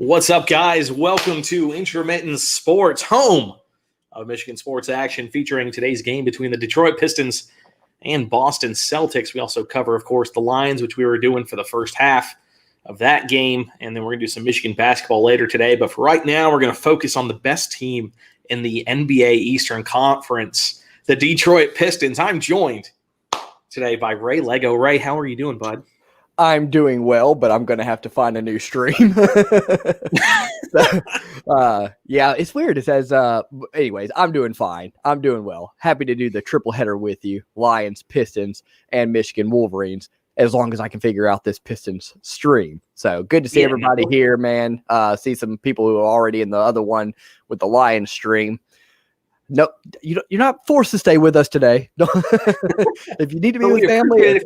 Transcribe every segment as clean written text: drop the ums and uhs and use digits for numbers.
What's up, guys? Welcome to Intermittent Sports, home of Michigan sports action, featuring today's game between the Detroit Pistons and Boston Celtics. We also cover, of course, the Lions, which we were doing for the first half of that game, and then we're going to do some Michigan basketball later today. But for right now, we're going to focus on the best team in the NBA Eastern Conference, the Detroit Pistons. I'm joined today by Ray Lego. Ray, how are you doing, bud? I'm doing well, but I'm going to have to find a new stream. Yeah, it's weird. It says, anyways, I'm doing fine. I'm doing well. Happy to do the triple header with you, Lions, Pistons, and Michigan Wolverines, as long as I can figure out this Pistons stream. So good to see everybody here, man. See some people who are already in the other one with the Lions stream. No, you're not forced to stay with us today. If you need to be with family,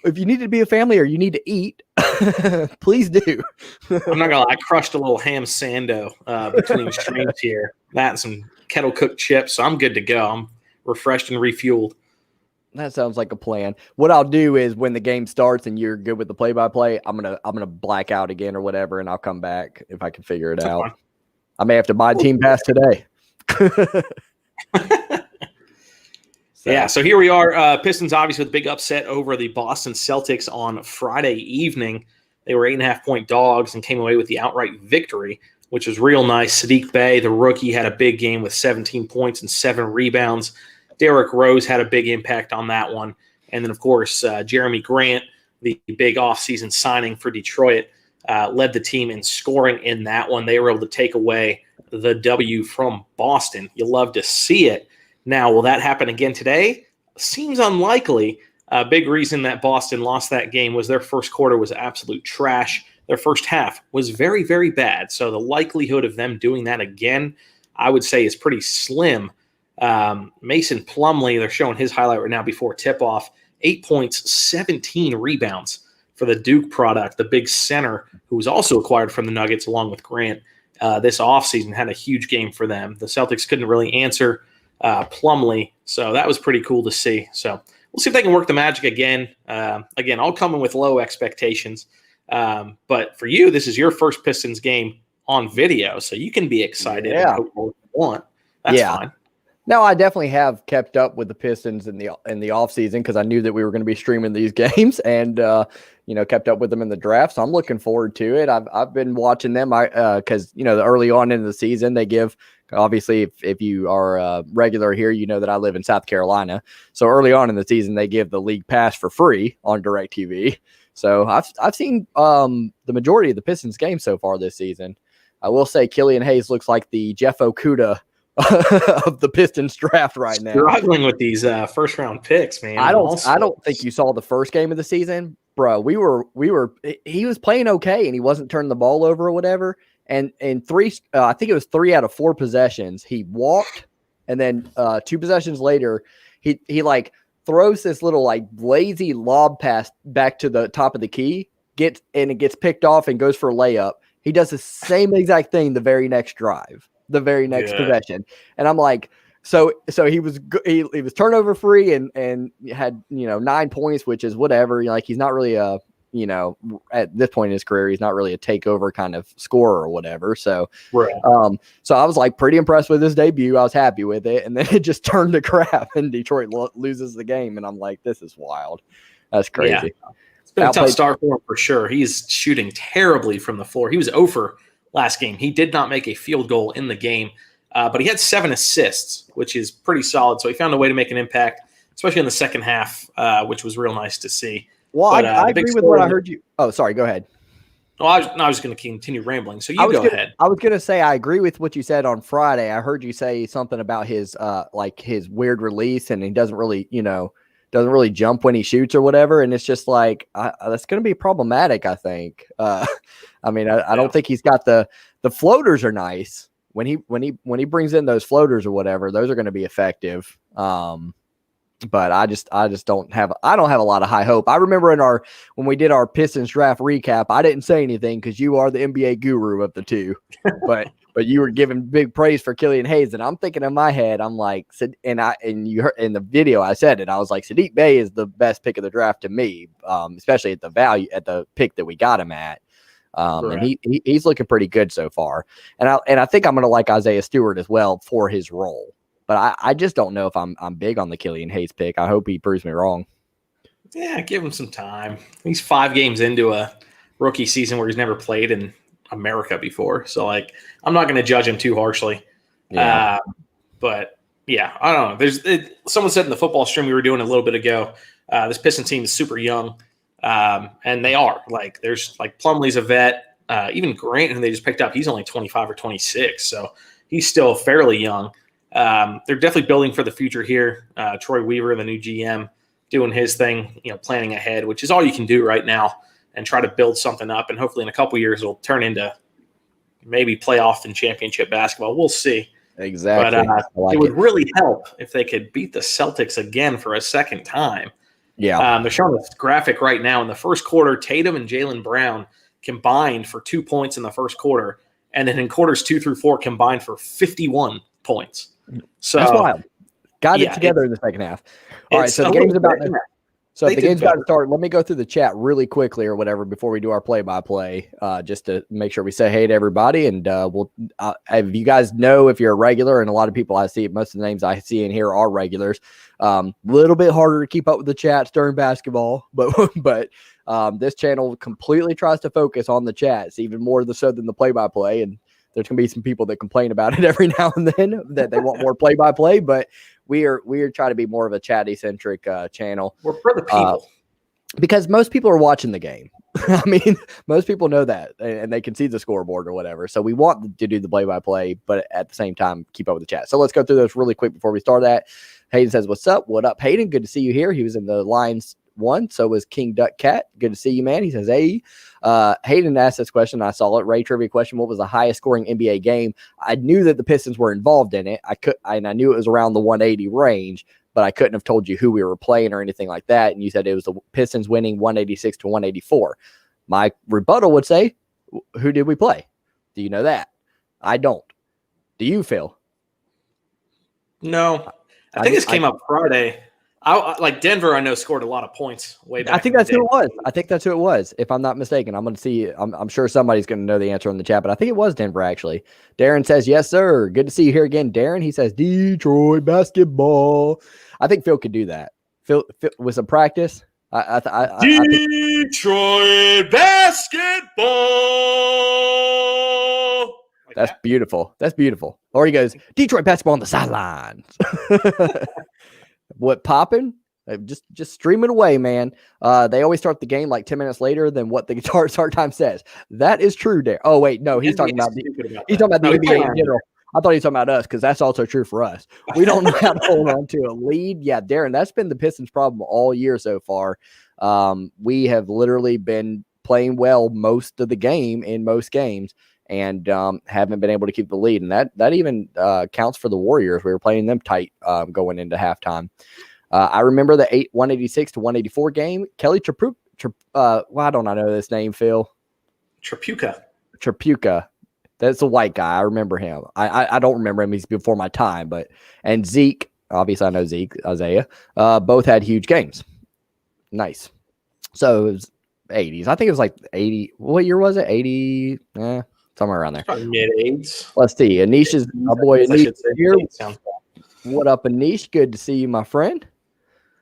if you need to be a family or you need to eat, please do. I'm not gonna lie, I crushed a little ham sando between streams here. That and some kettle cooked chips, so I'm good to go. I'm refreshed and refueled. That sounds like a plan. What I'll do is when the game starts and you're good with the play-by-play, I'm gonna black out again or whatever, and I'll come back if I can figure it out. Fine. I may have to buy Team Pass today. So here we are. Pistons obviously with a big upset over the Boston Celtics on Friday evening. They were 8.5-point dogs and came away with the outright victory, which was real nice. Saddiq Bey, the rookie, had a big game with 17 points and 7 rebounds. Derrick Rose had a big impact on that one. And then, of course, Jerami Grant, the big offseason signing for Detroit, led the team in scoring in that one. They were able to take away the W from Boston. You love to see it. Now, will that happen again today? Seems unlikely. A big reason that Boston lost that game was their first quarter was absolute trash. Their first half was very, very bad. So the likelihood of them doing that again, I would say, is pretty slim. Mason Plumlee, they're showing his highlight right now before tip-off, 8 points, 17 rebounds for the Duke product, the big center who was also acquired from the Nuggets along with Grant this offseason, had a huge game for them. The Celtics couldn't really answer Plumlee, so that was pretty cool to see. So we'll see if they can work the magic again. Again, I'll come in with low expectations, but for you, this is your first Pistons game on video, so you can be excited and hope what you want. That's fine. No, I definitely have kept up with the Pistons in the offseason because I knew that we were going to be streaming these games and kept up with them in the draft. So I'm looking forward to it. I've been watching them because early on in the season they give, obviously if you are regular here, you know that I live in South Carolina. So early on in the season they give the league pass for free on DirecTV. So I've seen the majority of the Pistons games so far this season. I will say Killian Hayes looks like the Jeff Okuda of the Pistons draft right now. Struggling with these first round picks, man. I don't think you saw the first game of the season, bro. He was playing okay and he wasn't turning the ball over or whatever. And in I think it was 3 out of 4 possessions, he walked, and then 2 possessions later, he throws this little lazy lob pass back to the top of the key, it gets picked off and goes for a layup. He does the same exact thing the very next drive. The very next possession. And I'm like, so he was turnover free and had, 9 points, which is whatever. He's not really at this point in his career, he's not really a takeover kind of scorer or whatever. So, so I was pretty impressed with his debut. I was happy with it. And then it just turned to crap and Detroit loses the game. And I'm like, this is wild. That's crazy. Yeah. It's been a tough start for him for sure. He's shooting terribly from the floor. He was 0 for last game. He did not make a field goal in the game, but he had 7 assists, which is pretty solid. So he found a way to make an impact, especially in the second half, which was real nice to see. Well, I agree with what I heard you. Oh, sorry. Go ahead. Well, I was going to continue rambling. So go ahead. I was going to say, I agree with what you said on Friday. I heard you say something about his his weird release, and he doesn't really jump when he shoots or whatever. And it's just that's going to be problematic, I think. I don't think he's got the floaters are nice when he brings in those floaters or whatever, those are going to be effective. But I don't have a lot of high hope. I remember when we did our Pistons draft recap, I didn't say anything because you are the NBA guru of the two, but you were giving big praise for Killian Hayes, and I'm thinking in my head, I'm like, and you heard in the video I said it, I was like, Saddiq Bey is the best pick of the draft to me, especially at the pick that we got him at. And he's looking pretty good so far. And I think I'm going to like Isaiah Stewart as well for his role. But I just don't know if I'm big on the Killian Hayes pick. I hope he proves me wrong. Yeah, give him some time. He's 5 games into a rookie season where he's never played in America before. So, like, I'm not going to judge him too harshly. Yeah. But, yeah, I don't know. Someone said in the football stream we were doing a little bit ago, this Pistons team is super young. And they are. Like, there's, like, Plumlee's a vet. Even Grant, who they just picked up, he's only 25 or 26. So, he's still fairly young. They're definitely building for the future here. Troy Weaver, the new GM, doing his thing, planning ahead, which is all you can do right now, and try to build something up. And hopefully in a couple years it'll turn into maybe playoff and championship basketball. We'll see. Exactly. But it would really help if they could beat the Celtics again for a second time. Yeah. They're showing a graphic right now. In the first quarter, Tatum and Jaylen Brown combined for 2 points in the first quarter. And then in quarters 2 through 4 combined for 51 points. So that's wild. Got it together in the second half. All right, so the game's about to start. Let me go through the chat really quickly or whatever before we do our play-by-play, just to make sure we say hey to everybody. And if you guys know, if you're a regular, and a lot of people I see, most of the names I see in here are regulars. Little bit harder to keep up with the chats during basketball, but this channel completely tries to focus on the chats, even more so than the play-by-play. And there's going to be some people that complain about it every now and then that they want more play-by-play, but we are trying to be more of a chatty-centric channel. We're for the people. Because most people are watching the game. I mean, most people know that, and they can see the scoreboard or whatever. So we want to do the play-by-play, but at the same time, keep up with the chat. So let's go through those really quick before we start that. Hayden says, what's up? What up, Hayden? Good to see you here. He was in the Lions 1. So was King Duck Cat. Good to see you, man. He says, hey. Hayden asked this question. I saw it. Ray trivia question. What was the highest scoring NBA game? I knew that the Pistons were involved in it. I knew it was around the 180 range, but I couldn't have told you who we were playing or anything like that. And you said it was the Pistons winning 186 to 184. My rebuttal would say, who did we play? Do you know that? I don't. Do you, Phil? No. I think this came up Friday. Like Denver, I know scored a lot of points way back. I think that's who it was. I think that's who it was. If I'm not mistaken, I'm going to see. I'm sure somebody's going to know the answer in the chat, but I think it was Denver actually. Darren says, yes, sir. Good to see you here again, Darren. He says, Detroit basketball. I think Phil could do that. Phil with some practice. Detroit basketball. Like that's beautiful. That's beautiful. Or he goes, Detroit basketball on the sidelines. What popping? Just stream it away, man. They always start the game like 10 minutes later than what the start time says. That is true, there. Oh wait, no, he's talking about the NBA in general. I thought he was talking about us because that's also true for us. We don't know how to hold on to a lead. Yeah, Darren, that's been the Pistons' problem all year so far. We have literally been playing well most of the game in most games and haven't been able to keep the lead. And that even counts for the Warriors. We were playing them tight going into halftime. I remember the 186 to 184 game. Kelly why don't I know this name, Phil? Tripucka. That's a white guy. I remember him. I don't remember him. He's before my time. And Zeke, obviously I know Zeke, Isaiah, both had huge games. Nice. So it was 80s. I think it was like 80. What year was it? 80. Somewhere around there. Mid-80s. Let's see. Anish is my boy. Anish is here. What up, Anish? Good to see you, my friend.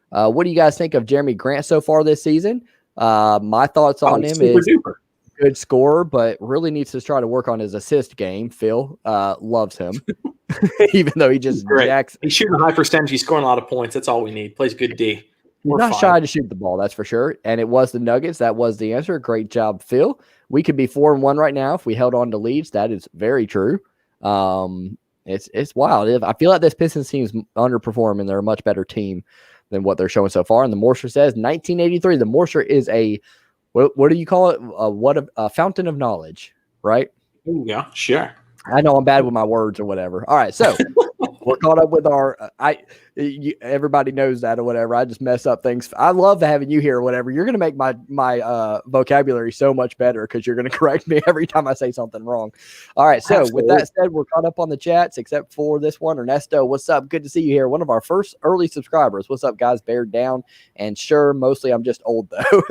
What do you guys think of Jerami Grant so far this season? My thoughts on him is good scorer, but really needs to try to work on his assist game. Phil loves him, even though he just jacks. He's shooting a high percentage. He's scoring a lot of points. That's all we need. Plays good D. We're not shy to shoot the ball, that's for sure. And it was the Nuggets. That was the answer. Great job, Phil. We could be 4-1 right now if we held on to leads. That is very true. It's wild. I feel like this Pistons team's underperforming. They're a much better team than what they're showing so far. And the Morsher says 1983. The Morsher is a what do you call it? A fountain of knowledge, right? Yeah, sure. I know I'm bad with my words or whatever. All right, so We're caught up with our everybody knows that or whatever. I just mess up things. I love having you here or whatever. You're going to make my vocabulary so much better because you're going to correct me every time I say something wrong. All right. So with that said, we're caught up on the chats except for this one. Ernesto, what's up? Good to see you here. One of our first early subscribers. What's up, guys? Bear down. And sure, mostly I'm just old though.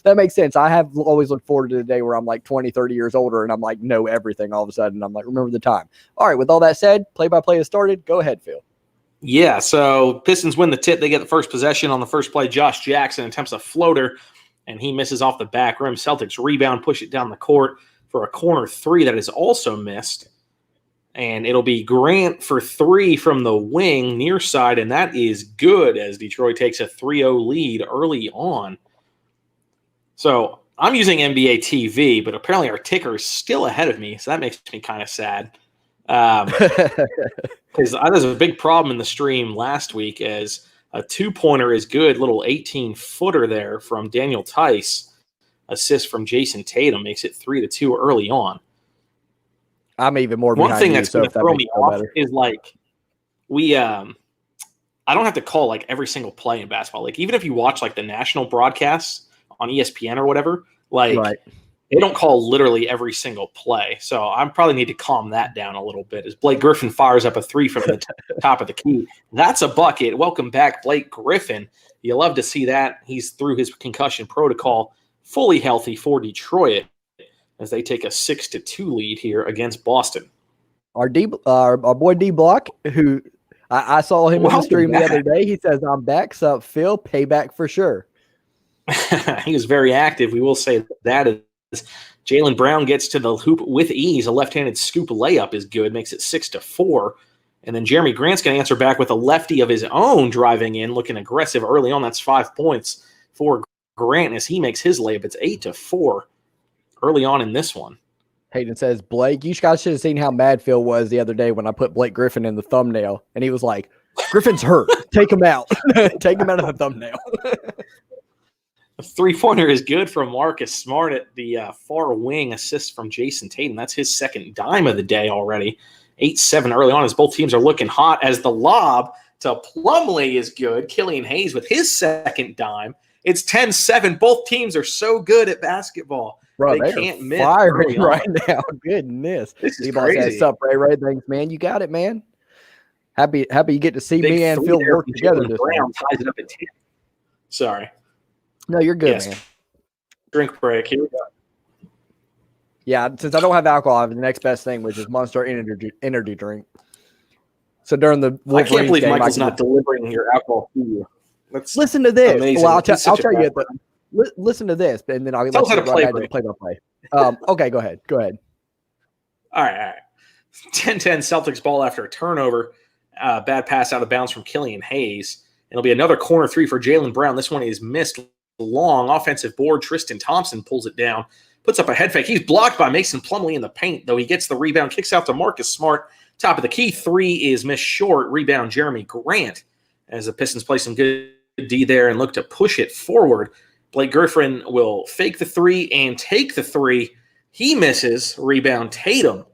That makes sense. I have always looked forward to the day where I'm like 20, 30 years older and I'm like, know everything all of a sudden. I'm like, remember the time. All right. With all that said, play-by-play has started. Go ahead, Phil. Yeah, so Pistons win the tip. They get the first possession on the first play. Josh Jackson attempts a floater, and he misses off the back rim. Celtics rebound, push it down the court for a corner three that is also missed. And it'll be Grant for three from the wing near side, and that is good as Detroit takes a 3-0 lead early on. So I'm using NBA TV, but apparently our ticker is still ahead of me, so that makes me kind of sad. Because there's a big problem in the stream last week as a two-pointer is good, little 18-footer there from Daniel Tice. Assist from Jason Tatum makes it 3-2 early on. I'm even more One behind thing you, that's going to throw me off is like I don't have to call like every single play in basketball. Like even if you watch like the national broadcasts on ESPN or whatever, like right. They don't call literally every single play. So I probably need to calm that down a little bit as Blake Griffin fires up a three from the top of the key. That's a bucket. Welcome back, Blake Griffin. You love to see that. He's through his concussion protocol, fully healthy for Detroit as they take a 6-2 lead here against Boston. Our boy D Block, who I saw him in the stream the other day. He says, I'm back. Sup, Phil? Payback for sure. He was very active. We will say that is. Jaylen Brown gets to the hoop with ease. A left-handed scoop layup is good, makes it 6-4. And then Jerami Grant's going to answer back with a lefty of his own driving in, looking aggressive early on. That's 5 points for Grant as he makes his layup. It's 8-4 early on in this one. Hayden says, Blake, you guys should have seen how mad Phil was the other day when I put Blake Griffin in the thumbnail. And he was like, Griffin's hurt. Take him out. Take him out of the thumbnail. A three-pointer is good from Marcus Smart at the far wing. Assist from Jason Tatum. That's his second dime of the day already. 8-7 early on as both teams are looking hot as the lob to Plumlee is good. Killian Hayes with his second dime. It's 10-7. Both teams are so good at basketball. Bro, they can't miss. Firing right now. Goodness. This is crazy. What's up, Ray? Thanks, man. You got it, man. Happy you get to see Big me and Phil work together. Brown ties it up at 10. Sorry. No, you're good, man. Drink break. Here we go. Yeah, since I don't have alcohol, I have the next best thing, which is Monster energy drink. So during the Wolverines I can't believe game, Michael's not delivering your alcohol to you. That's listen to this. Amazing. Well, I'll tell you. Listen to this, and then I'll tell us how to play play. Okay, go ahead. All right. 10-10 Celtics ball after a turnover. Bad pass out of bounds from Killian Hayes. It'll be another corner three for Jaylen Brown. This one is missed. Long offensive board. Tristan Thompson pulls it down, puts up a head fake. He's blocked by Mason Plumlee in the paint, though he gets the rebound, kicks out to Marcus Smart. Top of the key. Three is missed short. Rebound Jerami Grant as the Pistons play some good D there and look to push it forward. Blake Griffin will fake the three and take the three. He misses. Rebound Tatum.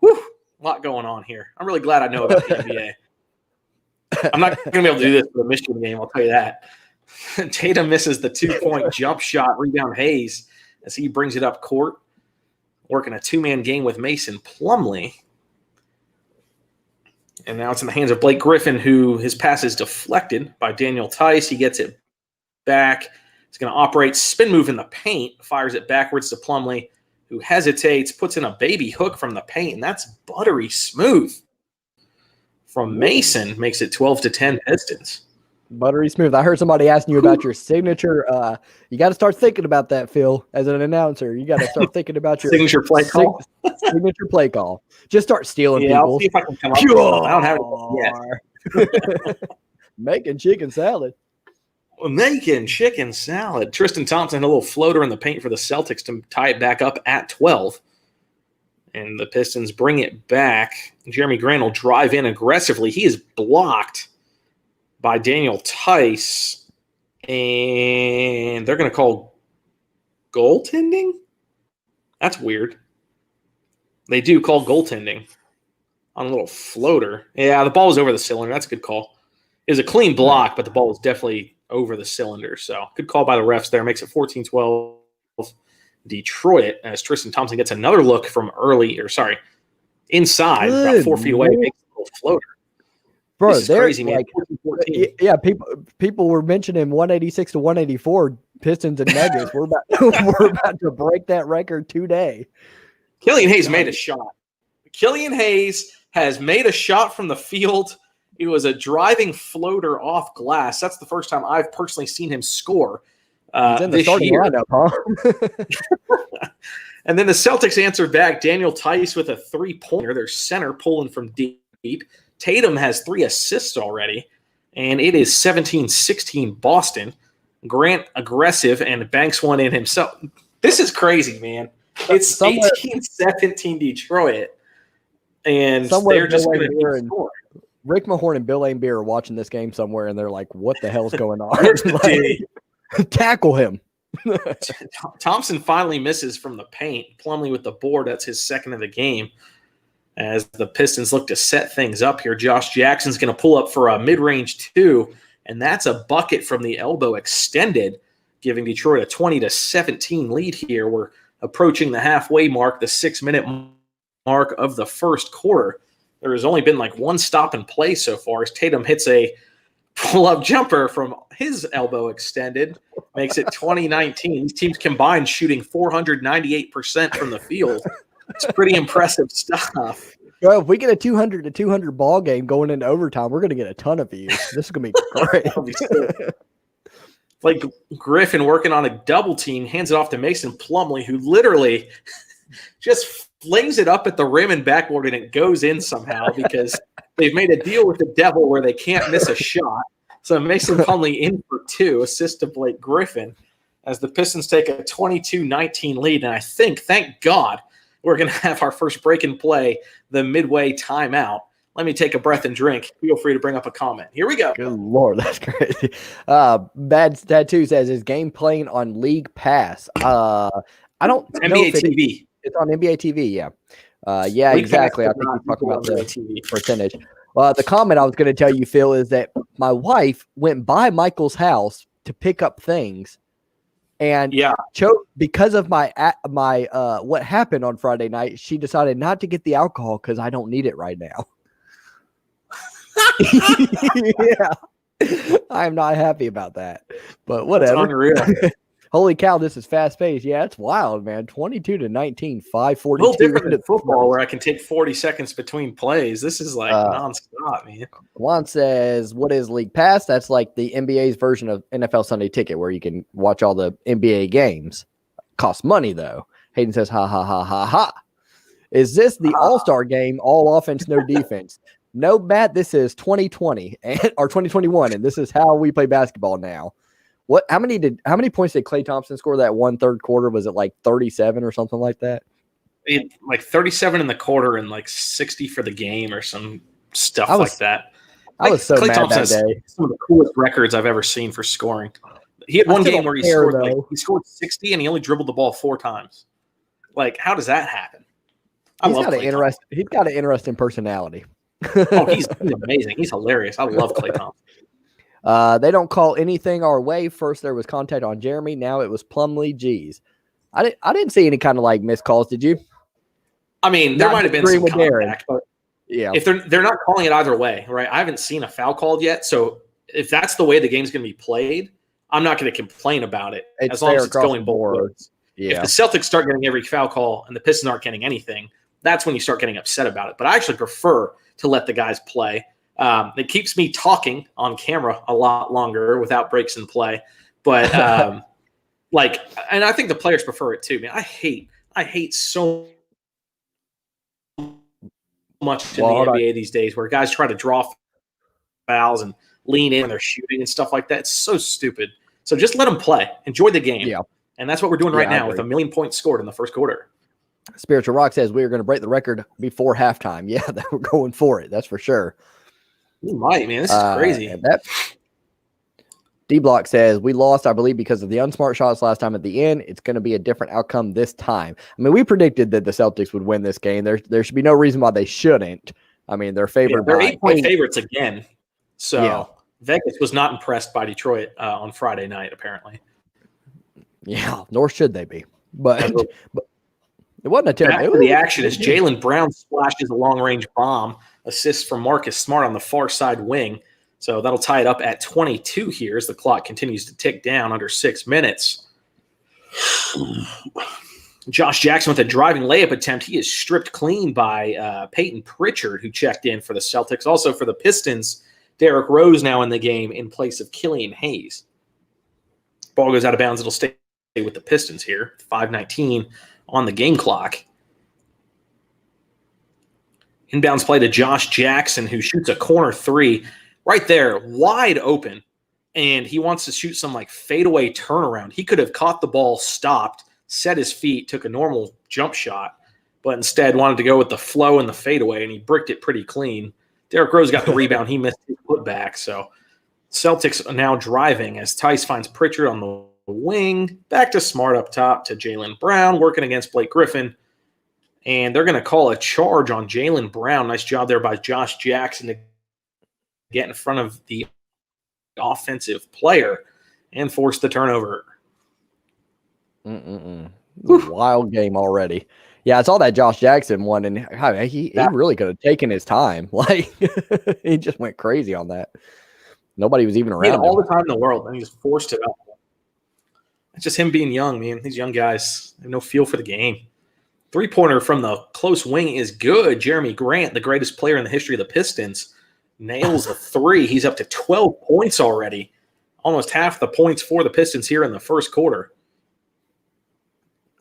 Whew, a lot going on here. I'm really glad I know about the NBA. I'm not going to be able to do this for the Michigan game, I'll tell you that. Tatum misses the 2-point jump shot. Rebound Hayes as he brings it up court. Working a two-man game with Mason Plumlee. And now it's in the hands of Blake Griffin, who his pass is deflected by Daniel Tice. He gets it back. He's going to operate spin move in the paint. Fires it backwards to Plumlee, who hesitates, puts in a baby hook from the paint, and that's buttery smooth. From Mason, makes it 12-10 Pistons. Buttery smooth. I heard somebody asking you about your signature. You got to start thinking about that, Phil. As an announcer, you got to start thinking about your signature play call. Signature play call. Just start stealing people. I'll see if I can come up with something. I don't have it yet. Making chicken salad. Making chicken salad. Tristan Thompson, a little floater in the paint for the Celtics to tie it back up at 12. And the Pistons bring it back. Jerami Grant will drive in aggressively. He is blocked by Daniel Tice. And they're going to call goaltending? That's weird. They do call goaltending on a little floater. Yeah, the ball was over the cylinder. That's a good call. It was a clean block, but the ball was definitely over the cylinder. So good call by the refs there. Makes it 14-12 Detroit as Tristan Thompson gets another look from inside, about 4 feet away, makes a little floater. Bro, this is crazy, man. Yeah, people were mentioning 186 to 184 Pistons and Nuggets. We're about to break that record today. Killian Hayes made a shot. Killian Hayes has made a shot from the field. It was a driving floater off glass. That's the first time I've personally seen him score He's in the starting lineup, huh? And then the Celtics answered back. Daniel Tice with a three-pointer. Their center pulling from deep. Tatum has 3 assists already, and it is 17-16 Boston. Grant aggressive and banks one in himself. This is crazy, man. It's 18-17 Detroit, and they're just going to score. Rick Mahorn and Bill Laimbeer are watching this game somewhere, and they're like, what the hell's going on? Tackle him. Thompson finally misses from the paint. Plumlee with the board. That's his second of the game. As the Pistons look to set things up here, Josh Jackson's going to pull up for a mid-range 2, and that's a bucket from the elbow extended, giving Detroit a 20-17 lead here. We're approaching the halfway mark, the 6-minute mark of the first quarter. There has only been like one stop and play so far as Tatum hits a pull-up jumper from his elbow extended, makes it 20-19. These teams combined shooting 498% from the field. It's pretty impressive stuff. Bro, if we get a 200-200 ball game going into overtime, we're going to get a ton of views. This is going to be great. Like Griffin working on a double team, hands it off to Mason Plumlee, who literally just flings it up at the rim and backboard, and it goes in somehow because they've made a deal with the devil where they can't miss a shot. So Mason Plumlee in for 2, assist to Blake Griffin, as the Pistons take a 22-19 lead. And I think, thank God, we're going to have our first break and play, the midway timeout. Let me take a breath and drink. Feel free to bring up a comment. Here we go. Good Lord, that's crazy. Bad Tattoo says, is game playing on League Pass? I don't know NBA TV. It's on NBA TV, yeah. Yeah, League exactly. I think we're talking about the TV percentage. The comment I was going to tell you, Phil, is that my wife went by Michael's house to pick up things. And because of my what happened on Friday night, she decided not to get the alcohol because I don't need it right now. Yeah, I'm not happy about that, but whatever. That's unreal. Holy cow, this is fast paced. Yeah, it's wild, man. 22-19, 5:42. A little different than football, where I can take 40 seconds between plays. This is like nonstop, man. Juan says, "What is League Pass?" That's like the NBA's version of NFL Sunday Ticket, where you can watch all the NBA games. Costs money though. Hayden says, "Ha ha ha ha ha." Is this the All-Star game? All offense, no defense. No, Matt. This is 2020 or 2021, and this is how we play basketball now. What? How many points did Klay Thompson score that one third quarter? Was it like 37 or something like that? Like 37 in the quarter and like 60 for the game or some stuff like that. I was so Klay mad Thompson that day. Some of the coolest records I've ever seen for scoring. He had one game where he scored 60 and he only dribbled the ball 4 times. Like, how does that happen? He's got an interesting personality. He's amazing. He's hilarious. I love Klay Thompson. They don't call anything our way. First there was contact on Jerami. Now it was Plumlee. Geez, I didn't see any kind of like missed calls. Did you? I mean, there might have been some contact, but yeah, if they're not calling it either way, right? I haven't seen a foul called yet. So if that's the way the game's going to be played, I'm not going to complain about it as long as it's going both ways. Yeah. If the Celtics start getting every foul call and the Pistons aren't getting anything, that's when you start getting upset about it. But I actually prefer to let the guys play. It keeps me talking on camera a lot longer without breaks in play. But and I think the players prefer it too, man. I hate so much in the NBA these days where guys try to draw fouls and lean in when they're shooting and stuff like that. It's so stupid. So just let them play. Enjoy the game. Yeah. And that's what we're doing right now with 1 million points scored in the first quarter. Spiritual Rock says we are going to break the record before halftime. Yeah, we're going for it. That's for sure. You might, man. This is crazy. D-Block says, we lost, I believe, because of the unsmart shots last time at the end. It's going to be a different outcome this time. I mean, we predicted that the Celtics would win this game. There should be no reason why they shouldn't. I mean, they're favored they're by 8-point favorites again. So Yeah. Vegas was not impressed by Detroit on Friday night, apparently. Yeah, nor should they be. But it wasn't a terrible. Back to the action as Jaylen Brown splashes a long-range bomb. Assist from Marcus Smart on the far side wing. So that'll tie it up at 22 here as the clock continues to tick down under 6 minutes. Josh Jackson with a driving layup attempt. He is stripped clean by Peyton Pritchard, who checked in for the Celtics. Also for the Pistons, Derrick Rose now in the game in place of Killian Hayes. Ball goes out of bounds. It'll stay with the Pistons here. 5:19 on the game clock. Inbounds play to Josh Jackson, who shoots a corner three right there, wide open. And he wants to shoot some like fadeaway turnaround. He could have caught the ball, stopped, set his feet, took a normal jump shot, but instead wanted to go with the flow and the fadeaway, and he bricked it pretty clean. Derrick Rose got the rebound. He missed his putback. So Celtics are now driving as Tice finds Pritchard on the wing. Back to Smart up top to Jaylen Brown, working against Blake Griffin. And they're going to call a charge on Jaylen Brown. Nice job there by Josh Jackson to get in front of the offensive player and force the turnover. Wild game already. Yeah, I saw that Josh Jackson one, and he really could have taken his time. Like, he just went crazy on that. Nobody was even around. He had all the time in the world, and he just forced it up. It's just him being young, man. These young guys have no feel for the game. Three-pointer from the close wing is good. Jerami Grant, the greatest player in the history of the Pistons, nails a three. He's up to 12 points already. Almost half the points for the Pistons here in the first quarter.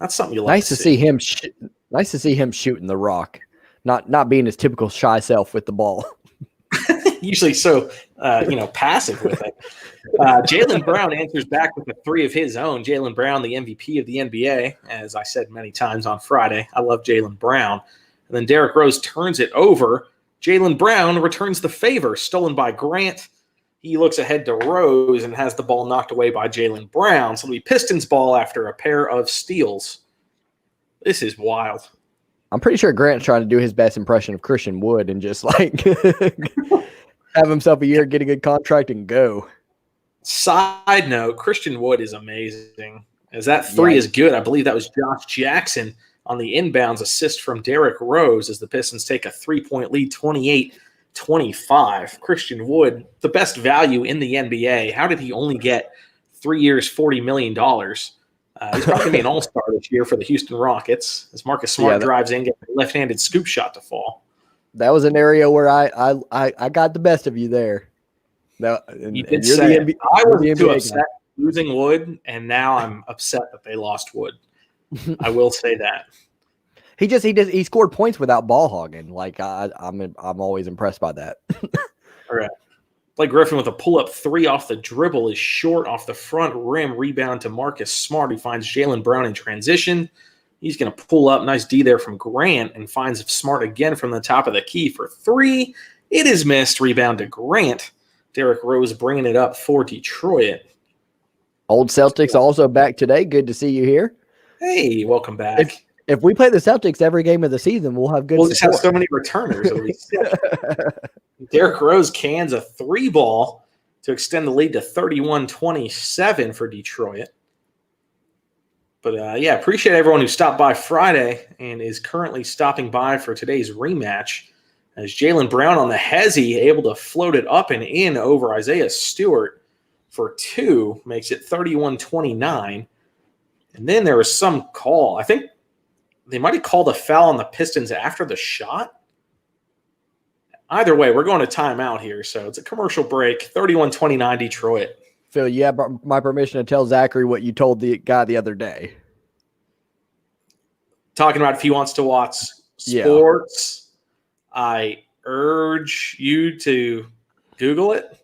That's something you like to see. Nice to see him shooting the rock, not being his typical shy self with the ball. Usually so, passive with it. Jaylen Brown answers back with a three of his own. Jaylen Brown, the MVP of the NBA, as I said many times on Friday. I love Jaylen Brown. And then Derrick Rose turns it over. Jaylen Brown returns the favor, stolen by Grant. He looks ahead to Rose and has the ball knocked away by Jaylen Brown. So it'll be Pistons ball after a pair of steals. This is wild. I'm pretty sure Grant's trying to do his best impression of Christian Wood and just like have himself a year, get a good contract, and go. Side note, Christian Wood is amazing. As that three is good. I believe that was Josh Jackson on the inbounds assist from Derrick Rose as the Pistons take a 3-point lead, 28-25. Christian Wood, the best value in the NBA. How did he only get 3 years, $40 million? He's probably going to be an all-star this year for the Houston Rockets as Marcus Smart drives in, gets a left-handed scoop shot to fall. That was an area where I got the best of you there. You did say it. I was too upset losing Wood, and now I'm upset that they lost Wood. I will say that. He scored points without ball hogging. Like I'm always impressed by that. All right. Blake Griffin with a pull-up three off the dribble is short off the front rim. Rebound to Marcus Smart, who finds Jaylen Brown in transition. He's going to pull up. Nice D there from Grant and finds Smart again from the top of the key for three. It is missed. Rebound to Grant. Derrick Rose bringing it up for Detroit. Old Celtics also back today. Good to see you here. Hey, welcome back. If we play the Celtics every game of the season, we'll have good. We'll just have so many returners. Derrick Rose cans a three ball to extend the lead to 31-27 for Detroit. But, appreciate everyone who stopped by Friday and is currently stopping by for today's rematch. As Jaylen Brown on the hezzy, able to float it up and in over Isaiah Stewart for two, makes it 31-29. And then there was some call. I think they might have called a foul on the Pistons after the shot. Either way, we're going to timeout here. So it's a commercial break. 31-29 Detroit. Phil, you have my permission to tell Zachary what you told the guy the other day. Talking about if he wants to watch sports, I urge you to Google it.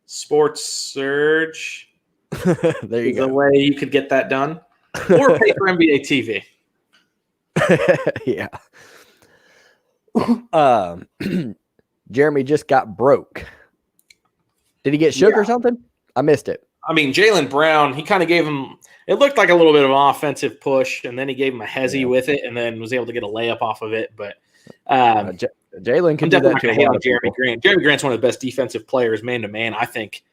Sports Surge. There you go. The way you could get that done. Or pay for NBA TV. Yeah. Jeremy just got broke. Did he get shook or something? I missed it. I mean, Jaylen Brown, he kind of gave him – it looked like a little bit of an offensive push, and then he gave him a hezzy with it and then was able to get a layup off of it. But Jaylen can do that to a lot of Jerami people. Grant. Jerami Grant's one of the best defensive players, man to man, I think,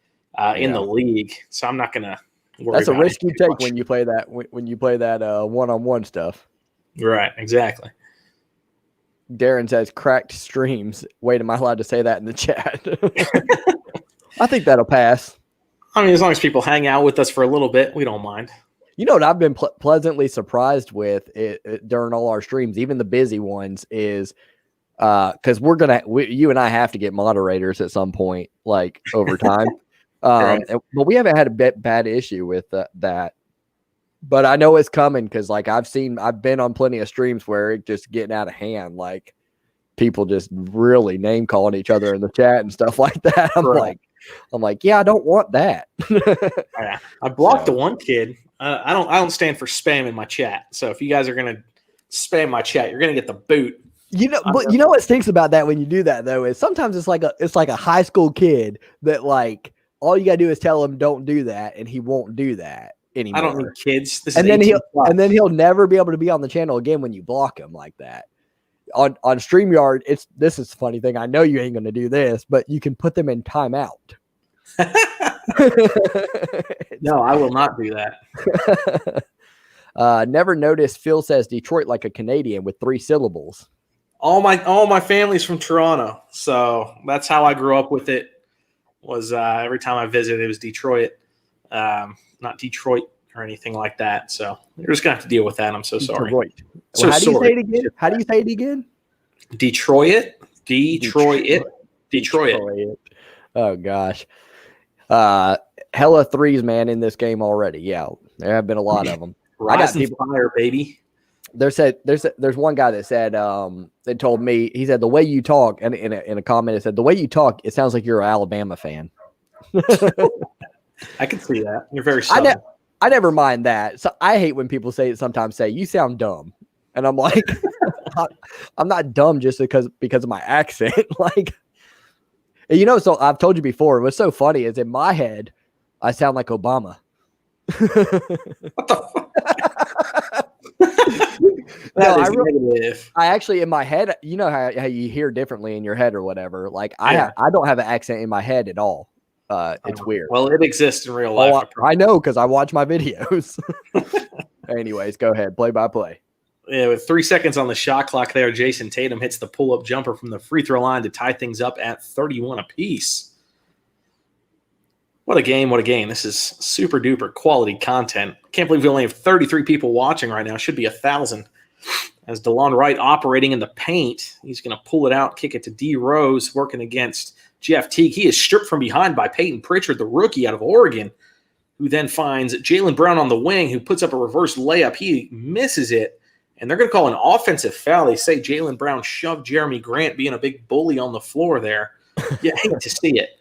in the league. So I'm not going to worry. That's a about risk you take much. when you play that one-on-one stuff. Right, exactly. Darren says cracked streams. Wait, am I allowed to say that in the chat? I think that'll pass. I mean, as long as people hang out with us for a little bit, we don't mind. You know what I've been pleasantly surprised with during all our streams, even the busy ones, is because you and I have to get moderators at some point, like over time. Right. But we haven't had a bad issue with that. But I know it's coming because, like, I've been on plenty of streams where it's just getting out of hand, like people just really name calling each other in the chat and stuff like that. I'm like, yeah, I don't want that. Yeah. I blocked the one kid. I don't stand for spam in my chat. So if you guys are gonna spam my chat, you're gonna get the boot. But you know what stinks about that when you do that though is sometimes it's like a high school kid that, like, all you gotta do is tell him don't do that, and he won't do that anymore. I don't need kids. And then he'll never be able to be on the channel again when you block him like that. On StreamYard, this is the funny thing. I know you ain't gonna do this, but you can put them in timeout. No, I will not do that. Never noticed. Phil says Detroit like a Canadian with 3 syllables. All my family's from Toronto, so that's how I grew up with it. Was every time I visited, it was Detroit, not Detroit or anything like that. So you're just gonna have to deal with that. I'm so sorry. Detroit. So how do you say it again? How do you say it again? Detroit. Oh gosh. Hella threes, man, in this game already. Yeah, there have been a lot of them. I got people fire, baby. There's one guy that said they told me, he said the way you talk, and in a comment it said the way you talk, it sounds like you're an Alabama fan. I can see that. You're very subtle. I never mind that. So I hate when people sometimes say you sound dumb, and I'm like, I'm not dumb just because of my accent. Like, you know, so I've told you before, what's so funny is in my head, I sound like Obama. What the fuck? I actually, in my head, you know how you hear differently in your head or whatever. Like, I don't have an accent in my head at all. It's weird. Well, it exists in real life. I know, because I watch my videos. Anyways, go ahead. Play by play. Yeah, with 3 seconds on the shot clock there, Jason Tatum hits the pull-up jumper from the free throw line to tie things up at 31 apiece. What a game, what a game. This is super duper quality content. Can't believe we only have 33 people watching right now. Should be 1,000. As DeLon Wright operating in the paint, he's going to pull it out, kick it to D. Rose, working against Jeff Teague. He is stripped from behind by Peyton Pritchard, the rookie out of Oregon, who then finds Jaylen Brown on the wing, who puts up a reverse layup. He misses it, and they're going to call an offensive foul. They say Jaylen Brown shoved Jerami Grant, being a big bully on the floor there. You hate to see it,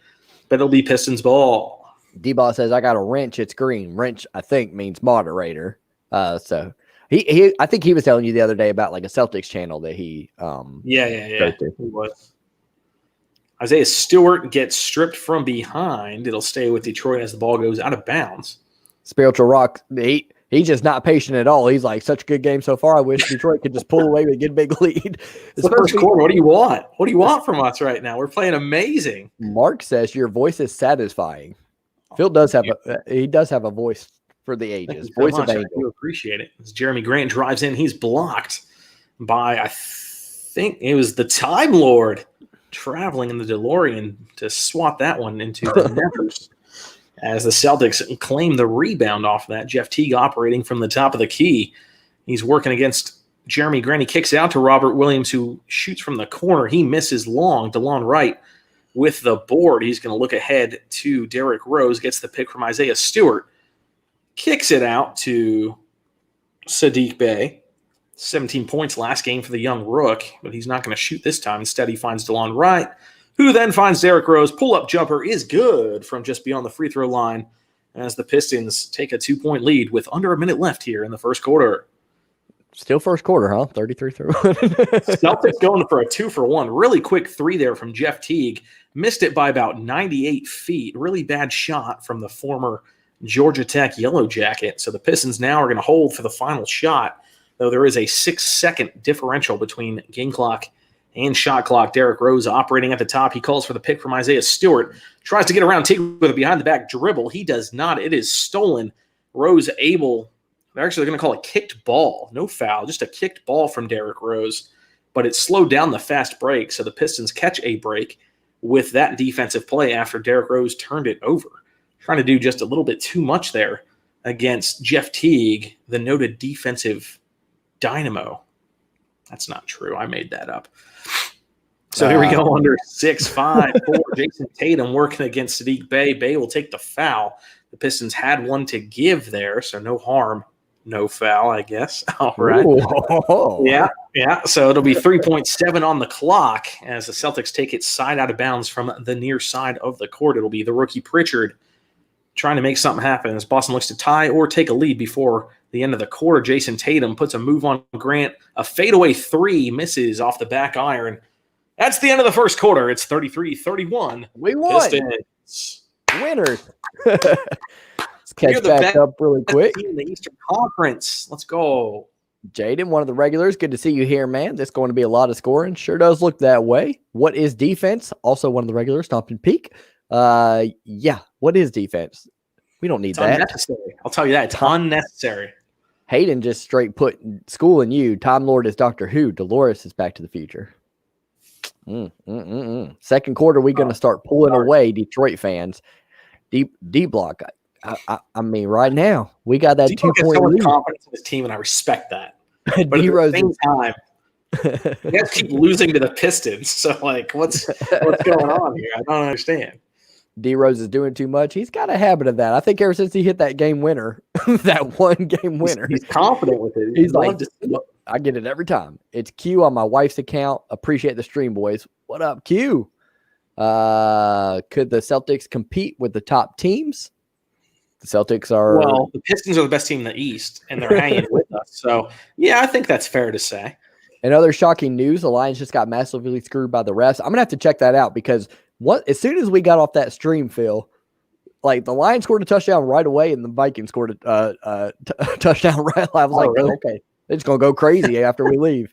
but it'll be Pistons ball. D-Ball says, I got a wrench. It's green. Wrench, I think, means moderator. So he I think he was telling you the other day about like a Celtics channel that he Yeah. He was. Isaiah Stewart gets stripped from behind. It'll stay with Detroit as the ball goes out of bounds. Spiritual Rock, he's just not patient at all. He's like, such a good game so far. I wish Detroit could just pull away and get a big lead. It's the first quarter. What do you want? What do you want from us right now? We're playing amazing. Mark says your voice is satisfying. Phil does have a voice for the ages. Voice of angel. I do appreciate it. As Jerami Grant drives in, he's blocked by, I think it was the Time Lord traveling in the DeLorean to swat that one into the nets. As the Celtics claim the rebound off of that. Jeff Teague operating from the top of the key. He's working against Jerami Grant. He kicks out to Robert Williams, who shoots from the corner. He misses long. DeLon Wright with the board. He's going to look ahead to Derrick Rose, gets the pick from Isaiah Stewart, kicks it out to Saddiq Bey. 17 points last game for the young rook, but he's not going to shoot this time. Instead, he finds DeLon Wright, who then finds Derrick Rose. Pull-up jumper is good from just beyond the free throw line as the Pistons take a 2-point lead with under a minute left here in the first quarter. Still first quarter, huh? 33-1. Celtics going for a 2-for-1. Really quick three there from Jeff Teague. Missed it by about 98 feet. Really bad shot from the former Georgia Tech Yellow Jacket. So the Pistons now are going to hold for the final shot, though there is a 6-second differential between game clock and shot clock. Derrick Rose operating at the top. He calls for the pick from Isaiah Stewart. Tries to get around Teague with a behind-the-back dribble. He does not. It is stolen. Rose able. They're actually going to call a kicked ball. No foul, just a kicked ball from Derrick Rose. But it slowed down the fast break, so the Pistons catch a break with that defensive play after Derrick Rose turned it over. Trying to do just a little bit too much there against Jeff Teague, the noted defensive dynamo. That's not true. I made that up. So here we go under 6-5 for Jason Tatum working against Saddiq Bey. Bey will take the foul. The Pistons had one to give there, so no harm, no foul, I guess. All right. Ooh. Yeah. So it'll be 3.7 on the clock as the Celtics take it side out of bounds from the near side of the court. It'll be the rookie Pritchard trying to make something happen as Boston looks to tie or take a lead before the end of the quarter. Jason Tatum puts a move on Grant. A fadeaway three misses off the back iron. That's the end of the first quarter. It's 33-31. We won. Pistons. Winners. Let's catch back up really quick. In the Eastern Conference. Let's go. Jaden, one of the regulars. Good to see you here, man. There's going to be a lot of scoring. Sure does look that way. What is defense? Also one of the regulars, Stomping Peak. Yeah. What is defense? We don't need that. Unnecessary. I'll tell you that. It's unnecessary. Hayden just straight put schooling you. Time Lord is Doctor Who. Dolores is Back to the Future. Second quarter, we're going to start pulling away Detroit fans. D block. I mean, right now we got that 2-point lead. Confidence in his team, and I respect that. But at the same time, you guys keep losing to the Pistons. So, like, what's going on here? I don't understand. D Rose is doing too much. He's got a habit of that. I think ever since he hit that game winner, that one game winner, he's confident with it. He's like, I get it every time. It's Q on my wife's account. Appreciate the stream, boys. What up, Q? Could the Celtics compete with the top teams? The Celtics are. Well, the Pistons are the best team in the East, and they're hanging with us. So, yeah, I think that's fair to say. And other shocking news: the Lions just got massively screwed by the refs. I'm gonna have to check that out because as soon as we got off that stream, Phil, like the Lions scored a touchdown right away, and the Vikings scored a touchdown right. I was like, really? Okay, they're just gonna go crazy after we leave.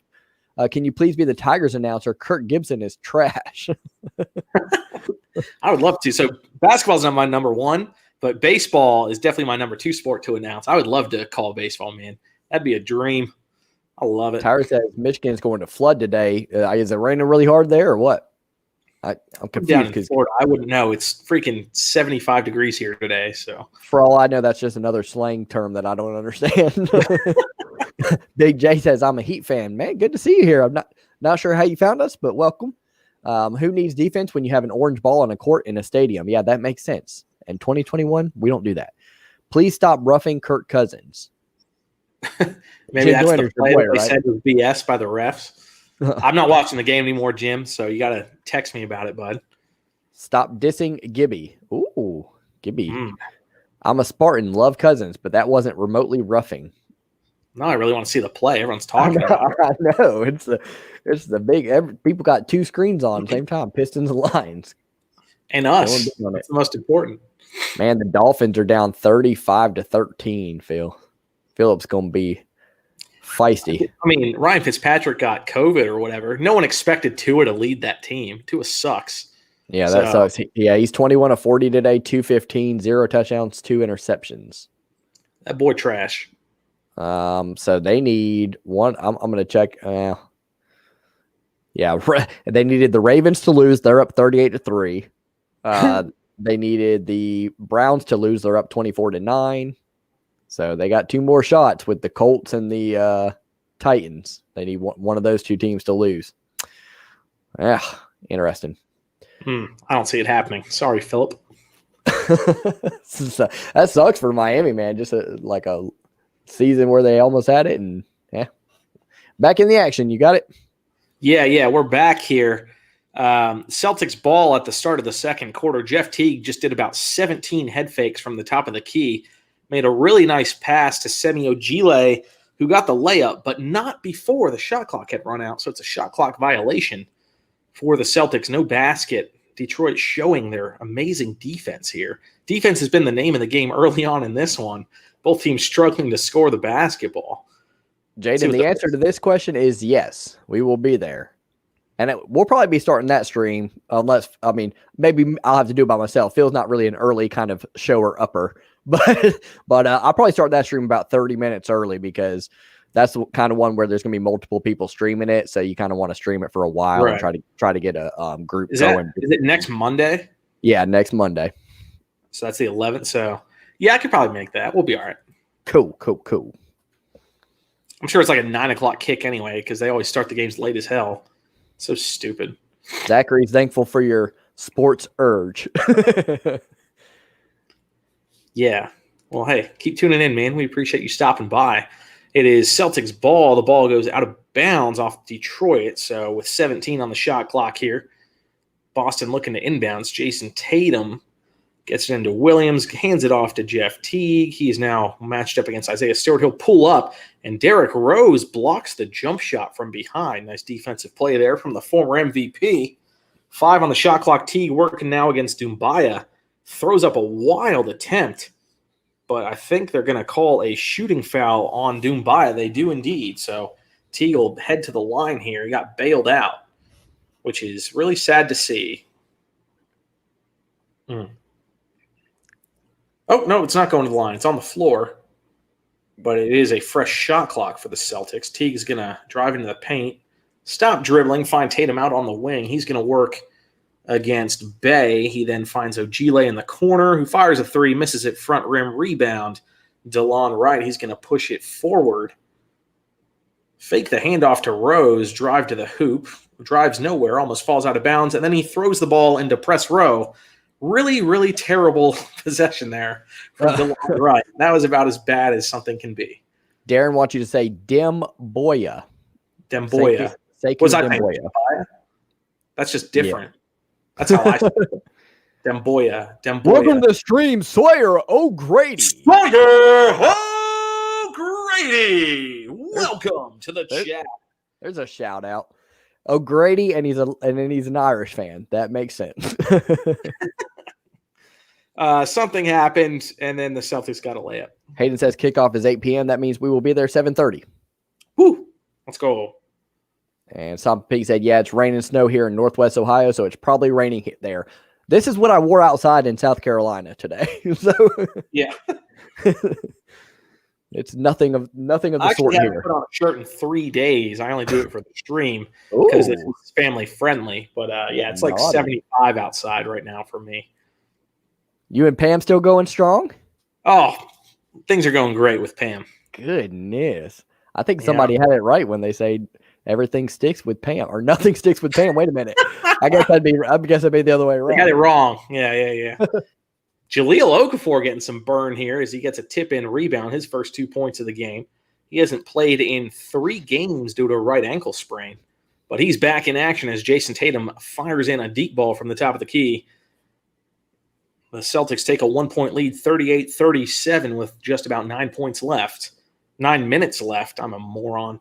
Can you please be the Tigers announcer? Kirk Gibson is trash. I would love to. So basketball is not my number one, but baseball is definitely my number two sport to announce. I would love to call baseball, man. That'd be a dream. I love it. Tyler says Michigan's going to flood today. Is it raining really hard there or what? I'm confused. Down in Florida, I wouldn't know. It's freaking 75 degrees here today. So for all I know, that's just another slang term that I don't understand. Big J says, I'm a Heat fan. Man, good to see you here. I'm not sure how you found us, but welcome. Who needs defense when you have an orange ball on a court in a stadium? Yeah, that makes sense. In 2021, we don't do that. Please stop roughing Kirk Cousins. Maybe that's the play that they said was BS by the refs. I'm not watching the game anymore, Jim, so you got to text me about it, bud. Stop dissing Gibby. Ooh, Gibby. I'm a Spartan, love Cousins, but that wasn't remotely roughing. No, I really want to see the play. Everyone's talking about it. I know. It's the big people got two screens on at the same time, Pistons and Lions. And us. That's the most important. Man, the Dolphins are down 35-13, Phil. Phillips going to be feisty. I mean, Ryan Fitzpatrick got COVID or whatever. No one expected Tua to lead that team. Tua sucks. Yeah, that sucks. Yeah, he's 21 of 40 today, 215, 0 touchdowns, 2 interceptions. That boy trash. So they need one. I'm going to check. Yeah, they needed the Ravens to lose. They're up 38-3. They needed the Browns to lose. They're up 24-9. So they got 2 more shots with the Colts and the Titans. They need one of those 2 teams to lose. Yeah, interesting. I don't see it happening. Sorry, Philip. That sucks for Miami, man. Just like a season where they almost had it, and yeah, back in the action. You got it. Yeah, we're back here. Celtics ball at the start of the second quarter. Jeff Teague just did about 17 head fakes from the top of the key. Made a really nice pass to Semi Ojeleye, who got the layup, but not before the shot clock had run out. So it's a shot clock violation for the Celtics. No basket. Detroit showing their amazing defense here. Defense has been the name of the game early on in this one. Both teams struggling to score the basketball. Jaden, the answer to this question is yes. We will be there And we'll probably be starting that stream unless, maybe I'll have to do it by myself. Phil's not really an early kind of shower upper, but I'll probably start that stream about 30 minutes early because that's the kind of one where there's going to be multiple people streaming it. So you kind of want to stream it for a while and try to get a group going. Is it next Monday? Yeah, next Monday. So that's the 11th. So yeah, I could probably make that. We'll be all right. Cool. I'm sure it's like a 9 o'clock kick anyway, because they always start the games late as hell. So stupid. Zachary's thankful for your sports urge. Yeah. Well, hey, keep tuning in, man. We appreciate you stopping by. It is Celtics ball. The ball goes out of bounds off Detroit. So with 17 on the shot clock here, Boston looking to inbounds. Jason Tatum gets it into Williams, hands it off to Jeff Teague. He is now matched up against Isaiah Stewart. He'll pull up, and Derrick Rose blocks the jump shot from behind. Nice defensive play there from the former MVP. 5 on the shot clock. Teague working now against Doumbia. Throws up a wild attempt, but I think they're going to call a shooting foul on Doumbia. They do indeed. So Teague will head to the line here. He got bailed out, which is really sad to see. Oh, no, it's not going to the line. It's on the floor, but it is a fresh shot clock for the Celtics. Teague is going to drive into the paint, stop dribbling, find Tatum out on the wing. He's going to work against Bey. He then finds Ogile in the corner, who fires a 3, misses it, front rim rebound. DeLon Wright, he's going to push it forward. Fake the handoff to Rose, drive to the hoop, drives nowhere, almost falls out of bounds, and then he throws the ball into press row. Really, really terrible possession there from DeLon Wright. That was about as bad as something can be. Darren wants you to say Demboya. Demboya. Was I thinking? That's just different. Yeah. That's how I say it. Demboya. Welcome to the stream, Sawyer O'Grady. Sawyer O'Grady. Welcome to the chat. There's a shout out. O'Grady, and he's an Irish fan. That makes sense. Something happened, and then the Celtics got a layup. Hayden says kickoff is 8 p.m. That means we will be there 7:30. Woo! Let's go. And Tom Pig said, yeah, it's rain and snow here in Northwest Ohio, so it's probably raining there. This is what I wore outside in South Carolina today. So yeah. It's nothing of the sort here. I haven't put on a shirt in 3 days. I only do it for the stream because it's family friendly. But yeah, it's like 75 outside right now for me. You and Pam still going strong? Oh, things are going great with Pam. Goodness. I think somebody had it right when they say everything sticks with Pam or nothing sticks with Pam. Wait a minute. I guess that'd be the other way around. I got it wrong. Yeah. Jahlil Okafor getting some burn here as he gets a tip-in rebound, his first 2 points of the game. He hasn't played in 3 games due to a right ankle sprain, but he's back in action as Jason Tatum fires in a deep ball from the top of the key. The Celtics take a 1-point lead, 38-37, with just about 9 points left. 9 minutes left. I'm a moron.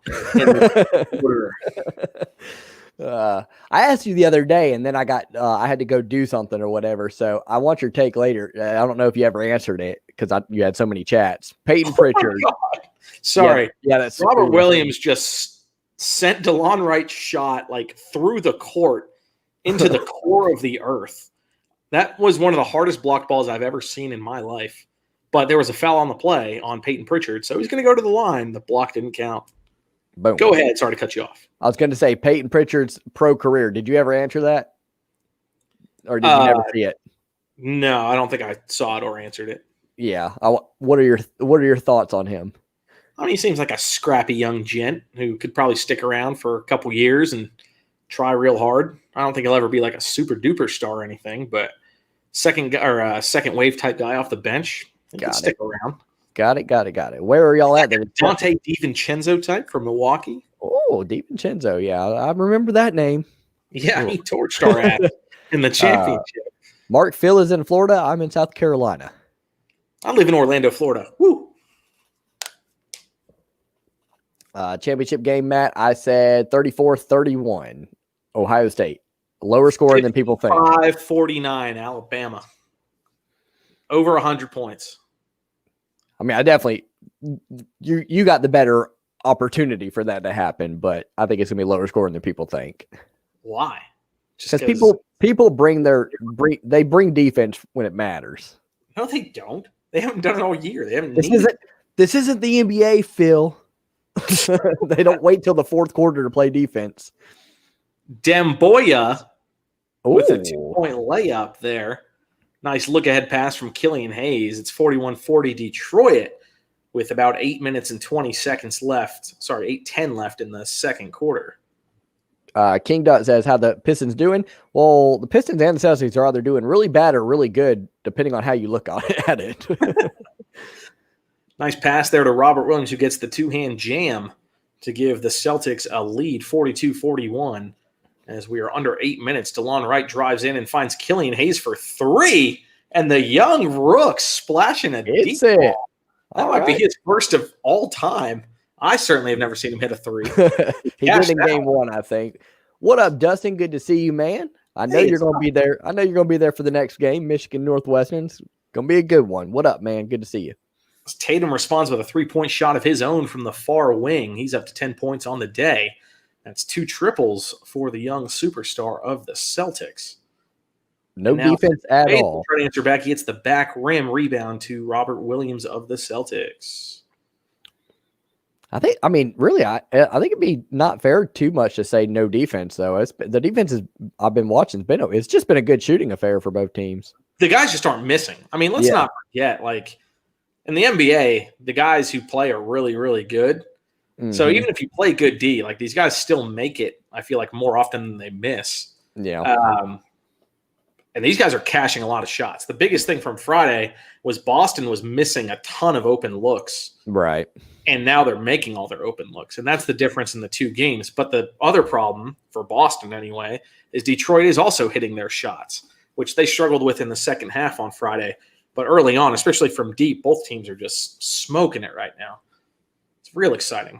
I asked you the other day, and then I had to go do something or whatever. So I want your take later. I don't know if you ever answered it because you had so many chats. Peyton Pritchard. Sorry. Yeah, that's Robert Williams just sent DeLon Wright's shot like through the court into the core of the earth. That was one of the hardest blocked balls I've ever seen in my life. But there was a foul on the play on Peyton Pritchard, so he's going to go to the line. The block didn't count. Boom. Go ahead. Sorry to cut you off. I was going to say Peyton Pritchard's pro career. Did you ever answer that? Or did you never see it? No, I don't think I saw it or answered it. Yeah. What are your thoughts on him? I mean, he seems like a scrappy young gent who could probably stick around for a couple years and try real hard. I don't think he'll ever be like a super duper star or anything, but second wave type guy off the bench. Stick around. Got it. Where are y'all at there? Dante DiVincenzo type from Milwaukee. Oh, DiVincenzo. Yeah, I remember that name. Yeah, he torched our ass in the championship. Mark Phil is in Florida. I'm in South Carolina. I live in Orlando, Florida. Woo. Championship game, Matt. I said 34-31. Ohio State. Lower scoring than people think. 5-49, Alabama. Over 100 points. I mean, I definitely you got the better opportunity for that to happen, but I think it's gonna be lower scoring than people think. Why? Just because people bring defense when it matters. No, they don't. They haven't done it all year. They haven't. This isn't the NBA, Phil. They don't wait till the fourth quarter to play defense. Demboya with a 2-point layup there. Nice look-ahead pass from Killian Hayes. It's 41-40 Detroit with about 8 minutes and 20 seconds left. Sorry, 8:10 left in the second quarter. King Dot says, how the Pistons doing? Well, the Pistons and the Celtics are either doing really bad or really good, depending on how you look at it. Nice pass there to Robert Williams, who gets the two-hand jam to give the Celtics a lead, 42-41. As we are under 8 minutes, DeLon Wright drives in and finds Killian Hayes for 3, and the young rook splashing a deep ball. That might be his first of all time. I certainly have never seen him hit a 3. He did in game 1, I think. What up, Dustin? Good to see you, man. I know you're going to be there. I know you're going to be there for the next game, Michigan Northwestern's going to be a good one. What up, man? Good to see you. Tatum responds with a 3-point shot of his own from the far wing. He's up to 10 points on the day. That's 2 triples for the young superstar of the Celtics. No defense at all. Trying to answer back, he gets the back rim rebound to Robert Williams of the Celtics. I think it'd be not fair too much to say no defense, though. The defense I've been watching, it's just been a good shooting affair for both teams. The guys just aren't missing. I mean, let's not forget, in the NBA, the guys who play are really, really good. Mm-hmm. So even if you play good D, these guys still make it, I feel like, more often than they miss. Yeah. And these guys are cashing a lot of shots. The biggest thing from Friday was Boston was missing a ton of open looks. Right. And now they're making all their open looks. And that's the difference in the 2 games. But the other problem, for Boston anyway, is Detroit is also hitting their shots, which they struggled with in the second half on Friday. But early on, especially from deep, both teams are just smoking it right now. It's real exciting.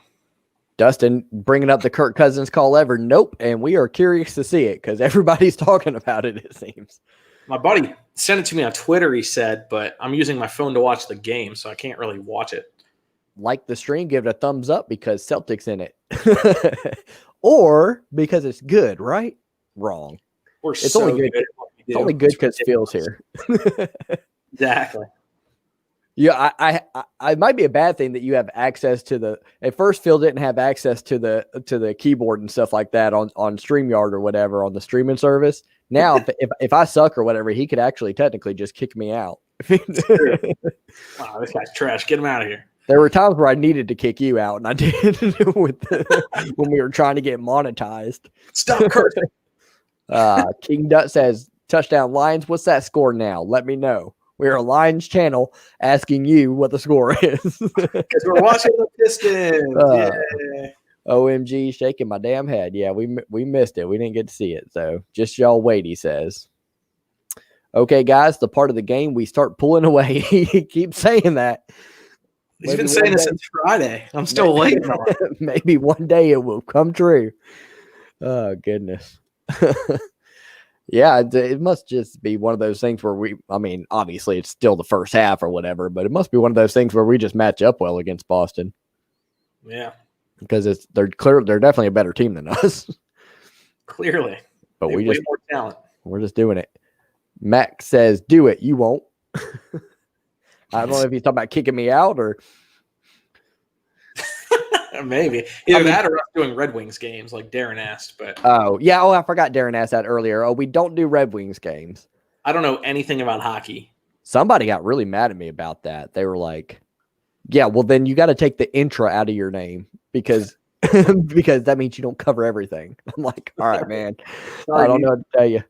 Dustin bringing up the Kirk Cousins call ever. Nope. And we are curious to see it because everybody's talking about it, it seems. My buddy sent it to me on Twitter, he said, but I'm using my phone to watch the game, so I can't really watch it. Like the stream, give it a thumbs up because Celtics in it. Or because it's good, right? Wrong. It's only good. It's only good because Phil's here. Exactly. Yeah, I might be a bad thing that you have access to at first Phil didn't have access to the keyboard and stuff like that on StreamYard or whatever on the streaming service. Now if I suck or whatever, he could actually technically just kick me out. Wow, this guy's trash. Get him out of here. There were times where I needed to kick you out, and I did when we were trying to get monetized. Stop cursing. King Dut says, touchdown Lions. What's that score now? Let me know. We're a Lions channel asking you what the score is. Because we're watching the Pistons. Yeah. OMG, shaking my damn head. Yeah, we missed it. We didn't get to see it. So just y'all wait, he says. Okay, guys, the part of the game we start pulling away. He keeps saying that. He's been saying it since Friday. I'm still waiting on it. Maybe one day it will come true. Oh, goodness. Yeah, it must just be one of those things where obviously it's still the first half or whatever, but it must be one of those things where we just match up well against Boston. Yeah. Because they're definitely a better team than us. Clearly. But we just more talent. We're just doing it. Mac says, do it. You won't. I don't know if he's talking about kicking me out or maybe either that or us doing Red Wings games like Darren asked. But I forgot Darren asked that earlier. Oh, we don't do Red Wings games. I don't know anything about hockey. Somebody got really mad at me about that. They were like, "Yeah, well then you got to take the intra out of your name because because that means you don't cover everything." I'm like, "All right, man, I don't know what to tell you."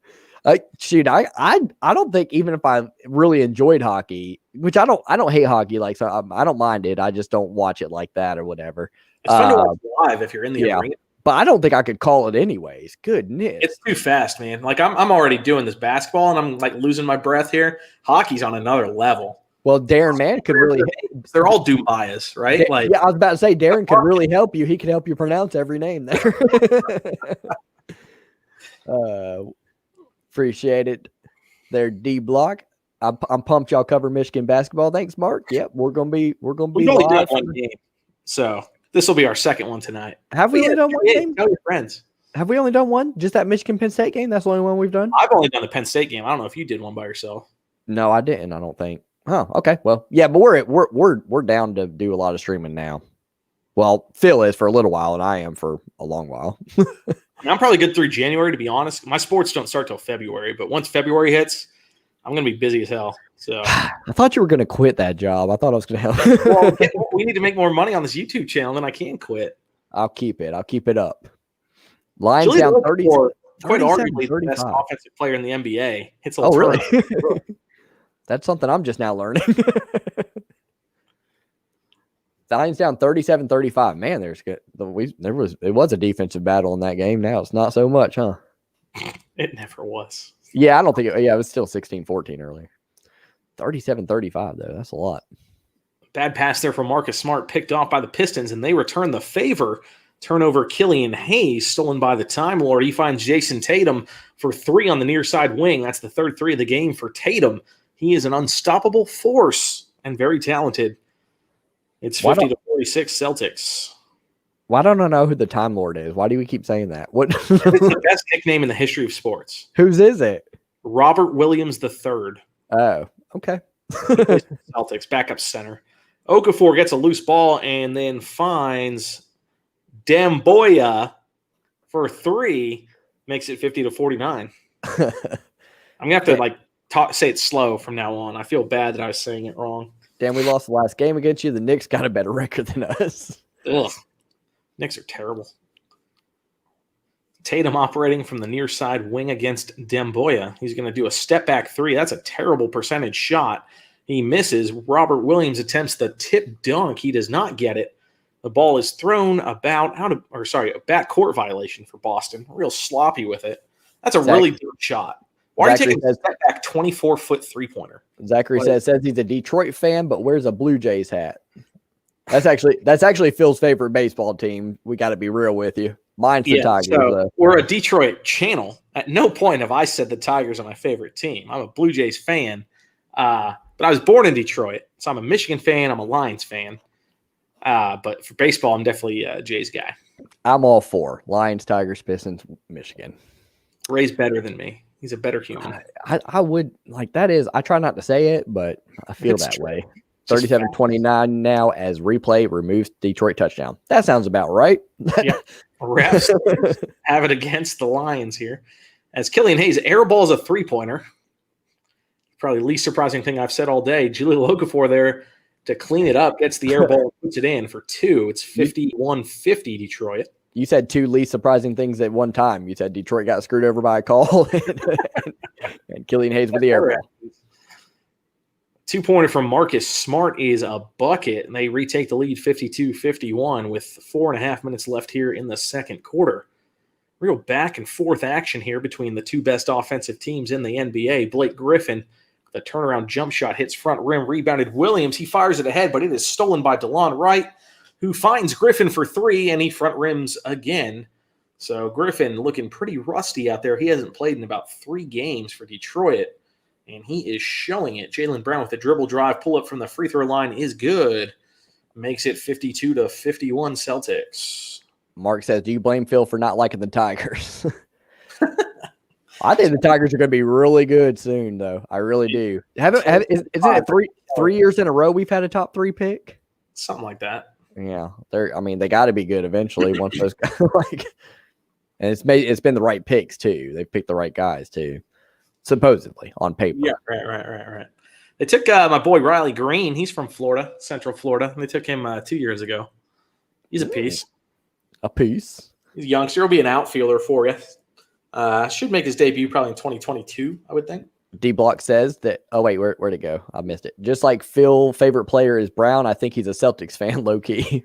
Shoot, I don't think even if I really enjoyed hockey, which I don't hate hockey, so I don't mind it. I just don't watch it like that or whatever. It's fun to watch live if you're in the arena. But I don't think I could call it anyways. Goodness. It's too fast, man. I'm already doing this basketball and I'm losing my breath here. Hockey's on another level. Well, Darren Mann could really they're all Dumbaias, right? Yeah, I was about to say Darren could really help you. He could help you pronounce every name there. Appreciate it. There, D Block. I'm pumped y'all cover Michigan basketball. Thanks, Mark. Yep, we're gonna be live. One game. So this will be our second one tonight. Have we done one game? Tell your friends. Have we only done one? Just that Michigan Penn State game? That's the only one we've done? I've only done the Penn State game. I don't know if you did one by yourself. No, I didn't. I don't think. Oh, okay. Well, yeah, but we're down to do a lot of streaming now. Well, Phil is for a little while, and I am for a long while. I'm probably good through January, to be honest. My sports don't start till February, but once February hits, I'm going to be busy as hell. So I thought you were going to quit that job. I thought I was going to help. Well, we need to make more money on this YouTube channel, then I can't quit. I'll keep it. I'll keep it up. Lions down 30. Quite arguably the best offensive player in the NBA. Hits a really? That's something I'm just now learning. Lions down 37-35. Man, there's good. It was a defensive battle in that game. Now it's not so much, huh? It never was. Yeah, I don't think it was still 16-14 earlier. 37-35 though. That's a lot. Bad pass there from Marcus Smart, picked off by the Pistons, and they return the favor. Turnover, Killian Hayes, stolen by the Time Lord. He finds Jason Tatum for 3 on the near side wing. That's the third 3 of the game for Tatum. He is an unstoppable force and very talented. It's 50-46 Celtics. Why don't I know who the Time Lord is? Why do we keep saying that? What? It's the best nickname in the history of sports. Whose is it? Robert Williams III. Oh, okay. Celtics, backup center. Okafor gets a loose ball and then finds Demboya for 3, makes it 50-49. I'm gonna have to say it slow from now on. I feel bad that I was saying it wrong. Damn, we lost the last game against you. The Knicks got a better record than us. Ugh, Knicks are terrible. Tatum operating from the near side wing against Demboya. He's going to do a step back 3. That's a terrible percentage shot. He misses. Robert Williams attempts the tip dunk. He does not get it. The ball is thrown a backcourt violation for Boston. Real sloppy with it. That's a really good shot. Why are you taking a step back 24-foot 3-pointer? Zachary says he's a Detroit fan, but wears a Blue Jays hat. That's actually Phil's favorite baseball team. We got to be real with you. Mine's the Tigers. So we're a Detroit channel. At no point have I said the Tigers are my favorite team. I'm a Blue Jays fan, but I was born in Detroit, so I'm a Michigan fan. I'm a Lions fan. But for baseball, I'm definitely a Jays guy. I'm all for Lions, Tigers, Pistons, Michigan. Ray's better than me. He's a better human. I would like that is. I try not to say it, but I feel that way. 37-29 now as replay removes Detroit touchdown. That sounds about right. Yeah. Refs have it against the Lions here. As Killian Hayes airballs a 3-pointer. Probably the least surprising thing I've said all day. Jahlil Okafor there to clean it up, gets the air ball and puts it in for 2. It's 51-50 Detroit. You said 2 least surprising things at one time. You said Detroit got screwed over by a call and Killian Hayes with the air ball. 2-pointer from Marcus Smart is a bucket, and they retake the lead 52-51 with 4.5 minutes left here in the second quarter. Real back and forth action here between the 2 best offensive teams in the NBA. Blake Griffin, the turnaround jump shot hits front rim, rebounded Williams. He fires it ahead, but it is stolen by DeLon Wright, who finds Griffin for 3, and he front rims again. So Griffin looking pretty rusty out there. He hasn't played in about 3 games for Detroit, and he is showing it. Jaylen Brown with the dribble drive, pull up from the free throw line is good. Makes it 52-51 Celtics. Mark says, do you blame Phil for not liking the Tigers? I think the Tigers are going to be really good soon, though. I really do. Isn't it 3 years in a row we've had a top 3 pick? Something like that. Yeah, they got to be good eventually once those and it's been the right picks too. They've picked the right guys too, supposedly on paper. Yeah, right. They took my boy Riley Green. He's from Florida, Central Florida. They took him 2 years ago. He's a piece. A piece. He's a youngster. He'll be an outfielder for you. Should make his debut probably in 2022, I would think. D Block says that. Oh wait, where'd it go? I missed it. Just like Phil, favorite player is Brown. I think he's a Celtics fan, low key.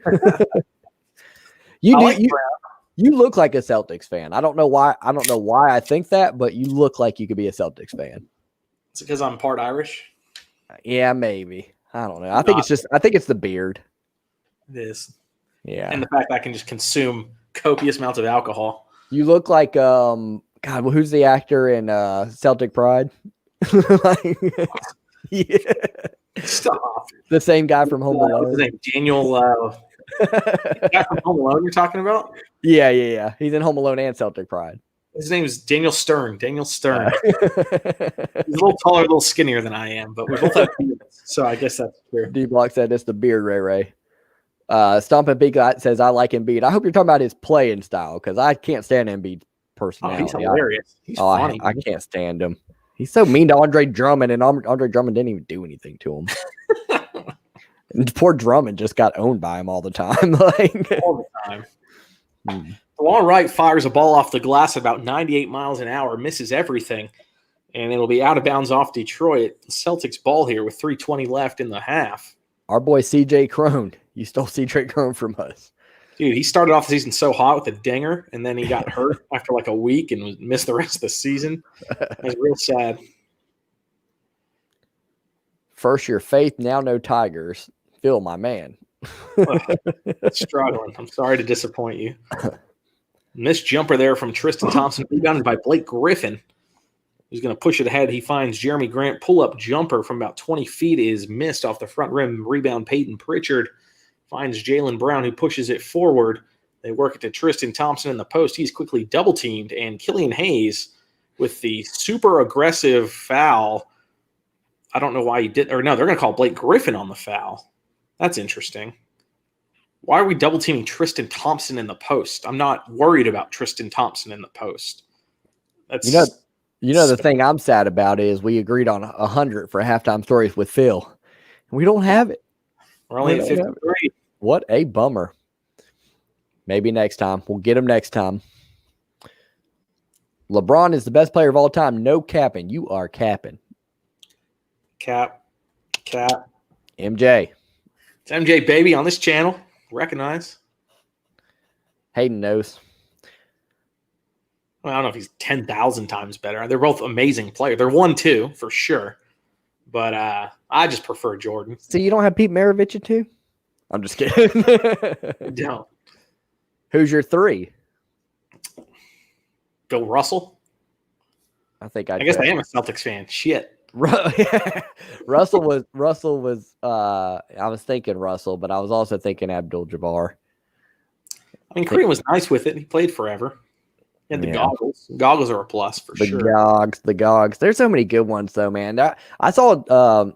You look like a Celtics fan. I don't know why. I think that, but you look like you could be a Celtics fan. It's because I'm part Irish. Yeah, maybe. I don't know. I think it's the beard. It is. Yeah, and the fact that I can just consume copious amounts of alcohol. You look like God. Well, who's the actor in Celtic Pride? Yeah. Stop. The same guy from Home Alone. What's his name? Daniel. Guy from Home Alone you're talking about? Yeah. He's in Home Alone and Celtic Pride. His name is Daniel Stern. He's a little taller, a little skinnier than I am, but we both have beards, so I guess that's true. D-Block said it's the beard, Ray. Stompin' Big Guy says, I like Embiid. I hope you're talking about his playing style, because I can't stand Embiid's personality. He's hilarious. He's funny. I can't stand him. He's so mean to Andre Drummond, and Andre Drummond didn't even do anything to him. And poor Drummond just got owned by him all the time. All the time. The long right fires a ball off the glass about 98 miles an hour, misses everything, and it'll be out of bounds off Detroit. Celtics ball here with 3:20 left in the half. Our boy CJ Crone. You stole CJ Crone from us. Dude, he started off the season so hot with a dinger, and then he got hurt after like a week and missed the rest of the season. It was real sad. First year Faith, now no Tigers. Phil, my man. Struggling. I'm sorry to disappoint you. Missed jumper there from Tristan Thompson, rebounded by Blake Griffin. He's going to push it ahead. He finds Jerami Grant. Pull-up jumper from about 20 feet is missed off the front rim. Rebound Peyton Pritchard finds Jaylen Brown, who pushes it forward. They work it to Tristan Thompson in the post. He's quickly double-teamed, and Killian Hayes with the super aggressive foul. I don't know why he did – or no, they're going to call Blake Griffin on the foul. That's interesting. Why are we double-teaming Tristan Thompson in the post? I'm not worried about Tristan Thompson in the post. That's the thing I'm sad about is we agreed on 100 for halftime stories with Phil. We don't have it. We're only at 53. What a bummer. Maybe next time. We'll get him next time. LeBron is the best player of all time. No capping. You are capping. Cap. MJ. It's MJ, baby, on this channel. Recognize. Hayden knows. Well, I don't know if he's 10,000 times better. They're both amazing players. They're 1-2 for sure. But I just prefer Jordan. So you don't have Pete Maravich at 2? I'm just kidding. I don't. Who's your 3? Bill Russell. I guess I am a Celtics fan. Shit. Russell was I was thinking Russell, but I was also thinking Abdul-Jabbar. I mean, Kareem was nice with it. He played forever. He had the goggles. Goggles are a plus for sure. The gogs. There's so many good ones though, man. I saw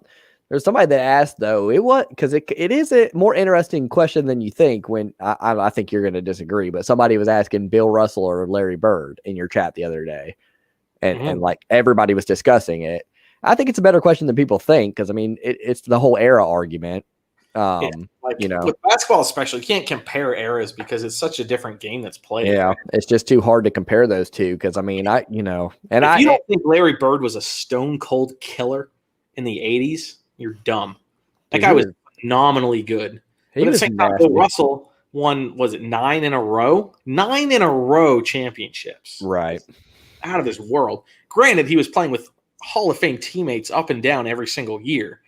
there's somebody that asked though, because it is a more interesting question than you think. When I think you're going to disagree, but somebody was asking Bill Russell or Larry Bird in your chat the other day, and like everybody was discussing it. I think it's a better question than people think, because I mean it's the whole era argument. With basketball especially, you can't compare eras because it's such a different game that's played. Yeah, it's just too hard to compare those two, because I mean if you don't think Larry Bird was a stone cold killer in the 80s, you're dumb. That guy was phenomenally good. But at the same time, Bill Russell won, was it 9 in a row? 9 in a row championships. Right. Out of this world. Granted, he was playing with Hall of Fame teammates up and down every single year.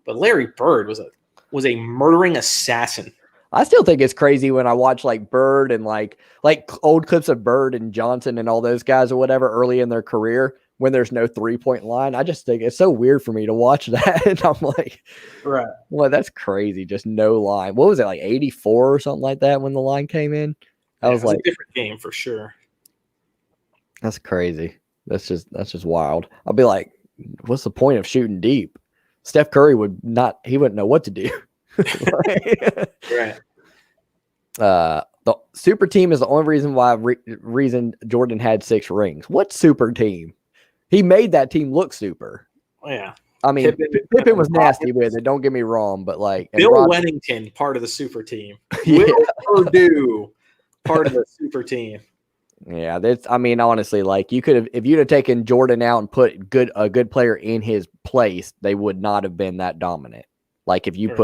But Larry Bird was a murdering assassin. I still think it's crazy when I watch like Bird and like old clips of Bird and Johnson and all those guys or whatever early in their career when there's no 3-point line. I just think it's so weird for me to watch that. And I'm like, right. Well, that's crazy. Just no line. What was it, like 84 or something like that when the line came in? I was like, a different game for sure. That's crazy. That's just wild. I'll be like, what's the point of shooting deep? Steph Curry wouldn't know what to do. Right. The super team is the only reason Jordan had 6 rings. What super team? He made that team look super. Oh, yeah. I mean, Pippen was nasty with it. Don't get me wrong, but like Bill Wennington, part of the super team. Will Perdue, part of the super team. Yeah, honestly, like if you'd have taken Jordan out and put a good player in his place, they would not have been that dominant. Like if you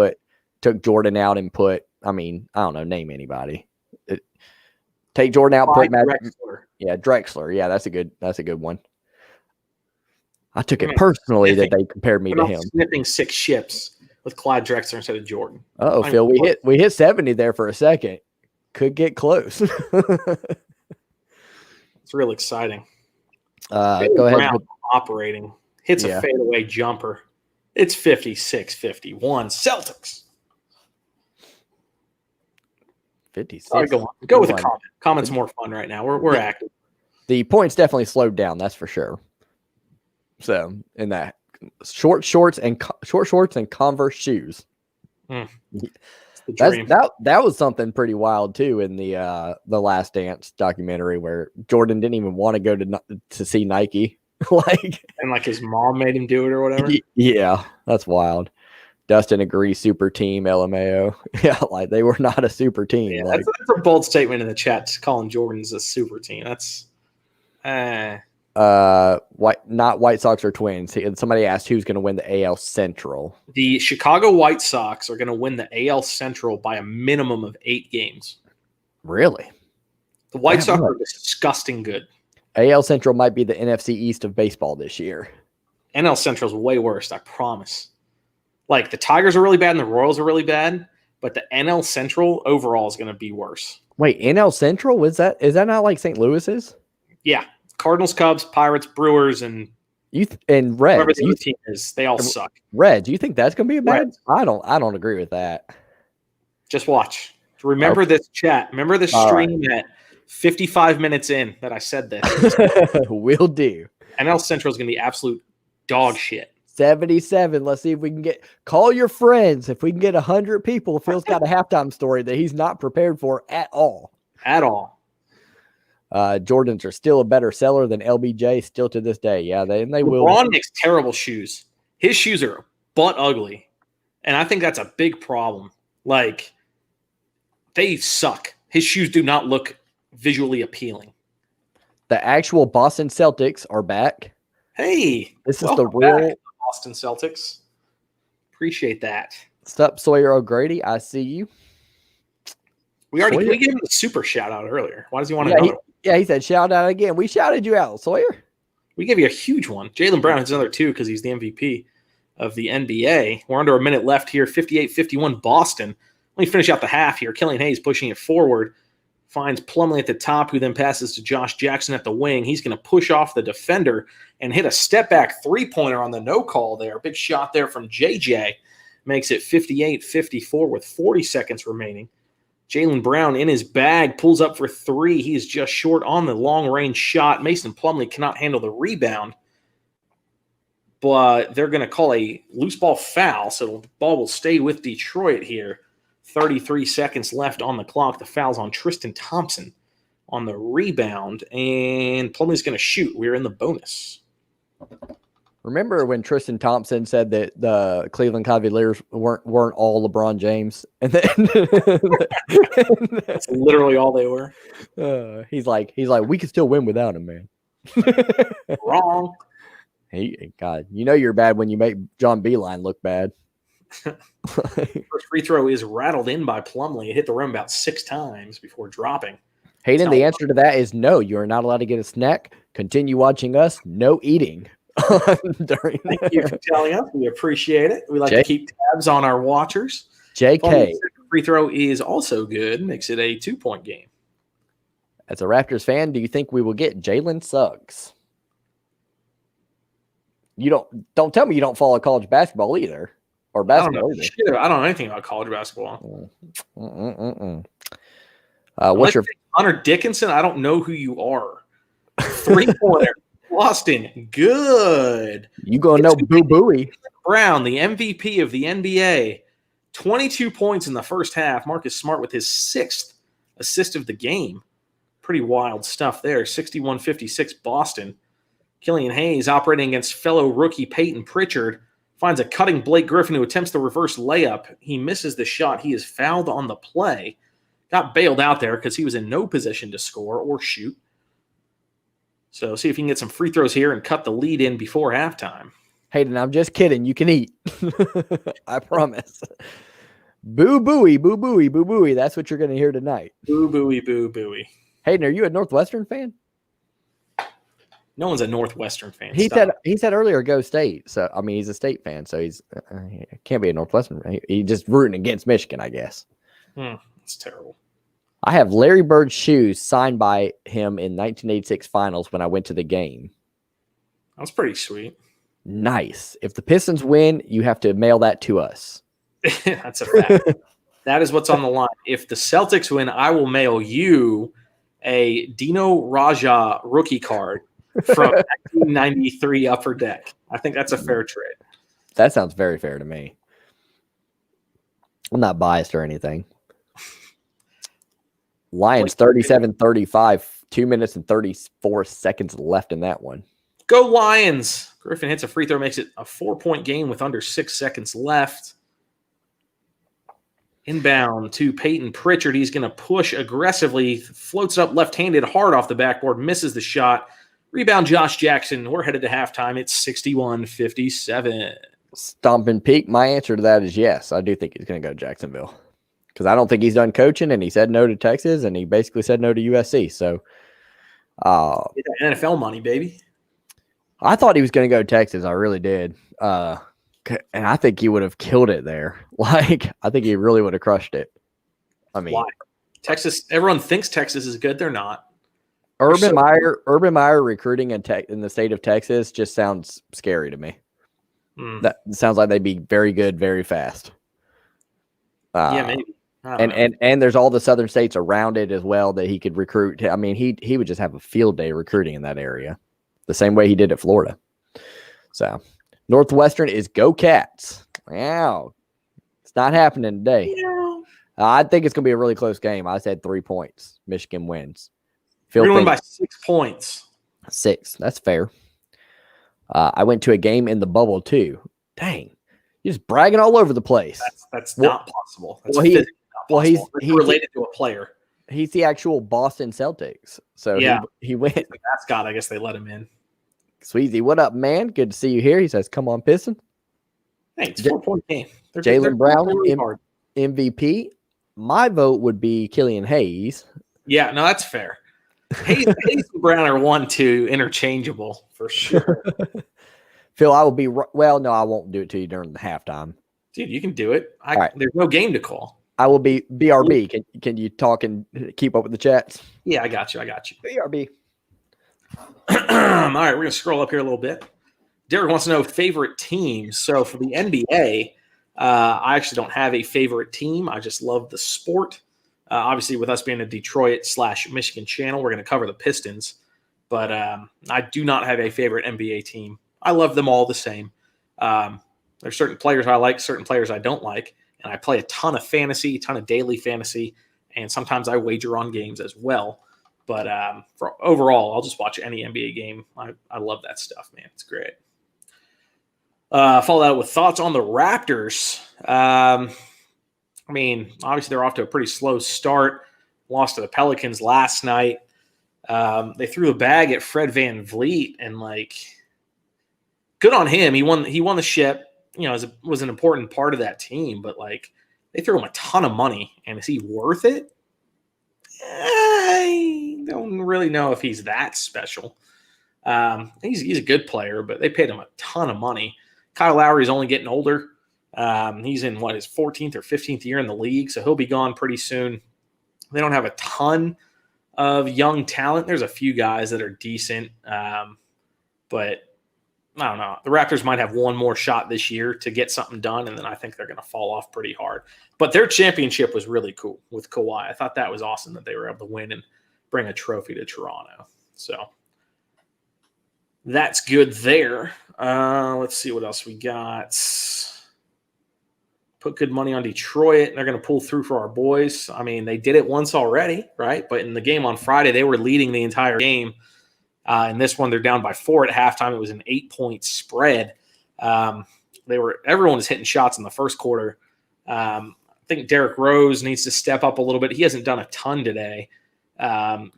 took Jordan out and put, I don't know, name anybody. Take Jordan out, put Drexler. Yeah, Drexler. Yeah, that's a good one. I took it personally that they compared me to him. Sniffing 6 ships with Clyde Drexler instead of Jordan. Oh, Phil, we hit 70 there for a second. Could get close. It's real exciting. Go ahead. Brown operating. Hits a fadeaway jumper. It's 56-51 Celtics. 56. All right, go on. Go with a comment. Comment's more fun right now. We're active. The points definitely slowed down. That's for sure. So in that short shorts and Converse shoes. That was something pretty wild too in the Last Dance documentary where Jordan didn't even want to go to see Nike. And his mom made him do it or whatever. Yeah, that's wild. Dustin agrees, super team, LMAO. Yeah, they were not a super team. Yeah, that's a bold statement in the chat, calling Jordan's a super team. That's not White Sox or Twins. Somebody asked who's going to win the AL Central. The Chicago White Sox are going to win the AL Central by a minimum of 8 games. Really? The White Sox are disgusting good. AL Central might be the NFC East of baseball this year. NL Central is way worse, I promise. The Tigers are really bad and the Royals are really bad, but the NL Central overall is going to be worse. Wait, NL Central? Is that not like St. Louis's? Yeah. Cardinals, Cubs, Pirates, Brewers, and Reds. Whatever the other team is, they all suck. Reds, you think that's going to be a bad? I don't agree with that. Just watch. Remember this chat. Remember the stream at 55 minutes in that I said this. Will do. NL Central is going to be absolute dog shit. 77. Let's see if we can call your friends. If we can get 100 people, Phil's got a halftime story that he's not prepared for at all. At all. Jordans are still a better seller than LBJ still to this day. Yeah, they will. LeBron makes terrible shoes. His shoes are butt ugly. And I think that's a big problem. They suck. His shoes do not look visually appealing. The actual Boston Celtics are back. Hey, this is the real Boston Celtics. Appreciate that. What's up, Sawyer O'Grady? I see you. We gave him a super shout out earlier. Why does he want to know? He said shout out again. We shouted you out, Sawyer. We gave you a huge one. Jaylen Brown has another 2 because he's the MVP of the NBA. We're under a minute left here. 58-51 Boston. Let me finish out the half here. Killian Hayes pushing it forward. Finds Plumlee at the top, who then passes to Josh Jackson at the wing. He's going to push off the defender and hit a step-back three-pointer on the no call there. Big shot there from JJ. Makes it 58-54 with 40 seconds remaining. Jaylen Brown in his bag, pulls up for 3. He is just short on the long-range shot. Mason Plumlee cannot handle the rebound. But they're going to call a loose ball foul, so the ball will stay with Detroit here. 33 seconds left on the clock. The foul's on Tristan Thompson on the rebound, and Plumlee's going to shoot. We're in the bonus. Remember when Tristan Thompson said that the Cleveland Cavaliers weren't all LeBron James, and then that's literally all they were. He's like, we can still win without him, man. Wrong. God, you're bad when you make John Beeline look bad. First free throw is rattled in by Plumlee. It hit the rim about 6 times before dropping. Hayden, the answer to that is no. You are not allowed to get a snack. Continue watching us. No eating. Thank you for telling us. We appreciate it. We like to keep tabs on our watchers. JK. Free throw is also good. Makes it a 2-point game. As a Raptors fan, do you think we will get Jalen Suggs? You don't tell me you don't follow college basketball either. Or basketball either. I don't know anything about college basketball. What's your Hunter Dickinson? I don't know who you are. 3-pointer. Boston, good. You gonna know Boo Booey. Brown, the MVP of the NBA. 22 points in the first half. Marcus Smart with his 6th assist of the game. Pretty wild stuff there. 61-56 Boston. Killian Hayes operating against fellow rookie Peyton Pritchard. Finds a cutting Blake Griffin who attempts the reverse layup. He misses the shot. He is fouled on the play. Got bailed out there because he was in no position to score or shoot. So see if you can get some free throws here and cut the lead in before halftime. Hayden, I'm just kidding. You can eat. I promise. Boo Booey, Boo Booey, Boo Booey. That's what you're going to hear tonight. Boo Booey, Boo Booey. Hayden, are you a Northwestern fan? No one's a Northwestern fan. He said earlier, go State. So I mean, he's a State fan, so he can't be a Northwestern. He's just rooting against Michigan, I guess. That's terrible. I have Larry Bird's shoes signed by him in 1986 finals when I went to the game. That's pretty sweet. Nice. If the Pistons win, you have to mail that to us. That's a fact. That is what's on the line. If the Celtics win, I will mail you a Dino Raja rookie card from 1993 Upper Deck. I think that's a fair trade. That sounds very fair to me. I'm not biased or anything. Lions 37-35, 2 minutes and 34 seconds left in that one. Go Lions. Griffin hits a free throw, makes it a 4-point game with under 6 seconds left. Inbound to Peyton Pritchard. He's going to push aggressively, floats up left-handed hard off the backboard, misses the shot. Rebound Josh Jackson. We're headed to halftime. It's 61-57. Stomping peak. My answer to that is yes. I do think he's going to go to Jacksonville because I don't think he's done coaching, and he said no to Texas, and he basically said no to USC. So, get that NFL money, baby. I thought he was going to go to Texas. I really did. And I think he would have killed it there. Like, I think he really would have crushed it. I mean, why? Texas, everyone thinks Texas is good. They're not. Urban Meyer recruiting in the state of Texas just sounds scary to me. That sounds like they'd be very good, very fast. Yeah, maybe. And there's all the southern states around it as well that he could recruit. I mean, he would just have a field day recruiting in that area, the same way he did at Florida. So Northwestern is go Cats. Wow, it's not happening today. Yeah. I think it's going to be a really close game. I said 3 points. Michigan wins. We're going to win by 6 points. 6. That's fair. I went to a game in the bubble too. Dang, you're just bragging all over the place. That's not possible. That's not possible. He's related to a player. He's the actual Boston Celtics. So yeah, he went. The mascot, I guess they let him in. Sweezy, what up, man? Good to see you here. He says, "Come on, Piston." Hey, it's 4-point game. Jaylen Brown, MVP. My vote would be Killian Hayes. Yeah, no, that's fair. Hayes and Brown are 1-2 interchangeable for sure. Phil, I will be well. No, I won't do it to you during the halftime. Dude, you can do it. Right. There's no game to call. I will be BRB. Can you talk and keep up with the chats? Yeah, I got you. BRB. All right, we're gonna scroll up here a little bit. Derek wants to know favorite teams. So for the NBA, I actually don't have a favorite team. I just love the sport. Obviously, with us being a Detroit/Michigan channel, we're going to cover the Pistons. But I do not have a favorite NBA team. I love them all the same. There's certain players I like, certain players I don't like. And I play a ton of fantasy, a ton of daily fantasy. And sometimes I wager on games as well. But for overall, I'll just watch any NBA game. I love that stuff, man. It's great. Follow that with thoughts on the Raptors. I mean, obviously they're off to a pretty slow start. Lost to the Pelicans last night. They threw a bag at Fred VanVleet, and good on him. He won the ship. You know, was an important part of that team. But they threw him a ton of money, and is he worth it? I don't really know if he's that special. He's a good player, but they paid him a ton of money. Kyle Lowry's only getting older. He's in his 14th or 15th year in the league, so he'll be gone pretty soon. They don't have a ton of young talent. There's a few guys that are decent, but I don't know. The Raptors might have one more shot this year to get something done, and then I think they're going to fall off pretty hard. But their championship was really cool with Kawhi. I thought that was awesome that they were able to win and bring a trophy to Toronto. So that's good there. Let's see what else we got. Put good money on Detroit. They're going to pull through for our boys. I mean, they did it once already, right? But in the game on Friday, they were leading the entire game. In this one, they're down by 4 at halftime. It was an 8-point spread. Everyone was hitting shots in the first quarter. I think Derrick Rose needs to step up a little bit. He hasn't done a ton today.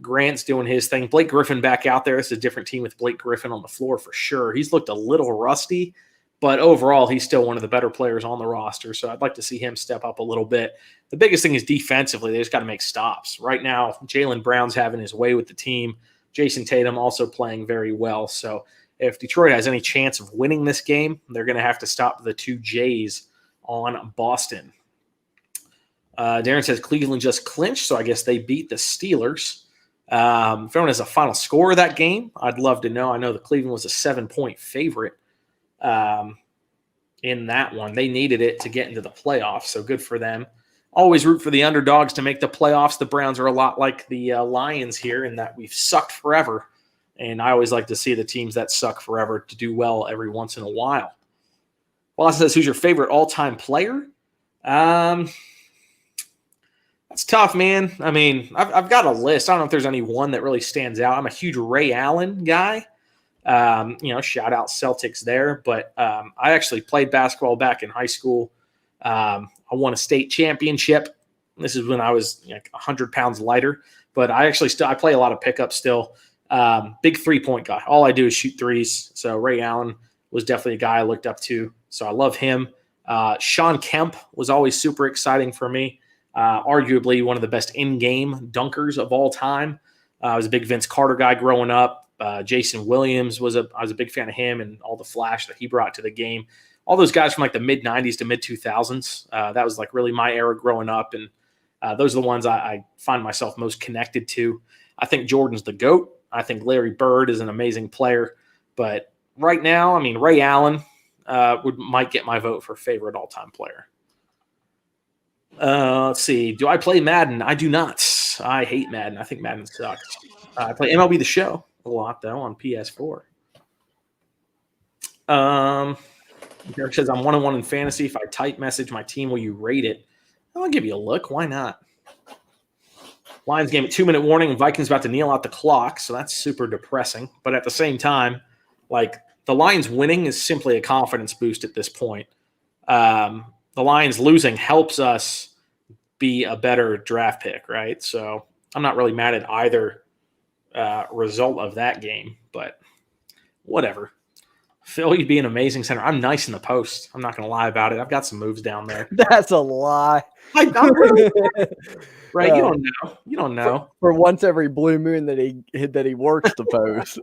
Grant's doing his thing. Blake Griffin back out there. It's a different team with Blake Griffin on the floor for sure. He's looked a little rusty, but overall, he's still one of the better players on the roster. So I'd like to see him step up a little bit. The biggest thing is defensively. They just got to make stops. Right now, Jaylen Brown's having his way with the team. Jason Tatum also playing very well. So if Detroit has any chance of winning this game, they're going to have to stop the 2 Jays on Boston. Darren says Cleveland just clinched, so I guess they beat the Steelers. If everyone has a final score of that game, I'd love to know. I know the Cleveland was a 7-point favorite in that one. They needed it to get into the playoffs, so good for them. always root for the underdogs to make the playoffs. The Browns are a lot like the Lions here in that we've sucked forever. And I always like to see the teams that suck forever to do well every once in a while. Boston says, who's your favorite all-time player? That's tough, man. I mean, I've got a list. I don't know if there's any one that really stands out. I'm a huge Ray Allen guy. Shout out Celtics there. But I actually played basketball back in high school. I won a state championship. This is when I was 100 pounds lighter. But I actually I play a lot of pickup still. Big three-point guy. All I do is shoot threes. So Ray Allen was definitely a guy I looked up to. So I love him. Sean Kemp was always super exciting for me. Arguably one of the best in-game dunkers of all time. I was a big Vince Carter guy growing up. Jason Williams I was a big fan of him and all the flash that he brought to the game. All those guys from like the mid-90s to mid-2000s. That was like really my era growing up. And those are the ones I find myself most connected to. I think Jordan's the GOAT. I think Larry Bird is an amazing player. But right now, I mean, Ray Allen might get my vote for favorite all-time player. Let's see. Do I play Madden? I do not. I hate Madden. I think Madden sucks. I play MLB The Show a lot, though, on PS4. Derek says, I'm 1-1 in fantasy. If I type message my team, will you rate it? I'll give you a look. Why not? Lions game at 2-minute warning, and Vikings about to kneel out the clock, so that's super depressing. But at the same time, like, the Lions winning is simply a confidence boost at this point. The Lions losing helps us be a better draft pick, right? So I'm not really mad at either result of that game, but whatever. Phil, you'd be an amazing center. I'm nice in the post. I'm not going to lie about it. I've got some moves down there. That's a lie. I'm really right? You don't know. You don't know. For once every blue moon that he works the post.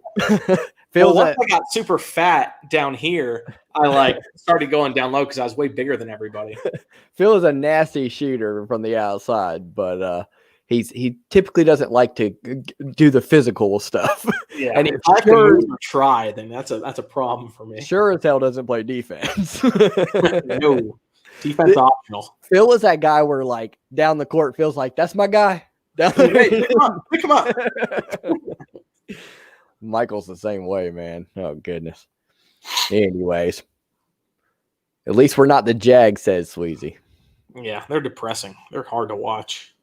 Phil, once I got super fat down here, I started going down low because I was way bigger than everybody. Phil is a nasty shooter from the outside, but he typically doesn't like to do the physical stuff. Yeah, and if I have to move or try, then that's a problem for me. Sure as hell doesn't play defense. No, defense optional. Phil is that guy where down the court feels like that's my guy. Down hey, pick him up. Michael's the same way, man. Oh goodness. Anyways, at least we're not the Jags, says Sweezy. Yeah, they're depressing. They're hard to watch.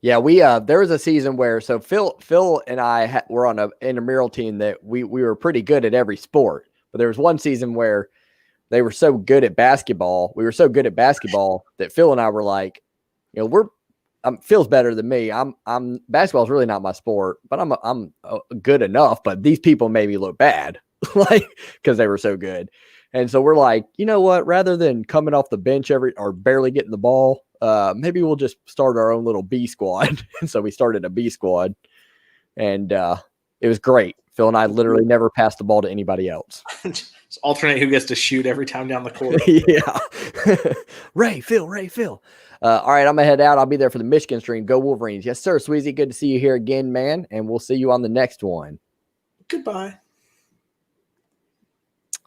Yeah, there was a season where Phil and I were on an intramural team that we were pretty good at every sport. But there was one season where they were so good at basketball. We were so good at basketball that Phil and I were like, Phil's better than me. Basketball is really not my sport, but I'm good enough. But these people made me look bad, because they were so good. And so we're like, you know what? Rather than coming off the bench or barely getting the ball, maybe we'll just start our own little B squad. And so we started a B squad, and it was great. Phil and I literally never passed the ball to anybody else. Just alternate who gets to shoot every time down the court. Yeah. Ray, Phil. All right, I'm going to head out. I'll be there for the Michigan stream. Go Wolverines. Yes, sir. Sweezy, good to see you here again, man. And we'll see you on the next one. Goodbye.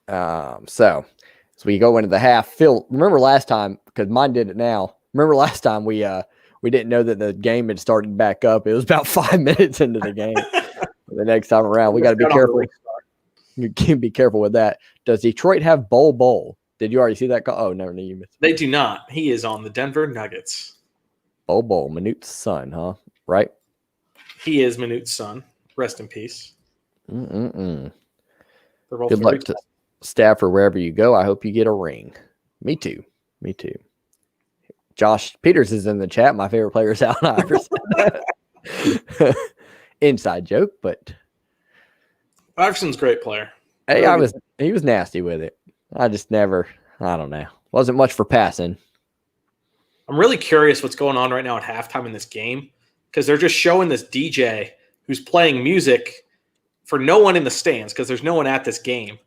So we go into the half. Phil, remember last time, because mine did it now. Remember last time we didn't know that the game had started back up. It was about 5 minutes into the game. The next time around, we got to be careful. You can be careful with that. Does Detroit have Bowl? Did you already see that call? Oh, no, you missed it. They do not. He is on the Denver Nuggets. Bowl, Manute's son, huh? Right? He is Manute's son. Rest in peace. Good luck to Stafford wherever you go. I hope you get a ring. Me too. Josh Peters is in the chat. My favorite player is Allen Iverson. Inside joke, but Iverson's a great player. Hey, he was nasty with it. I don't know. Wasn't much for passing. I'm really curious what's going on right now at halftime in this game, because they're just showing this DJ who's playing music for no one in the stands because there's no one at this game.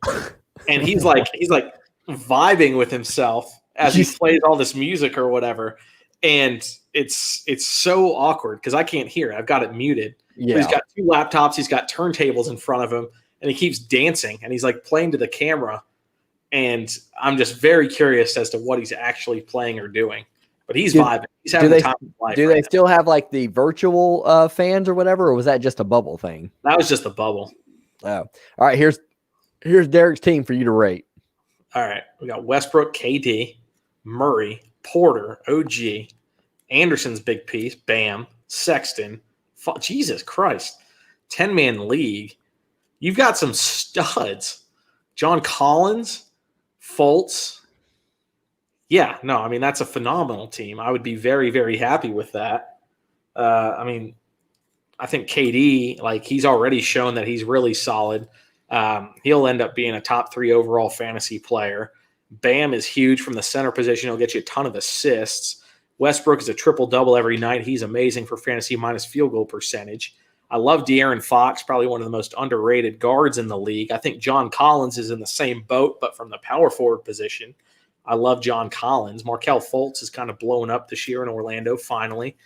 And he's vibing with himself as he plays all this music or whatever. And it's so awkward because I can't hear it. I've got it muted. Yeah. So he's got two laptops. He's got turntables in front of him, and he keeps dancing, and he's playing to the camera. And I'm just very curious as to what he's actually playing or doing. But he's vibing. He's having the time of his life. Do they still have like the virtual fans or whatever, or was that just a bubble thing? That was just a bubble. Oh, all right. Here's Derek's team for you to rate. All right, we got Westbrook, KD, Murray, Porter, OG, Anderson's big piece, Bam, Sexton. Jesus Christ, 10-man league. You've got some studs. John Collins, Fultz. Yeah, no, I mean, that's a phenomenal team. I would be very, very happy with that. I mean, I think KD, like, he's already shown that he's really solid. He'll end up being a top 3 overall fantasy player. Bam is huge from the center position. He'll get you a ton of assists. Westbrook is a triple-double every night. He's amazing for fantasy minus field goal percentage. I love De'Aaron Fox, probably one of the most underrated guards in the league. I think John Collins is in the same boat, but from the power forward position. I love John Collins. Markelle Fultz is kind of blowing up this year in Orlando, finally.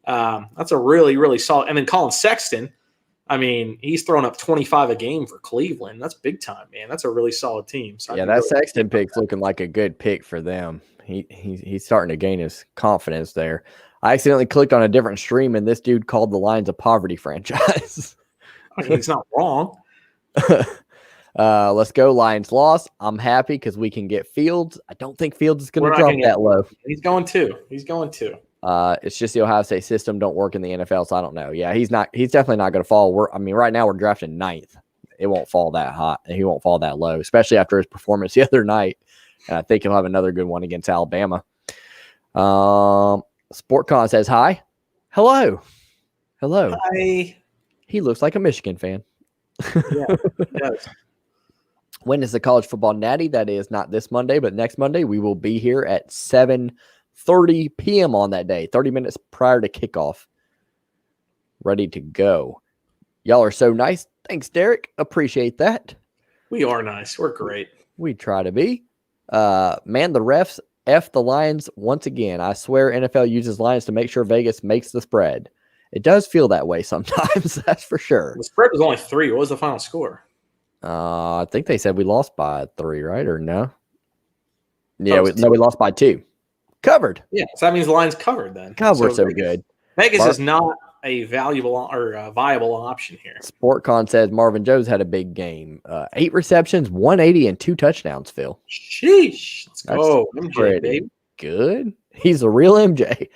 That's a really, really solid. And then Colin Sexton, I mean, he's throwing up 25 a game for Cleveland. That's big time, man. That's a really solid team. So yeah, that Sexton pick's looking like a good pick for them. He's starting to gain his confidence there. I accidentally clicked on a different stream, and this dude called the Lions a poverty franchise. I mean, he's not wrong. Let's go Lions loss. I'm happy because we can get Fields. I don't think Fields is going to drop that low. He's going to. It's just the Ohio State system don't work in the NFL, so I don't know. Yeah, he's definitely not going to fall. Right now we're drafting 9th. It won't fall that hot, and he won't fall that low, especially after his performance the other night. And I think he'll have another good one against Alabama. SportCon says hi. Hello. Hi. He looks like a Michigan fan. Yeah, he does. When is the college football natty? That is not this Monday, but next Monday. We will be here at 7:30 p.m. on that day, 30 minutes prior to kickoff. Ready to go. Y'all are so nice. Thanks, Derek. Appreciate that. We are nice. We're great. We try to be. Man, the refs F the Lions once again. I swear NFL uses Lions to make sure Vegas makes the spread. It does feel that way sometimes, that's for sure. The spread was only 3. What was the final score? I think they said we lost by 3, right? Or no? Yeah, we lost by 2. Covered. Yeah, so that means the Lions covered then. God, we're so good. Vegas is not a valuable or a viable option here. SportCon says Marvin Jones had a big game. 8 receptions, 180, and 2 touchdowns, Phil. Sheesh. Let's go. MJ, baby. Good. He's a real MJ.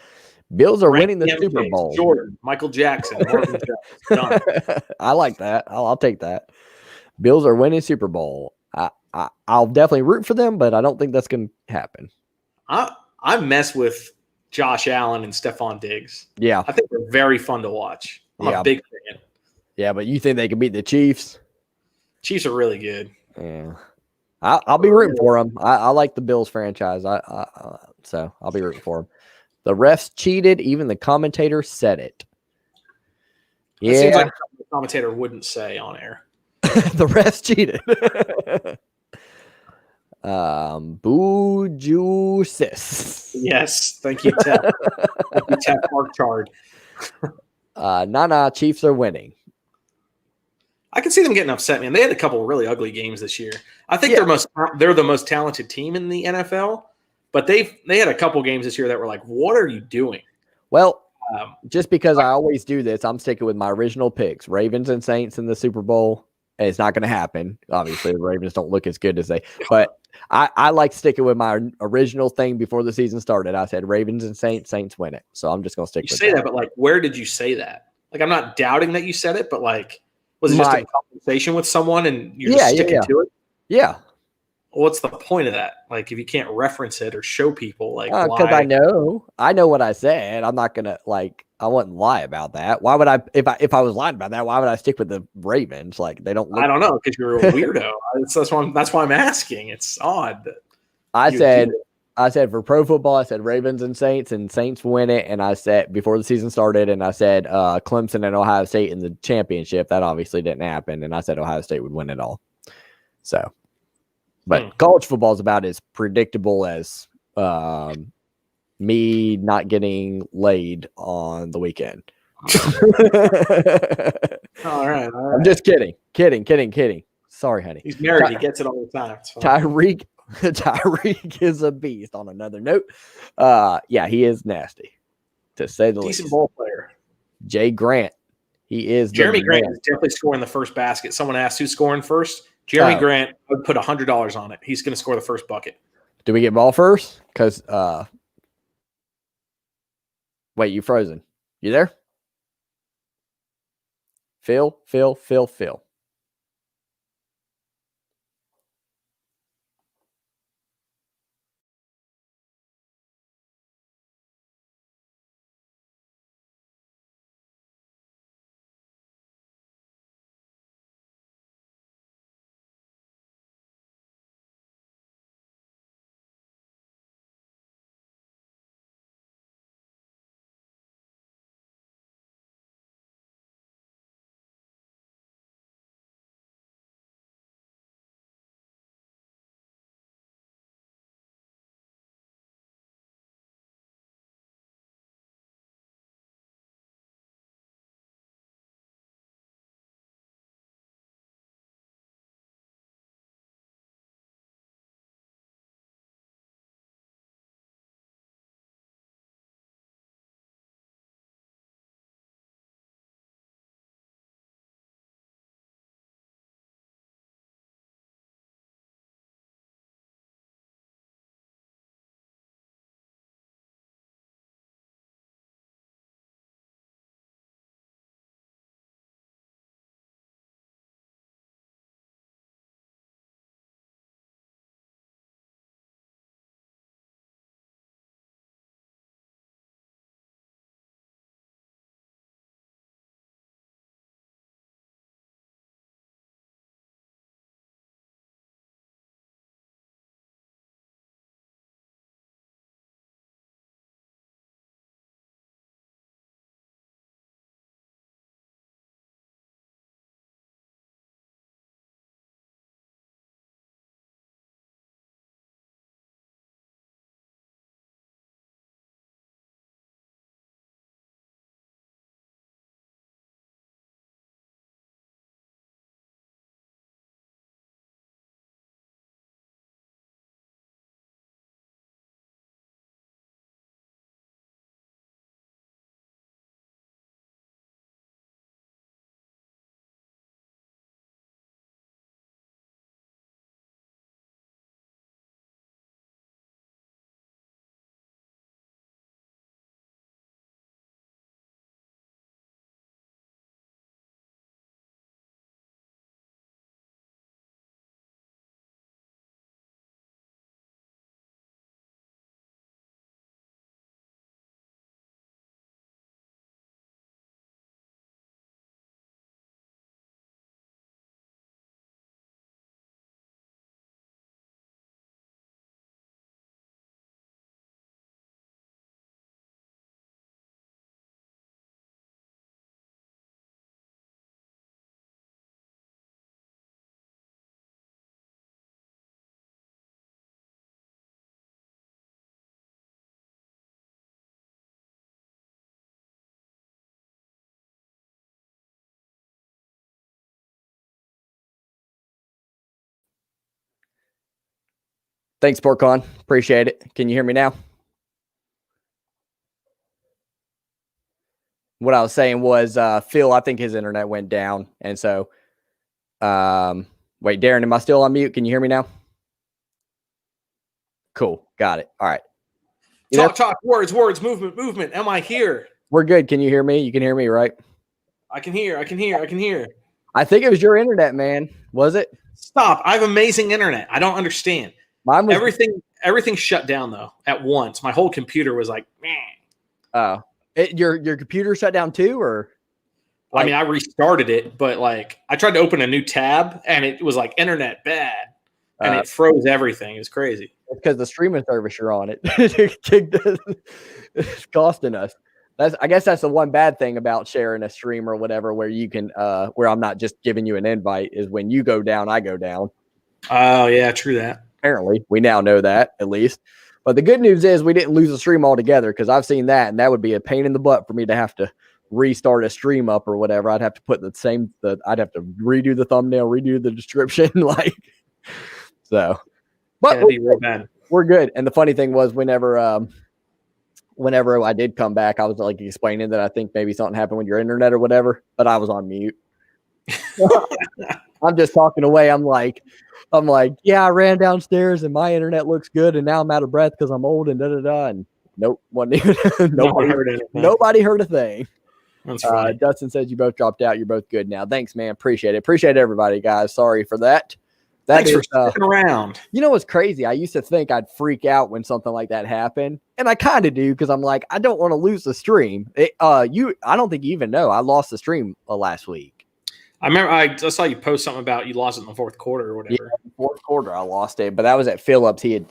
Bills are winning the Super Bowl. Jordan, Michael Jackson, Marvin Jones. Done. I like that. I'll take that. Bills are winning Super Bowl. I'll definitely root for them, but I don't think that's going to happen. I mess with Josh Allen and Stephon Diggs. Yeah. I think they're very fun to watch. I'm a big fan. Yeah, but you think they can beat the Chiefs? Chiefs are really good. Yeah. I'll be rooting for them. I like the Bills franchise. So I'll be rooting for them. The refs cheated. Even the commentator said it. Yeah. It seems like the commentator wouldn't say on air. The refs cheated. Boo juices. Yes. Thank you, Tap. Thank you, Tap Markchard. Chiefs are winning. I can see them getting upset, man. They had a couple of really ugly games this year. I think they're the most talented team in the NFL, but they had a couple games this year that were like, what are you doing? Well, just because I always do this, I'm sticking with my original picks. Ravens and Saints in the Super Bowl. And it's not going to happen. Obviously, the Ravens don't look as good as but I like sticking with my original thing before the season started. I said Ravens and Saints win it. So I'm just going to stick with that. You say that, but like, where did you say that? Like, I'm not doubting that you said it, but like, was it just a conversation with someone and you're just sticking to it? Yeah. Well, what's the point of that? Like, if you can't reference it or show people, like, because I know what I said. I'm not gonna I wouldn't lie about that. Why would I? If I was lying about that, why would I stick with the Ravens? Like, they don't. I don't know, because you're a weirdo. That's why I'm asking. It's odd. I said for pro football, I said Ravens and Saints win it. And I said before the season started, and I said Clemson and Ohio State in the championship. That obviously didn't happen, and I said Ohio State would win it all. So, but college football is about as predictable as me not getting laid on the weekend. All right. I'm just kidding. Sorry, honey. He's married. He gets it all the time. Tyreek Tyreek is a beast. On another note, yeah, he is nasty, to say the least. Decent ball player. Jay Grant, he is. Jerami Grant is definitely scoring the first basket. Someone asked who's scoring first. Jerami Grant, I would put $100 on it. He's going to score the first bucket. Do we get ball first? Because wait, you frozen? You there? Phil. Thanks, Porcon. Appreciate it. Can you hear me now? What I was saying was, Phil, I think his internet went down. And so, wait, Darren, am I still on mute? Can you hear me now? Cool. Got it. All right. Talk, words, movement. Am I here? We're good. Can you hear me? You can hear me, right? I can hear. I think it was your internet, man. Was it? Stop. I have amazing internet. I don't understand. Mine was everything shut down though at once. My whole computer was like, meh. Oh, your computer shut down too, or? I mean, I restarted it, but like I tried to open a new tab and it was like internet bad and it froze everything. It was crazy. It's because the streaming service you're on it's costing us. I guess that's the one bad thing about sharing a stream or whatever, where you can, where I'm not just giving you an invite, is when you go down, I go down. Oh yeah, true that. Apparently, we now know that at least. But the good news is we didn't lose the stream altogether, because I've seen that, and that would be a pain in the butt for me to have to restart a stream up or whatever. I'd have to put I'd have to redo the thumbnail, redo the description, so. But It'd be real bad. We're good. And the funny thing was, whenever I did come back, I was like explaining that I think maybe something happened with your internet or whatever, but I was on mute. I'm just talking away. I'm like, yeah, I ran downstairs and my internet looks good, and now I'm out of breath because I'm old and da. And nope, nobody heard a thing. That's right. Dustin says you both dropped out. You're both good now. Thanks, man. Appreciate it. Appreciate everybody, guys. Sorry for that. Thanks for sticking around. You know what's crazy? I used to think I'd freak out when something like that happened, and I kind of do because I'm like, I don't want to lose the stream. I don't think you even know I lost the stream last week. I remember I saw you post something about you lost it in the fourth quarter or whatever. Yeah, fourth quarter I lost it, but that was at Phillips. He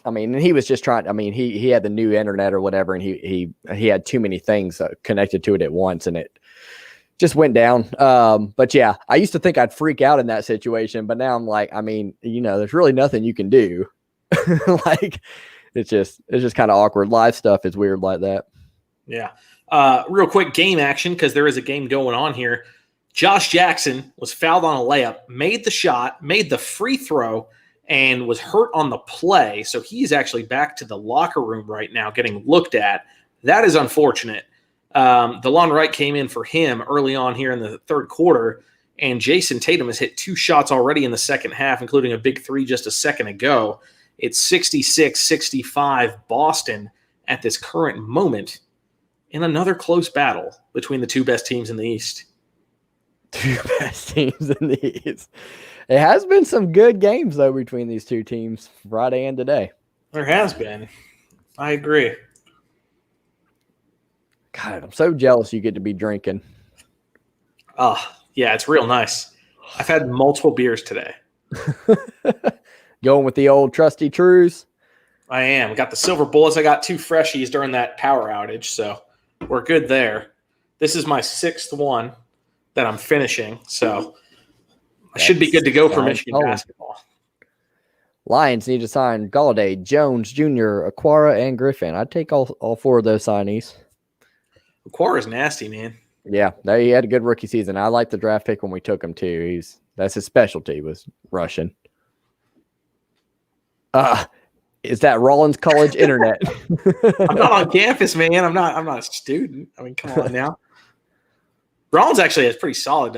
was just trying. I mean, he had the new internet or whatever, and he had too many things connected to it at once, and it just went down. But yeah, I used to think I'd freak out in that situation, but now I'm like, I mean, there's really nothing you can do. Like, it's just kind of awkward. Live stuff is weird like that. Yeah. Real quick game action, because there is a game going on here. Josh Jackson was fouled on a layup, made the shot, made the free throw, and was hurt on the play. So he's actually back to the locker room right now getting looked at. That is unfortunate. DeLon Wright came in for him early on here in the third quarter, and Jason Tatum has hit 2 shots already in the second half, including a big 3 just a second ago. It's 66-65 Boston at this current moment in another close battle between the 2 best teams in the East. 2 best teams in the East. It has been some good games, though, between these 2 teams Friday and today. There has been. I agree. God, I'm so jealous you get to be drinking. Oh, yeah, it's real nice. I've had multiple beers today. Going with the old trusty trues? I am. Got the silver bullets. I got 2 freshies during that power outage, so we're good there. This is my 6th one that I'm finishing, so I should be good to go for Michigan basketball. Lions need to sign Galladay, Jones Jr., Aquara, and Griffin. I'd take all 4 of those signees. Aquara's nasty, man. Yeah, he had a good rookie season. I liked the draft pick when we took him too. That's his specialty, was rushing. Is that Rollins College internet? I'm not on campus, man. I'm not a student. I mean, come on now. Rollins actually has pretty solid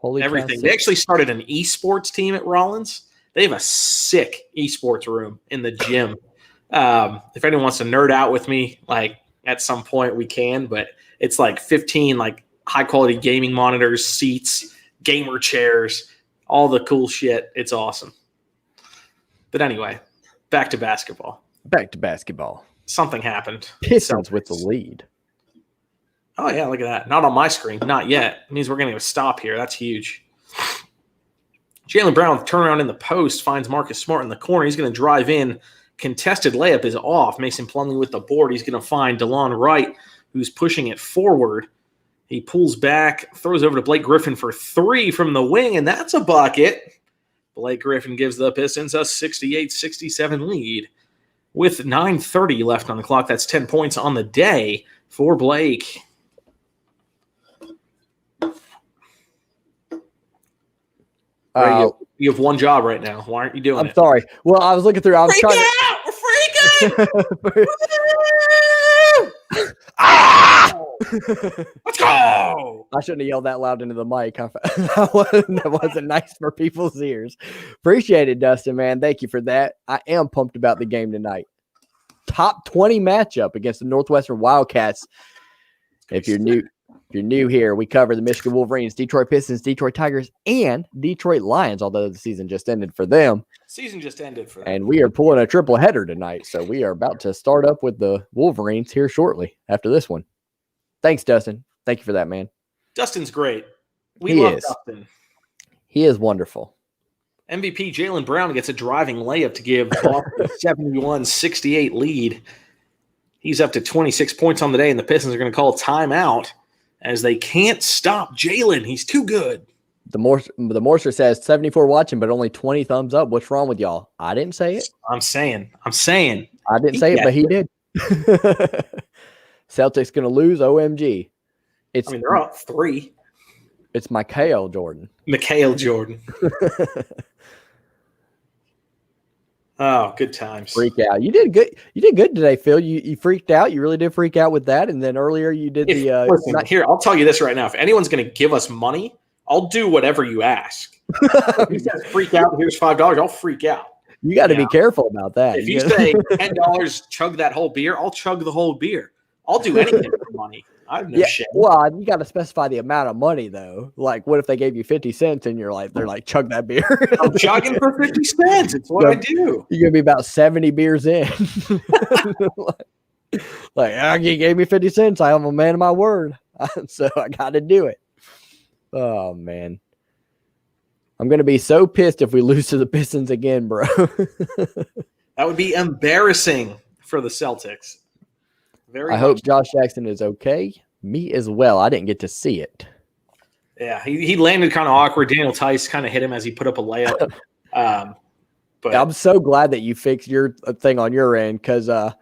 everything. They actually started an esports team at Rollins. They have a sick esports room in the gym. If anyone wants to nerd out with me, like at some point we can, but it's like 15 like high quality gaming monitors, seats, gamer chairs, all the cool shit. It's awesome. But anyway, back to basketball. Something happened. Pistons with the lead. Oh, yeah, look at that. Not on my screen. Not yet. It means we're going to stop here. That's huge. Jaylen Brown, turnaround in the post, finds Marcus Smart in the corner. He's going to drive in. Contested layup is off. Mason Plumlee with the board. He's going to find DeLon Wright, who's pushing it forward. He pulls back, throws over to Blake Griffin for 3 from the wing, and that's a bucket. Blake Griffin gives the Pistons a 68-67 lead. With 9:30 left on the clock, that's 10 points on the day for Blake. You have one job right now. Why aren't you doing it? I'm sorry. Well, I was looking through. I was trying out! We're freaking! Let's go! I shouldn't have yelled that loud into the mic. That wasn't nice for people's ears. Appreciate it, Dustin, man. Thank you for that. I am pumped about the game tonight. Top 20 matchup against the Northwestern Wildcats. If you're new here, we cover the Michigan Wolverines, Detroit Pistons, Detroit Tigers, and Detroit Lions, although the season just ended for them. And we are pulling a triple header tonight, so we are about to start up with the Wolverines here shortly after this one. Thanks, Dustin. Thank you for that, man. Dustin's great. We love Dustin. He is wonderful. MVP Jaylen Brown gets a driving layup to give Boston a 71-68 lead. He's up to 26 points on the day, and the Pistons are going to call timeout as they can't stop Jaylen. He's too good. The Morser says 74 watching, but only 20 thumbs up. What's wrong with y'all? I didn't say it. I'm saying. I didn't say it, but he did. Celtics going to lose. OMG. They're up 3. It's Mikhail Jordan. Oh, good times. Freak out. You did good. You did good today, Phil. You freaked out. You really did freak out with that. And then earlier you did listen, here, I'll tell you this right now. If anyone's going to give us money, I'll do whatever you ask. If he says freak out, here's $5, I'll freak out. You got to be careful about that. If you say $10, chug that whole beer, I'll chug the whole beer. I'll do anything for money. I have no shame. Well, you got to specify the amount of money, though. Like, what if they gave you 50 cents and they're like, chug that beer? I'm chugging for 50 cents. It's what I do. You're going to be about 70 beers in. You gave me 50 cents. I am a man of my word. So I got to do it. Oh, man. I'm going to be so pissed if we lose to the Pistons again, bro. That would be embarrassing for the Celtics. I hope Josh Jackson is okay. Me as well. I didn't get to see it. Yeah, he landed kind of awkward. Daniel Tice kind of hit him as he put up a layup. But I'm so glad that you fixed your thing on your end because I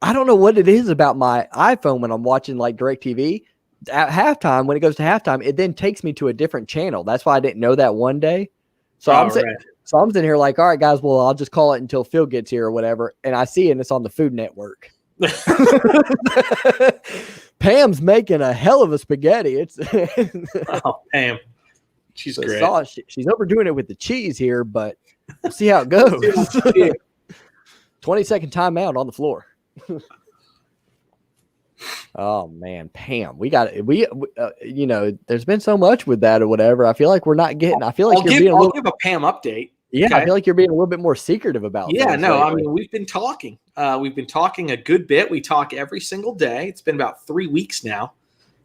don't know what it is about my iPhone when I'm watching like DirecTV. At halftime, when it goes to halftime, it then takes me to a different channel. That's why I didn't know that one day. So I'm sitting here like, all right, guys, well, I'll just call it until Phil gets here or whatever. And I see it and it's on the Food Network. Pam's making a hell of a spaghetti. It's Pam. She's great. Sauce, she's overdoing it with the cheese here, but we'll see how it goes. 20-second timeout on the floor. Oh man, Pam, there's been so much with that or whatever. I feel like we're not getting. I'll give a Pam update. Yeah, okay. I feel like you're being a little bit more secretive about. Yeah, no, lately. I mean we've been talking. We've been talking a good bit. We talk every single day. It's been about 3 weeks now.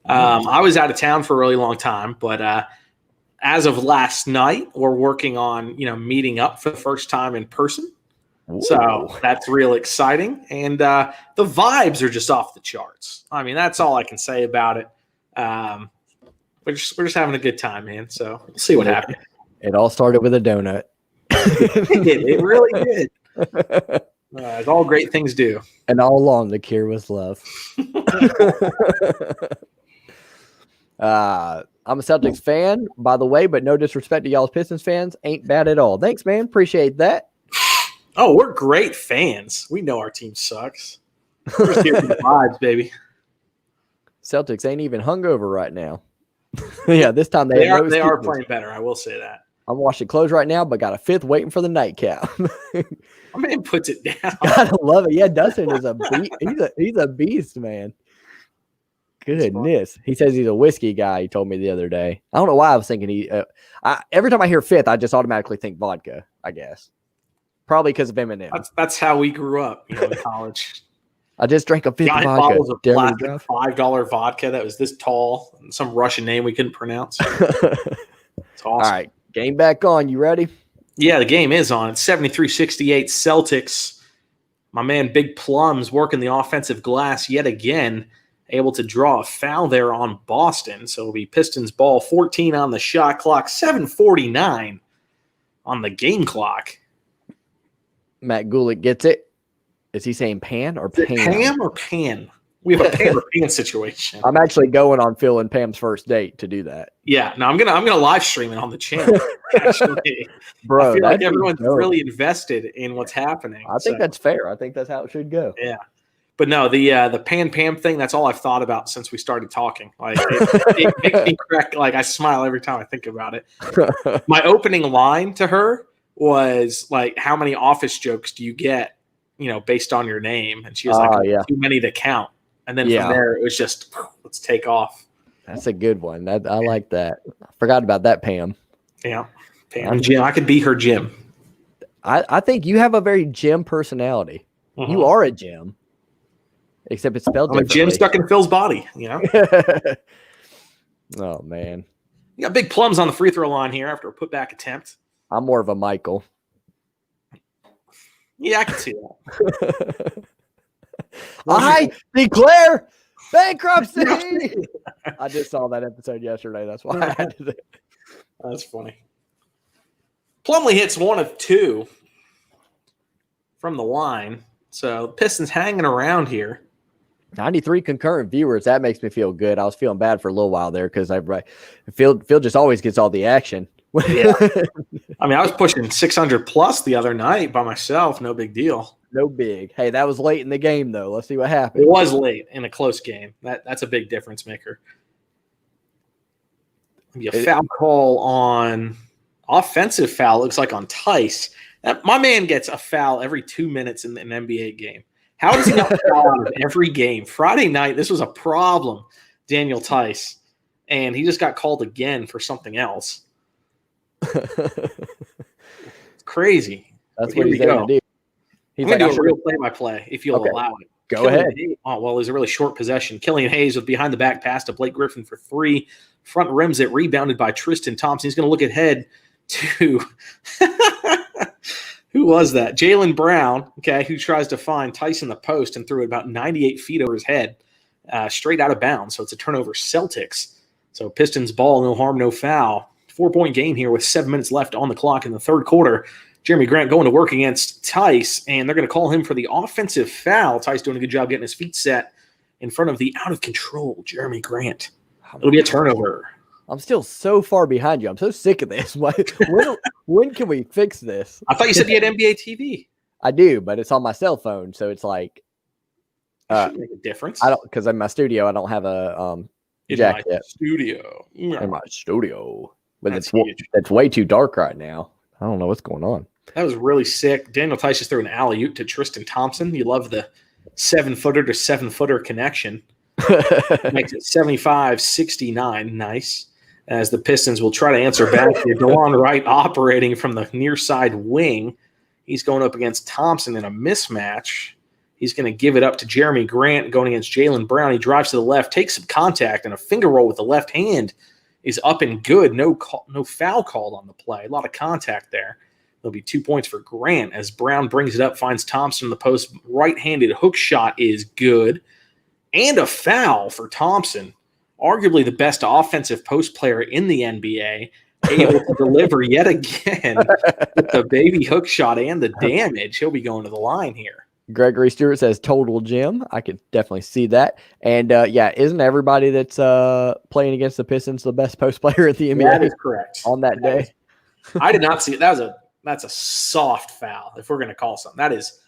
I was out of town for a really long time, but as of last night, we're working on meeting up for the first time in person. Ooh. So that's real exciting, and the vibes are just off the charts. I mean, that's all I can say about it. We're just having a good time, man. So we'll see what happens. It all started with a donut. It really did. As all great things do. And all along, the cure was love. I'm a Celtics fan, by the way, but no disrespect to y'all's Pistons fans. Ain't bad at all. Thanks, man. Appreciate that. Oh, we're great fans. We know our team sucks. We're just here for the vibes, baby. Celtics ain't even hungover right now. Yeah, this time they are playing better. I will say that. I'm washing clothes right now, but got a fifth waiting for the nightcap. My man puts it down. Gotta love it. Yeah, Dustin is a beast. He's a beast, man. Goodness. He says he's a whiskey guy, he told me the other day. I don't know why I was thinking every time I hear fifth, I just automatically think vodka, I guess. Probably because of Eminem. That's how we grew up, in college. I just drank a fifth vodka. Bottles of plastic $5 vodka that was this tall, some Russian name we couldn't pronounce. It's awesome. All right, game back on. You ready? Yeah, the game is on. It's 73-68 Celtics. My man Big Plum's working the offensive glass yet again, able to draw a foul there on Boston. So it'll be Pistons ball, 14 on the shot clock, 7:49 on the game clock. Matt Gulick gets it. Is he saying Pan or Pam? Pam or Pan? We have a Pam or Pan situation. I'm actually going on Phil and Pam's first date to do that. Yeah, no, I'm gonna live stream it on the channel. Actually, bro, I feel like everyone's really invested in what's happening. I think that's fair. I think that's how it should go. Yeah, but no, the Pan Pam thing. That's all I've thought about since we started talking. Like it makes me crack. Like I smile every time I think about it. My opening line to her was like, how many office jokes do you get, based on your name? And she was too many to count. And then from there, it was just, let's take off. That's a good one. I like that. I forgot about that, Pam. Yeah. Pam. Jim. I could be her Jim. I think you have a very Jim personality. Mm-hmm. You are a Jim. Except it's spelled differently. A Jim stuck in Phil's body, Oh, man. You got Big Plums on the free throw line here after a putback attempt. I'm more of a Michael. Yeah, I can see that. I declare bankruptcy. I just saw that episode yesterday. That's why I had to. That's funny. Plumlee hits 1 of 2 from the line. So Pistons hanging around here. 93 concurrent viewers. That makes me feel good. I was feeling bad for a little while there because Phil just always gets all the action. Yeah. I mean, I was pushing 600 plus the other night by myself. No big deal. No big. Hey, that was late in the game, though. Let's see what happened. It was late in a close game. That's a big difference maker. Maybe a foul call on offensive foul. Looks like on Tice. My man gets a foul every 2 minutes in an NBA game. How does he not foul out of every game? Friday night, this was a problem, Daniel Tice, and he just got called again for something else. Crazy. That's what he's going to do. He's going to do a real play-by-play if you'll allow it. Go ahead. Oh, well, it was a really short possession. Killian Hayes with behind-the-back pass to Blake Griffin for 3. Front rims it, rebounded by Tristan Thompson. He's going to look ahead to who was that? Jaylen Brown, okay, who tries to find Tyson the post and threw it about 98 feet over his head, straight out of bounds. So it's a turnover Celtics. So Pistons ball, no harm, no foul. 4-point game here with 7 minutes left on the clock in the third quarter. Jerami Grant going to work against Tice, and they're going to call him for the offensive foul. Tice doing a good job getting his feet set in front of the out-of-control Jerami Grant. It'll be a turnover. I'm still so far behind you. I'm so sick of this. When can we fix this? I thought you said you had NBA TV. I do, but it's on my cell phone, so it's like should make a difference. I don't, because in my studio I don't have a jack yet. In my studio, but it's way too dark right now. I don't know what's going on. That was really sick. Daniel Tice just threw an alley-oop to Tristan Thompson. You love the 7-footer to 7-footer connection. Makes it 75-69. Nice. As the Pistons will try to answer back. DeLon Wright operating from the near side wing. He's going up against Thompson in a mismatch. He's going to give it up to Jerami Grant going against Jaylen Brown. He drives to the left, takes some contact, and a finger roll with the left hand is up and good. No foul called on the play. A lot of contact there. There'll be 2 points for Grant as Brown brings it up, finds Thompson in the post. Right-handed hook shot is good. And a foul for Thompson. Arguably the best offensive post player in the NBA, able to deliver yet again with the baby hook shot and the damage. He'll be going to the line here. Gregory Stewart says total gym. I could definitely see that. And yeah, isn't everybody that's playing against the Pistons the best post player at the NBA? That is correct. On that day. I did not see it. That's a soft foul, if we're going to call something. That is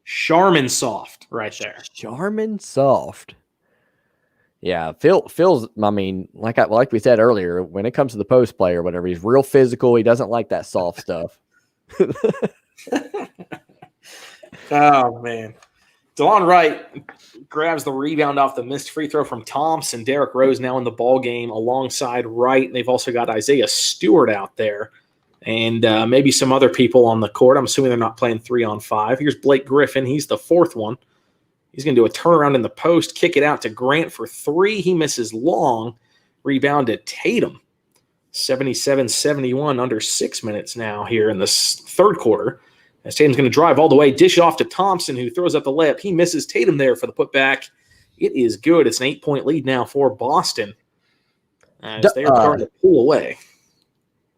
Charmin soft right there. Charmin soft. Yeah, Phil's. I mean, like we said earlier, when it comes to the post play or whatever, he's real physical. He doesn't like that soft stuff. Oh man, DeLon Wright grabs the rebound off the missed free throw from Thompson. Derrick Rose now in the ball game alongside Wright. They've also got Isaiah Stewart out there, and maybe some other people on the court. I'm assuming they're not playing 3-on-5. Here's Blake Griffin. He's the fourth one. He's going to do a turnaround in the post, kick it out to Grant for 3. He misses long. Rebound to Tatum. 77-71, under 6 minutes now here in this third quarter. As Tatum's going to drive all the way, dish off to Thompson, who throws up the layup. He misses Tatum there for the putback. It is good. It's an 8-point lead now for Boston as they are starting to pull away.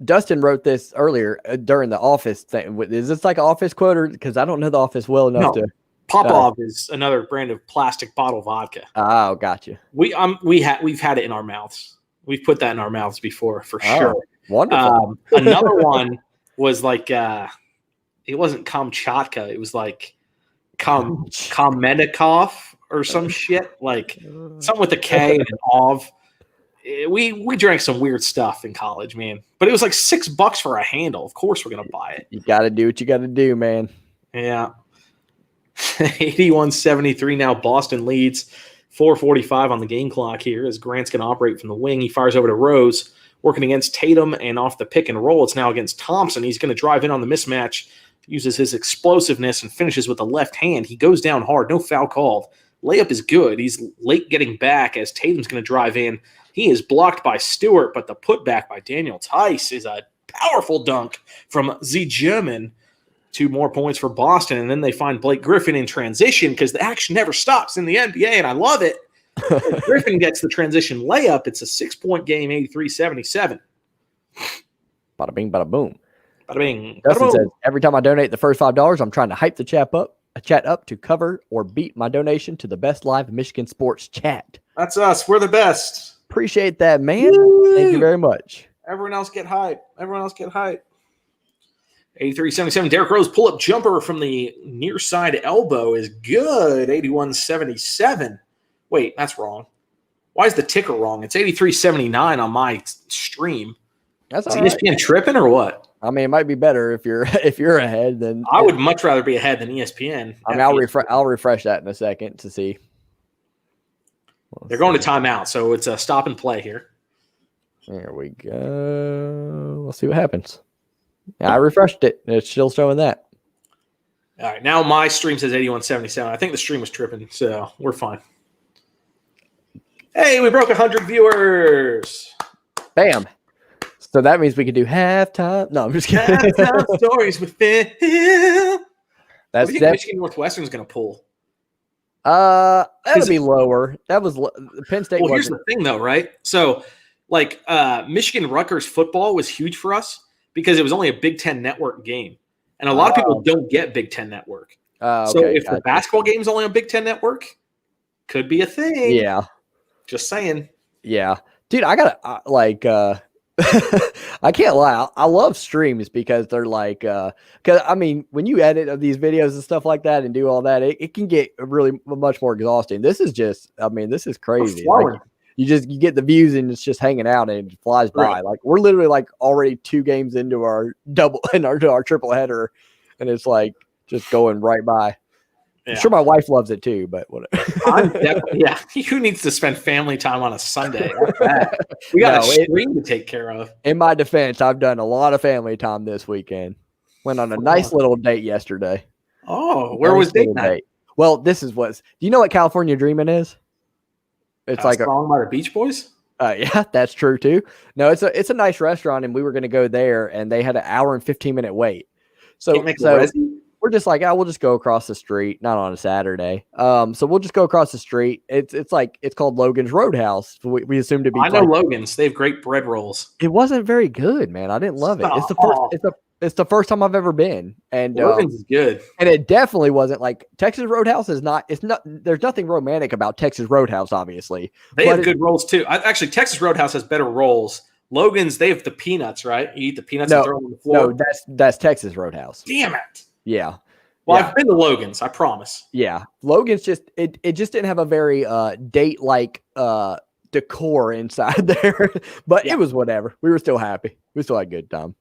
Dustin wrote this earlier during the Office thing. Is this like an Office quote? Because I don't know the Office well enough to... Popov is another brand of plastic bottle vodka. Oh, gotcha. We've had it in our mouths. We've put that in our mouths before for sure. Wonderful. Another one was like it wasn't Kamchatka. It was like Kamenikov or some shit, like something with a K and an Ov. We drank some weird stuff in college, man. But it was like $6 for a handle. Of course, we're gonna buy it. You got to do what you got to do, man. Yeah. 81-73 now. Boston leads. 4:45 on the game clock here as Grant's going to operate from the wing. He fires over to Rose, working against Tatum, and off the pick and roll. It's now against Thompson. He's going to drive in on the mismatch, uses his explosiveness, and finishes with the left hand. He goes down hard. No foul called. Layup is good. He's late getting back as Tatum's going to drive in. He is blocked by Stewart, but the putback by Daniel Tice is a powerful dunk from the German. 2 more points for Boston, and then they find Blake Griffin in transition because the action never stops in the NBA, and I love it. Griffin gets the transition layup. It's a 6-point game, 83-77. Bada bing, bada boom. Bada bing. Dustin says, every time I donate the first $5, I'm trying to hype the chat up to cover or beat my donation to the best live Michigan sports chat. That's us. We're the best. Appreciate that, man. Woo! Thank you very much. Everyone else get hype. 83-77. Derrick Rose pull-up jumper from the near side elbow is good. 81-77. Wait, that's wrong. Why is the ticker wrong? It's 83-79 on my stream. That's is all right. ESPN tripping or what? I mean, it might be better if you're ahead than. I would much rather be ahead than ESPN. I mean, I'll refresh that in a second to see. They're going to timeout, so it's a stop and play here. There we go. Let's see what happens. Yeah, I refreshed it. It's still showing that. All right, now my stream says 81-77. I think the stream was tripping, so we're fine. Hey, we broke 100 viewers. Bam. So that means we can do halftime. No, I'm just kidding. Halftime stories with Phil. That's what do you think Michigan Northwestern's going to pull? That'll be lower. That was Penn State. Well, here's the thing, though, right? So, like, Michigan Rutgers football was huge for us because it was only a Big Ten Network game, and a lot of people don't get Big Ten Network. Okay, so, if the basketball game's only on Big Ten Network, could be a thing. Yeah, just saying. Yeah, dude, I gotta I can't lie. I love streams because they're like, because I mean, when you edit these videos and stuff like that and do all that, it can get really much more exhausting. This is just, I mean, this is crazy. Like, you get the views and it's just hanging out and it flies by. Like we're literally like already 2 games into our our triple header, and it's like just going right by. Yeah. I'm sure my wife loves it too, but whatever. Yeah. Who needs to spend family time on a Sunday? We got a stream to take care of. In my defense, I've done a lot of family time this weekend. Went on a nice little date yesterday. Oh, where was date night? Well, do you know what California Dreamin' is? It's like a song by the Beach Boys. Yeah, that's true too. No, it's a nice restaurant, and we were going to go there, and they had an hour and 15-minute wait. So we're just like, we'll just go across the street, not on a Saturday. So we'll just go across the street. It's called Logan's Roadhouse. We assume to be. I know Logan's. They have great bread rolls. It wasn't very good, man. I didn't love it. It's the first time I've ever been, and Logan's is good. And it definitely wasn't like Texas Roadhouse is not. It's not. There's nothing romantic about Texas Roadhouse, obviously. They have good rolls too. Actually, Texas Roadhouse has better rolls. Logan's, they have the peanuts, right? You eat the peanuts and throw them on the floor. No, that's Texas Roadhouse. Damn it. Yeah. Well, I've been to Logan's, I promise. Yeah. Logan's just it just didn't have a very date-like decor inside there. But it was whatever. We were still happy. We still had a good time.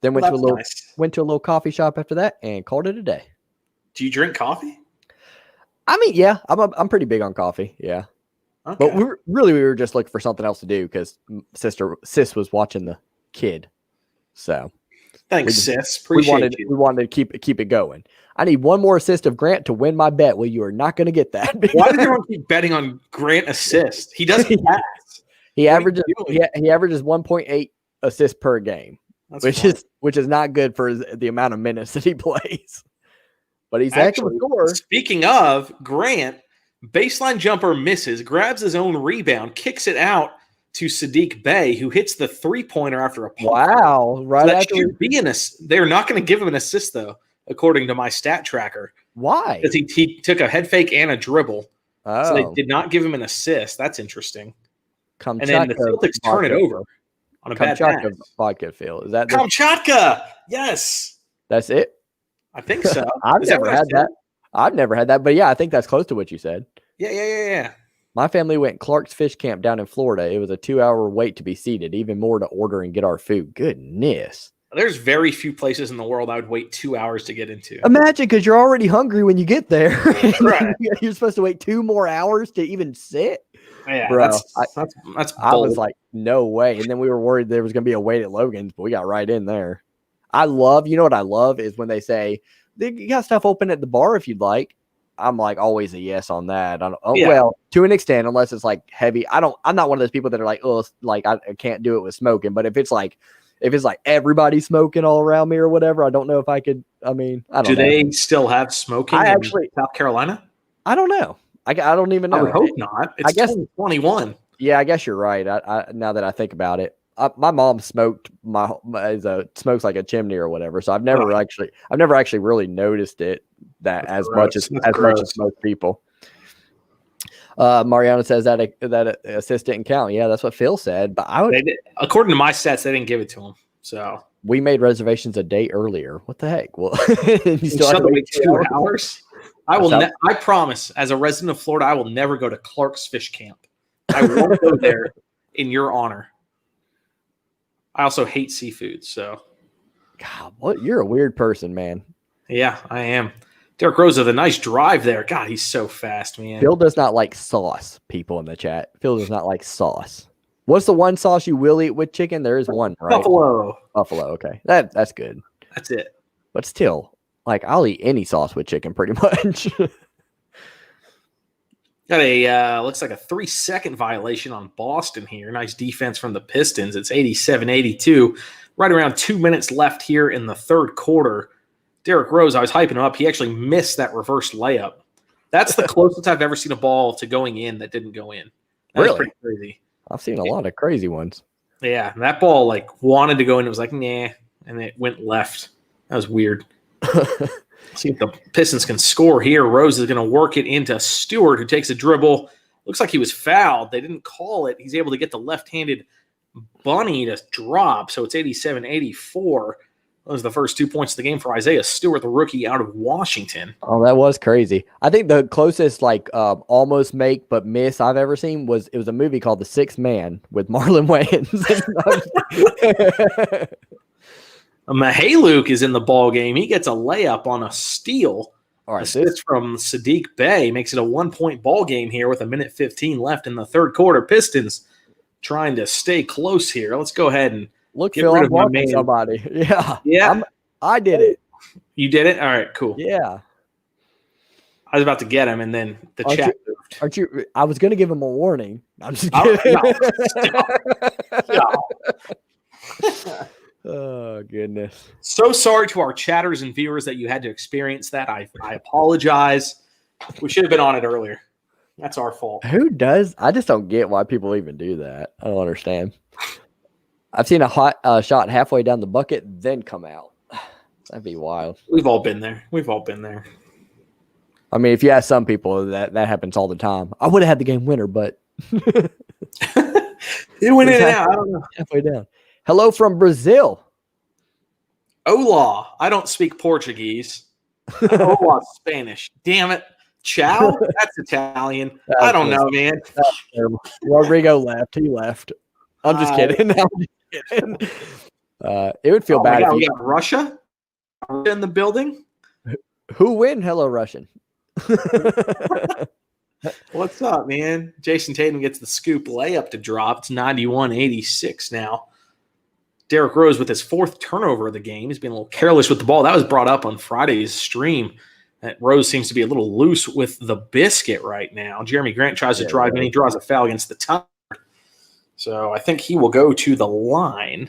Then went to a little coffee shop after that and called it a day. Do you drink coffee? I mean, yeah, I'm pretty big on coffee. Yeah. Okay. But we were just looking for something else to do because sis was watching the kid. So thanks, sis. We wanted to keep it going. I need one more assist of Grant to win my bet. Well, you are not going to get that. Why does everyone keep betting on Grant assist? He doesn't pass. He averages 1.8 assists per game, which is not good for the amount of minutes that he plays. But he's actually a scorer. Speaking of Grant, baseline jumper misses, grabs his own rebound, kicks it out to Saddiq Bey, who hits the 3-pointer after a pump. Wow! Right so after they're not going to give him an assist though, according to my stat tracker. Why? Because he took a head fake and a dribble. Oh. So they did not give him an assist. That's interesting. And then the Celtics turn it over on a bad pass. Vodka field. Is that Kamchatka? Yes. That's it. I think so. I've never had that. But yeah, I think that's close to what you said. Yeah. My family went Clark's Fish Camp down in Florida. It was a 2-hour wait to be seated, even more to order and get our food. Goodness. There's very few places in the world I would wait 2 hours to get into. Imagine, because you're already hungry when you get there. Right. You're supposed to wait 2 more hours to even sit. Yeah, bro. That's I was like, no way. And then we were worried there was going to be a wait at Logan's, but we got right in there. You know what I love is when they say, you got stuff open at the bar if you'd like. I'm like always a yes on that. Well, to an extent, unless it's like heavy. I'm not one of those people that are like, oh, like I can't do it with smoking. But if it's like everybody smoking all around me or whatever, I don't know if I could. I mean, I don't know. Do they still have smoking in South Carolina? I don't know. I don't even know. I would hope not. It's 2021. Yeah, I guess you're right. I now that I think about it. My mom smokes smokes like a chimney or whatever, so I've never actually really noticed it as much as most people. Mariano says that assist didn't count. Yeah, that's what Phil said. But according to my stats, they didn't give it to him. So we made reservations a day earlier. What the heck? Well, you still have to wait 2 hours. I promise, as a resident of Florida, I will never go to Clark's Fish Camp. I won't go there in your honor. I also hate seafood, so. God, what? You're a weird person, man. Yeah, I am. Derek Rose with a nice drive there. God, he's so fast, man. Phil does not like sauce, people in the chat. Phil does not like sauce. What's the one sauce you will eat with chicken? There is one, right? Buffalo. Okay. That's good. That's it. But still, like, I'll eat any sauce with chicken pretty much. Got a looks like a 3-second violation on Boston here. Nice defense from the Pistons. It's 87-82. Right around 2 minutes left here in the third quarter. Derek Rose, I was hyping him up. He actually missed that reverse layup. That's the closest I've ever seen a ball to going in that didn't go in. That was pretty crazy. I've seen a lot of crazy ones. Yeah, that ball wanted to go in. It was like, nah, and it went left. That was weird. See if the Pistons can score here. Rose is going to work it into Stewart, who takes a dribble. Looks like he was fouled. They didn't call it. He's able to get the left-handed bunny to drop, so it's 87-84. Those are the first 2 points of the game for Isaiah Stewart, the rookie out of Washington. Oh, that was crazy. I think the closest almost make but miss I've ever seen was a movie called The Sixth Man with Marlon Wayans. Mihailuk is in the ball game. He gets a layup on a steal. All right, assist from Saddiq Bey makes it a 1-point ball game here with 1:15 left in the third quarter. Pistons trying to stay close here. Let's go ahead and look, Phil, I'm blocking somebody. Yeah. I did it. You did it? All right, cool. Yeah. I was about to get him, and then the chat moved. Aren't you? I was going to give him a warning. I'm just kidding. No. Oh, goodness. So sorry to our chatters and viewers that you had to experience that. I apologize. We should have been on it earlier. That's our fault. Who does? I just don't get why people even do that. I don't understand. I've seen a hot shot halfway down the bucket, then come out. That'd be wild. We've all been there. I mean, if you ask some people, that happens all the time. I would have had the game winner, but it went in and out. I don't know. Halfway down. Hello from Brazil. Hola. I don't speak Portuguese. Hola, Spanish. Damn it. Ciao? That's Italian. I don't know, man. Rodrigo left. He left. I'm just kidding. It would feel bad if you got Russia in the building. Who win? Hello, Russian. What's up, man? Jason Tatum gets the scoop layup to drop. It's 91-86 now. Derek Rose with his fourth turnover of the game. He's been a little careless with the ball. That was brought up on Friday's stream. That Rose seems to be a little loose with the biscuit right now. Jerami Grant tries to drive in. He draws a foul against the top. So I think he will go to the line.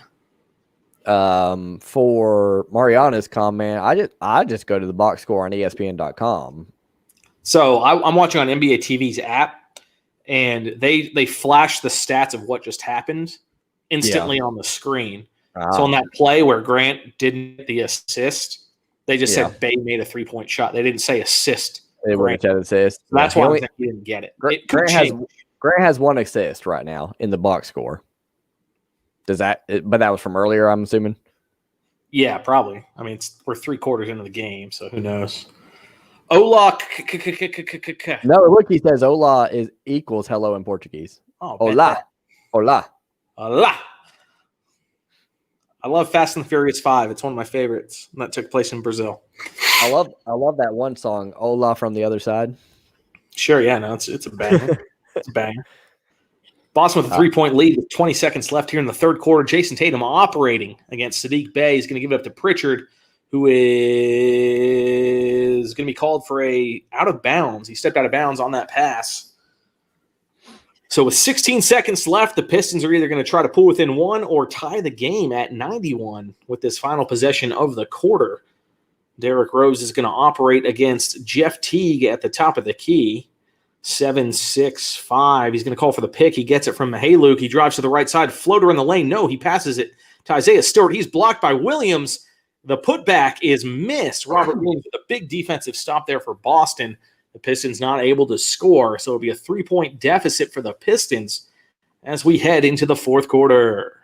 For Mariana's comment, I just go to the box score on ESPN.com. So I'm watching on NBA TV's app, and they flash the stats of what just happened instantly on the screen. So on that play where Grant didn't get the assist, they just said Bey made a 3-point shot. They didn't say assist. They wouldn't have assist. So that's why I think he didn't get it. Grant has one assist right now in the box score. But that was from earlier, I'm assuming? Yeah, probably. I mean, we're 3 quarters into the game, so who knows? Hola. No, look, he says hola equals hello in Portuguese. Oh, hola. Hola. Hola. I love Fast and the Furious 5. It's one of my favorites. And that took place in Brazil. I love that one song, Hola from the Other Side. Sure, yeah, no, it's a banger. It's a banger. Boston with a 3-point lead with 20 seconds left here in the third quarter. Jason Tatum operating against Saddiq Bey. He's going to give it up to Pritchard, who is going to be called for a out of bounds. He stepped out of bounds on that pass. So with 16 seconds left, the Pistons are either going to try to pull within 1 or tie the game at 91 with this final possession of the quarter. Derek Rose is going to operate against Jeff Teague at the top of the key. 7-6-5. He's going to call for the pick. He gets it from Mihailuk. He drives to the right side. Floater in the lane. No, he passes it to Isaiah Stewart. He's blocked by Williams. The putback is missed. Robert Williams with a big defensive stop there for Boston. The Pistons not able to score, so it'll be a 3-point deficit for the Pistons as we head into the fourth quarter.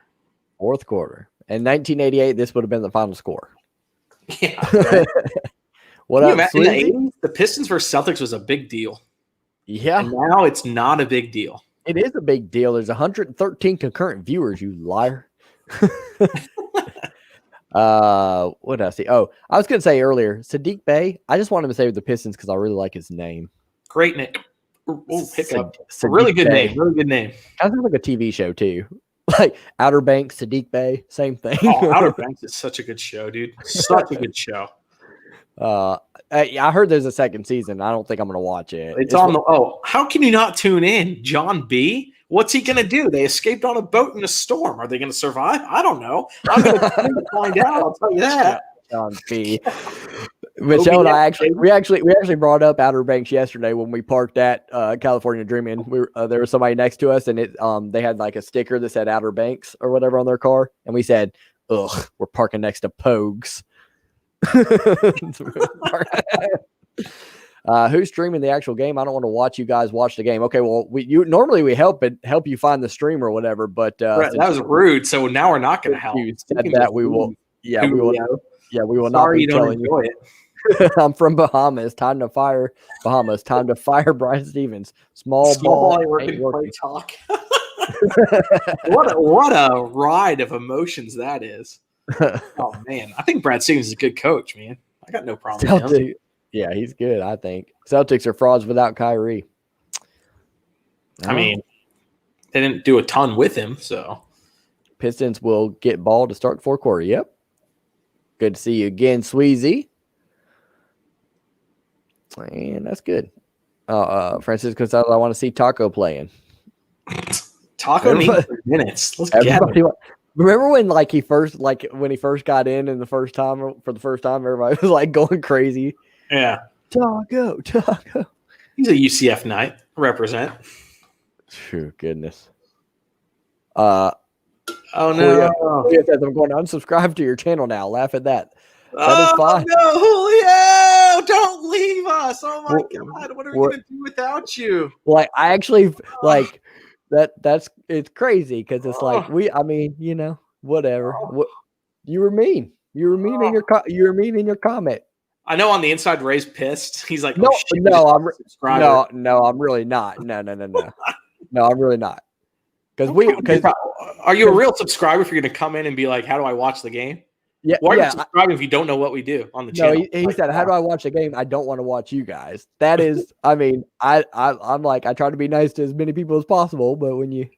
Fourth quarter. In 1988, this would have been the final score. Yeah. Right? What up, the Pistons versus Celtics was a big deal. Yeah. And now it's not a big deal. It is a big deal. There's 113 concurrent viewers, you liar. What did I see? Oh, I was going to say earlier, Saddiq Bey. I just wanted to say with the Pistons because I really like his name. Great name. Hiccup. Really good name. Really good name. Kind of like a TV show too. Like Outer Banks, Saddiq Bey, same thing. Outer Banks is such a good show, dude. Such a good show. I heard there's a second season. I don't think I'm going to watch it. It's on the. Oh, how can you not tune in? John B. What's he going to do? They escaped on a boat in a storm. Are they going to survive? I don't know. I'm going to find out. I'll tell you that. John B. Michelle and I we actually brought up Outer Banks yesterday when we parked at California Dreaming. There was somebody next to us, and they had like a sticker that said Outer Banks or whatever on their car, and we said, "Ugh, we're parking next to Pogues." Who's streaming the actual game? I don't want to watch you guys watch the game. Okay, well, normally we help you find the stream or whatever, but that was rude. So now we're not going to help. You said that we will. Yeah, we will. Yeah, we will Sorry not be telling you. It. I'm from Bahamas. Time to fire Bahamas. Time to fire Brian Stevens. Small ball working play talk. What a ride of emotions that is. Oh man, I think Brad Stevens is a good coach, man. I got no problem with him. Yeah, he's good, I think. Celtics are frauds without Kyrie. I mean, they didn't do a ton with him, so. Pistons will get ball to start the fourth quarter. Yep. Good to see you again, Sweezy. And that's good. Francisco says, I want to see Taco playing. Taco needs minutes. Let's get him. Remember when when he first got in for the first time, everybody was like going crazy. Yeah. Taco. He's a UCF night. Represent. Phew, goodness. Oh no. Julio says, I'm going to unsubscribe to your channel now. Laugh at that. That is fine. No, Julio, don't leave us. Oh my God. What are we going to do without you? Like, I actually like that's it's crazy because it's like whatever. You were mean. You were mean in your comment. I know on the inside Ray's pissed. He's like, I'm really not. No, I'm really not. Because are you a real subscriber if you're going to come in and be like, how do I watch the game? Yeah. Why are you subscribing if you don't know what we do on the channel? No, he said, how do I watch the game? I don't want to watch you guys. That is, I'm like, I try to be nice to as many people as possible, but when you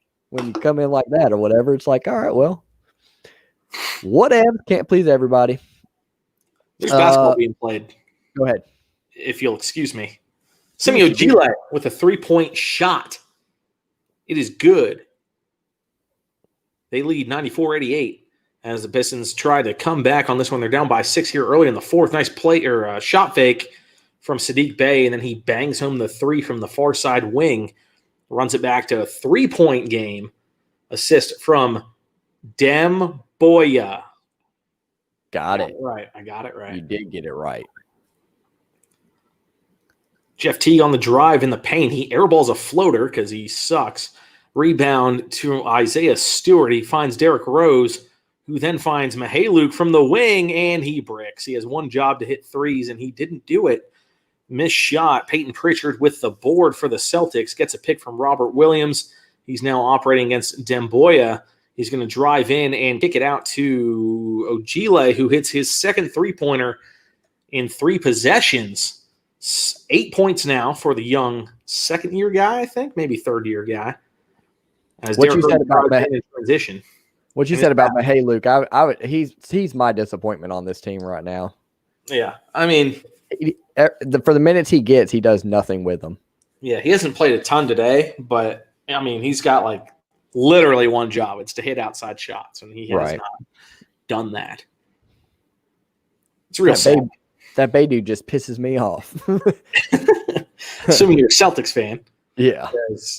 come in like that or whatever, it's like, all right, well, whatever. Can't please everybody. There's basketball being played. Go ahead. If you'll excuse me. Semi Ojile with a 3-point shot. It is good. They lead 94-88 as the Pistons try to come back on this one. They're down by 6 here early in the fourth. Nice play or shot fake from Saddiq Bey, and then he bangs home the three from the far side wing. Runs it back to a 3-point game. Assist from Demboya. Got it. Right. I got it right. You did get it right. Jeff Teague on the drive in the paint. He airballs a floater because he sucks. Rebound to Isaiah Stewart. He finds Derrick Rose, who then finds Mihailuk from the wing, and he bricks. He has one job to hit threes, and he didn't do it. Missed shot. Peyton Pritchard with the board for the Celtics. Gets a pick from Robert Williams. He's now operating against Demboya. He's going to drive in and kick it out to Ojile, who hits his second three-pointer in 3 possessions. 8 points now for the young second-year guy, I think, maybe third-year guy. As what you said about transition. What you said about Mihailuk, he's my disappointment on this team right now. Yeah, I mean, for the minutes he gets, he does nothing with them. Yeah, he hasn't played a ton today, but I mean, he's got like literally one job. It's to hit outside shots, and he has not done that. It's real sad. That Bey dude just pisses me off. Assuming you're a Celtics fan. Yeah.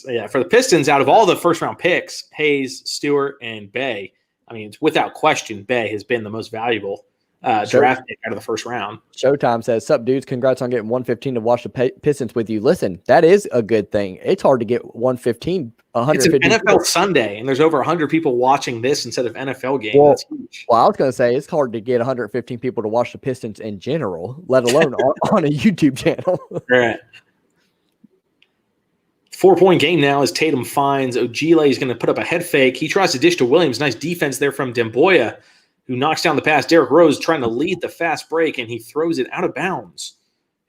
Yeah, for the Pistons, out of all the first-round picks, Hayes, Stewart, and Bey, I mean, without question, Bey has been the most valuable draft pick out of the first round. Showtime says, "Sup, dudes? Congrats on getting 115 to watch the Pistons with you." Listen, that is a good thing. It's hard to get 115. It's an NFL Sunday, and there's over 100 people watching this instead of NFL games. Well, that's huge. Well, I was going to say it's hard to get 115 people to watch the Pistons in general, let alone on a YouTube channel. Right. 4-point game now as Tatum finds Ogile is going to put up a head fake. He tries to dish to Williams. Nice defense there from Demboya, who knocks down the pass. Derrick Rose trying to lead the fast break, and he throws it out of bounds.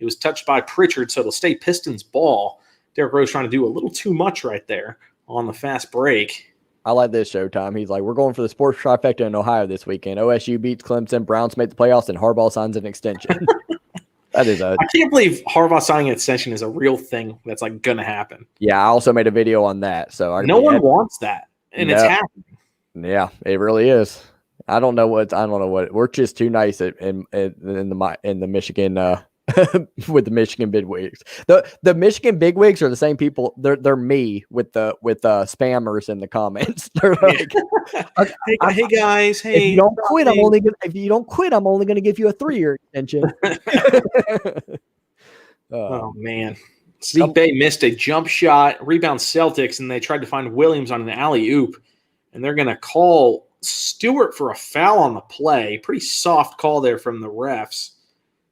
It was touched by Pritchard, so it'll stay Pistons ball. Derrick Rose trying to do a little too much right there on the fast break. I like this, Showtime. He's like, we're going for the sports trifecta in Ohio this weekend. OSU beats Clemson, Browns make the playoffs, and Harbaugh signs an extension. I can't believe Harbaugh signing an extension is a real thing that's like going to happen. Yeah, I also made a video on that. So no one wants that, and it's happening. Yeah, it really is. I don't know what we're just too nice in the Michigan with the Michigan bigwigs. The Michigan bigwigs are the same people. They're me with spammers in the comments. They're like, hey guys, hey, if you don't quit, I'm only gonna give you a 3-year extension. Oh man. Saddiq Bey missed a jump shot, rebound Celtics, and they tried to find Williams on an alley-oop, and they're gonna call Stewart for a foul on the play. Pretty soft call there from the refs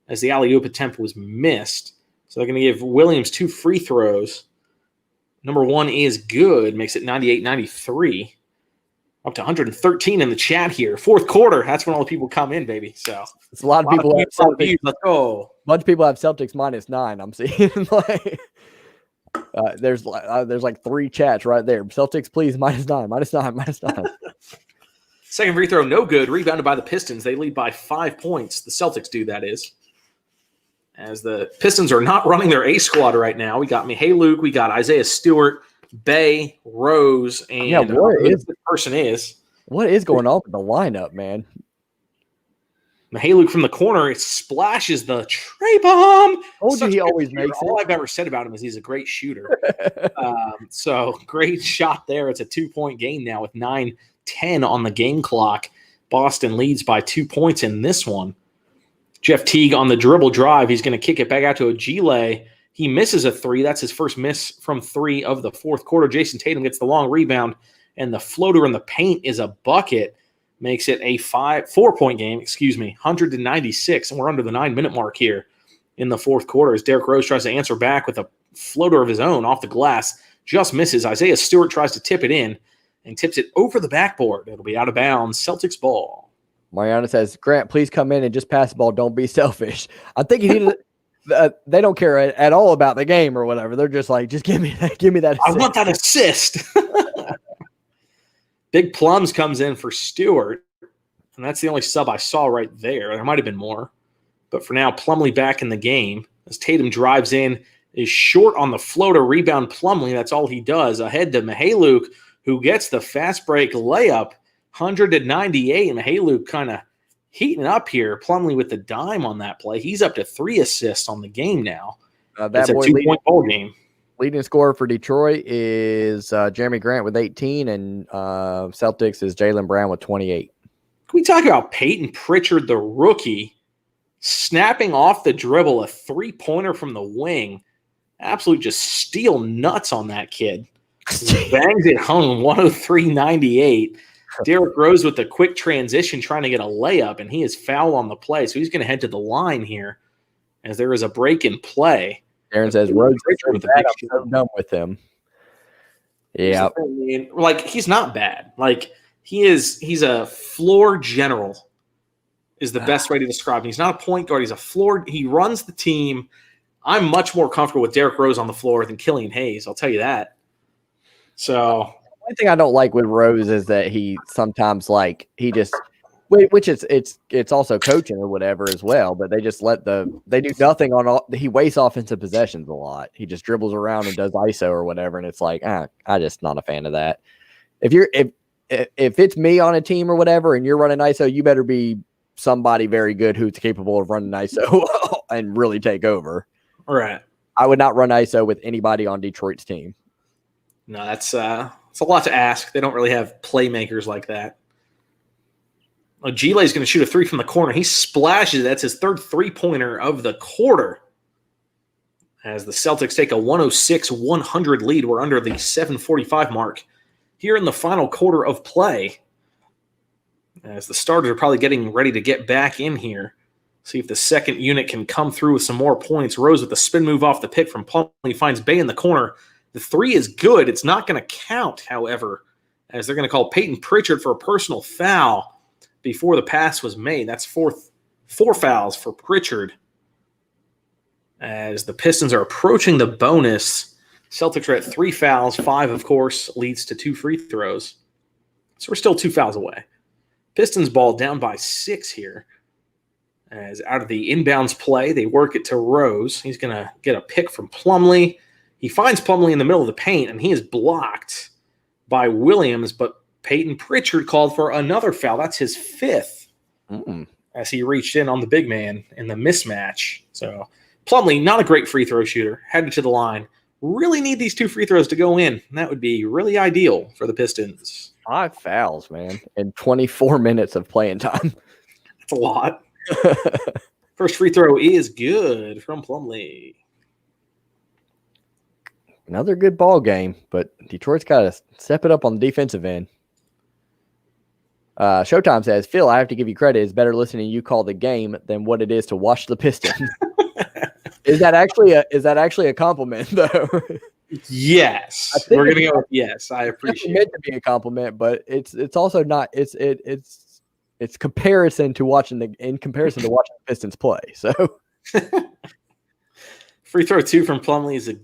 as the alley-oop attempt was missed. So they're going to give Williams 2 free throws. Number 1 is good, makes it 98-93. Up to 113 in the chat here. Fourth quarter, that's when all the people come in, baby. So it's a lot of people have Celtics. Let's go. A bunch of people have Celtics -9. I'm seeing there's like 3 chats right there. Celtics, please, -9. Second free throw, no good. Rebounded by the Pistons. They lead by 5 points. The Celtics do, that is. As the Pistons are not running their A squad right now. We got Luke, we got Isaiah Stewart, Bey, Rose, and this person is. What is going on with the lineup, man? Luke from the corner, it splashes the tray bomb. He always makes it. All I've ever said about him is he's a great shooter. So great shot there. It's a 2-point game now with 9:10 on the game clock. Boston leads by 2 points in this one. Jeff Teague on the dribble drive. He's going to kick it back out to Ogile. He misses a 3. That's his first miss from 3 of the fourth quarter. Jason Tatum gets the long rebound, and the floater in the paint is a bucket. Makes it a 4-point game, 196, and we're under the 9-minute mark here in the fourth quarter as Derrick Rose tries to answer back with a floater of his own off the glass. Just misses. Isaiah Stewart tries to tip it in and tips it over the backboard. It'll be out of bounds. Celtics ball. Mariana says, Grant, please come in and just pass the ball. Don't be selfish. I think they don't care at all about the game or whatever. They're just like, just give me that assist. I want that assist. Big Plums comes in for Stewart, and that's the only sub I saw right there. There might have been more. But for now, Plumlee back in the game as Tatum drives in, is short on the floater, rebound Plumlee. That's all he does. Ahead to Luke, who gets the fast break layup. 198, and Luke kind of heating up here. Plumlee with the dime on that play. He's up to 3 assists on the game now. That's a 2-point ball game. Leading scorer for Detroit is Jerami Grant with 18, and Celtics is Jaylen Brown with 28. Can we talk about Peyton Pritchard, the rookie, snapping off the dribble, a 3-pointer from the wing? Absolute just steel nuts on that kid. Bangs it home, 103-98. Derrick Rose with a quick transition trying to get a layup, and he is foul on the play. So he's going to head to the line here as there is a break in play. Aaron says, Rose with I'm so done with him. Yeah. Like, he's not bad. Like, he's a floor general is the best way to describe him. He's not a point guard. He's a floor. He runs the team. I'm much more comfortable with Derrick Rose on the floor than Killian Hayes. I'll tell you that. So one thing I don't like with Rose is that he sometimes which it's also coaching or whatever as well, but they just they do nothing on all. He wastes offensive possessions a lot. He just dribbles around and does ISO or whatever, and it's like, I just not a fan of that. If it's me on a team or whatever, and you're running ISO, you better be somebody very good who's capable of running ISO and really take over. All right. I would not run ISO with anybody on Detroit's team. No, it's a lot to ask. They don't really have playmakers like that. Gile is going to shoot a three from the corner. He splashes. That's his third three-pointer of the quarter. As the Celtics take a 106-100 lead. We're under the 7:45 mark here in the final quarter of play. As the starters are probably getting ready to get back in here. See if the second unit can come through with some more points. Rose with the spin move off the pick from Plumlee finds Bey in the corner. The three is good. It's not going to count, however, as they're going to call Peyton Pritchard for a personal foul before the pass was made. That's four fouls for Pritchard. As the Pistons are approaching the bonus, Celtics are at 3 fouls. 5, of course, leads to 2 free throws. So we're still 2 fouls away. Pistons ball down by 6 here. As out of the inbounds play, they work it to Rose. He's going to get a pick from Plumlee. He finds Plumlee in the middle of the paint, and he is blocked by Williams, but Peyton Pritchard called for another foul. That's his 5th as he reached in on the big man in the mismatch. So Plumlee, not a great free throw shooter, headed to the line. Really need these 2 free throws to go in. And that would be really ideal for the Pistons. 5 fouls, man, in 24 minutes of playing time. That's a lot. First free throw is good from Plumlee. Another good ball game, but Detroit's got to step it up on the defensive end. Showtime says, Phil, I have to give you credit. It's better listening to you call the game than what it is to watch the Pistons. Is that actually a compliment, though? Yes, we're gonna go with yes. I appreciate it. It's meant to be a compliment, but it's also not. It's comparison to watching the Pistons play. So free throw 2 from Plumlee is a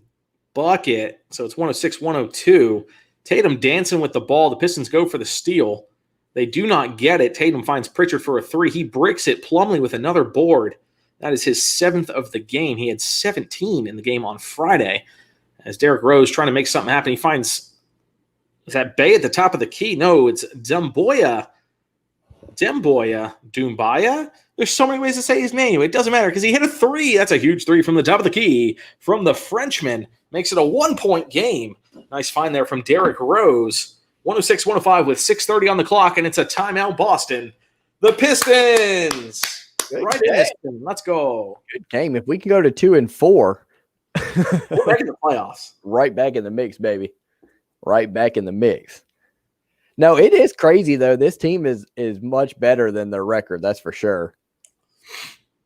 bucket. So it's 106-102. Tatum dancing with the ball. The Pistons go for the steal. They do not get it. Tatum finds Pritchard for a 3. He bricks it. Plumlee with another board. That is his 7th of the game. He had 17 in the game on Friday. As Derrick Rose trying to make something happen, he finds, is that Bey at the top of the key? No, it's Doumbouya. Doumbouya. There's so many ways to say his name. It doesn't matter because he hit a 3. That's a huge 3 from the top of the key from the Frenchman. Makes it a 1-point game. Nice find there from Derrick Rose. 106-105 with 6:30 on the clock, and it's a timeout, Boston. The Pistons. Right in this thing. Let's go. Good game. If we can go to 2 and 4, we're back in the playoffs. Right back in the mix, baby. Right back in the mix. No, it is crazy though. This team is much better than their record. That's for sure.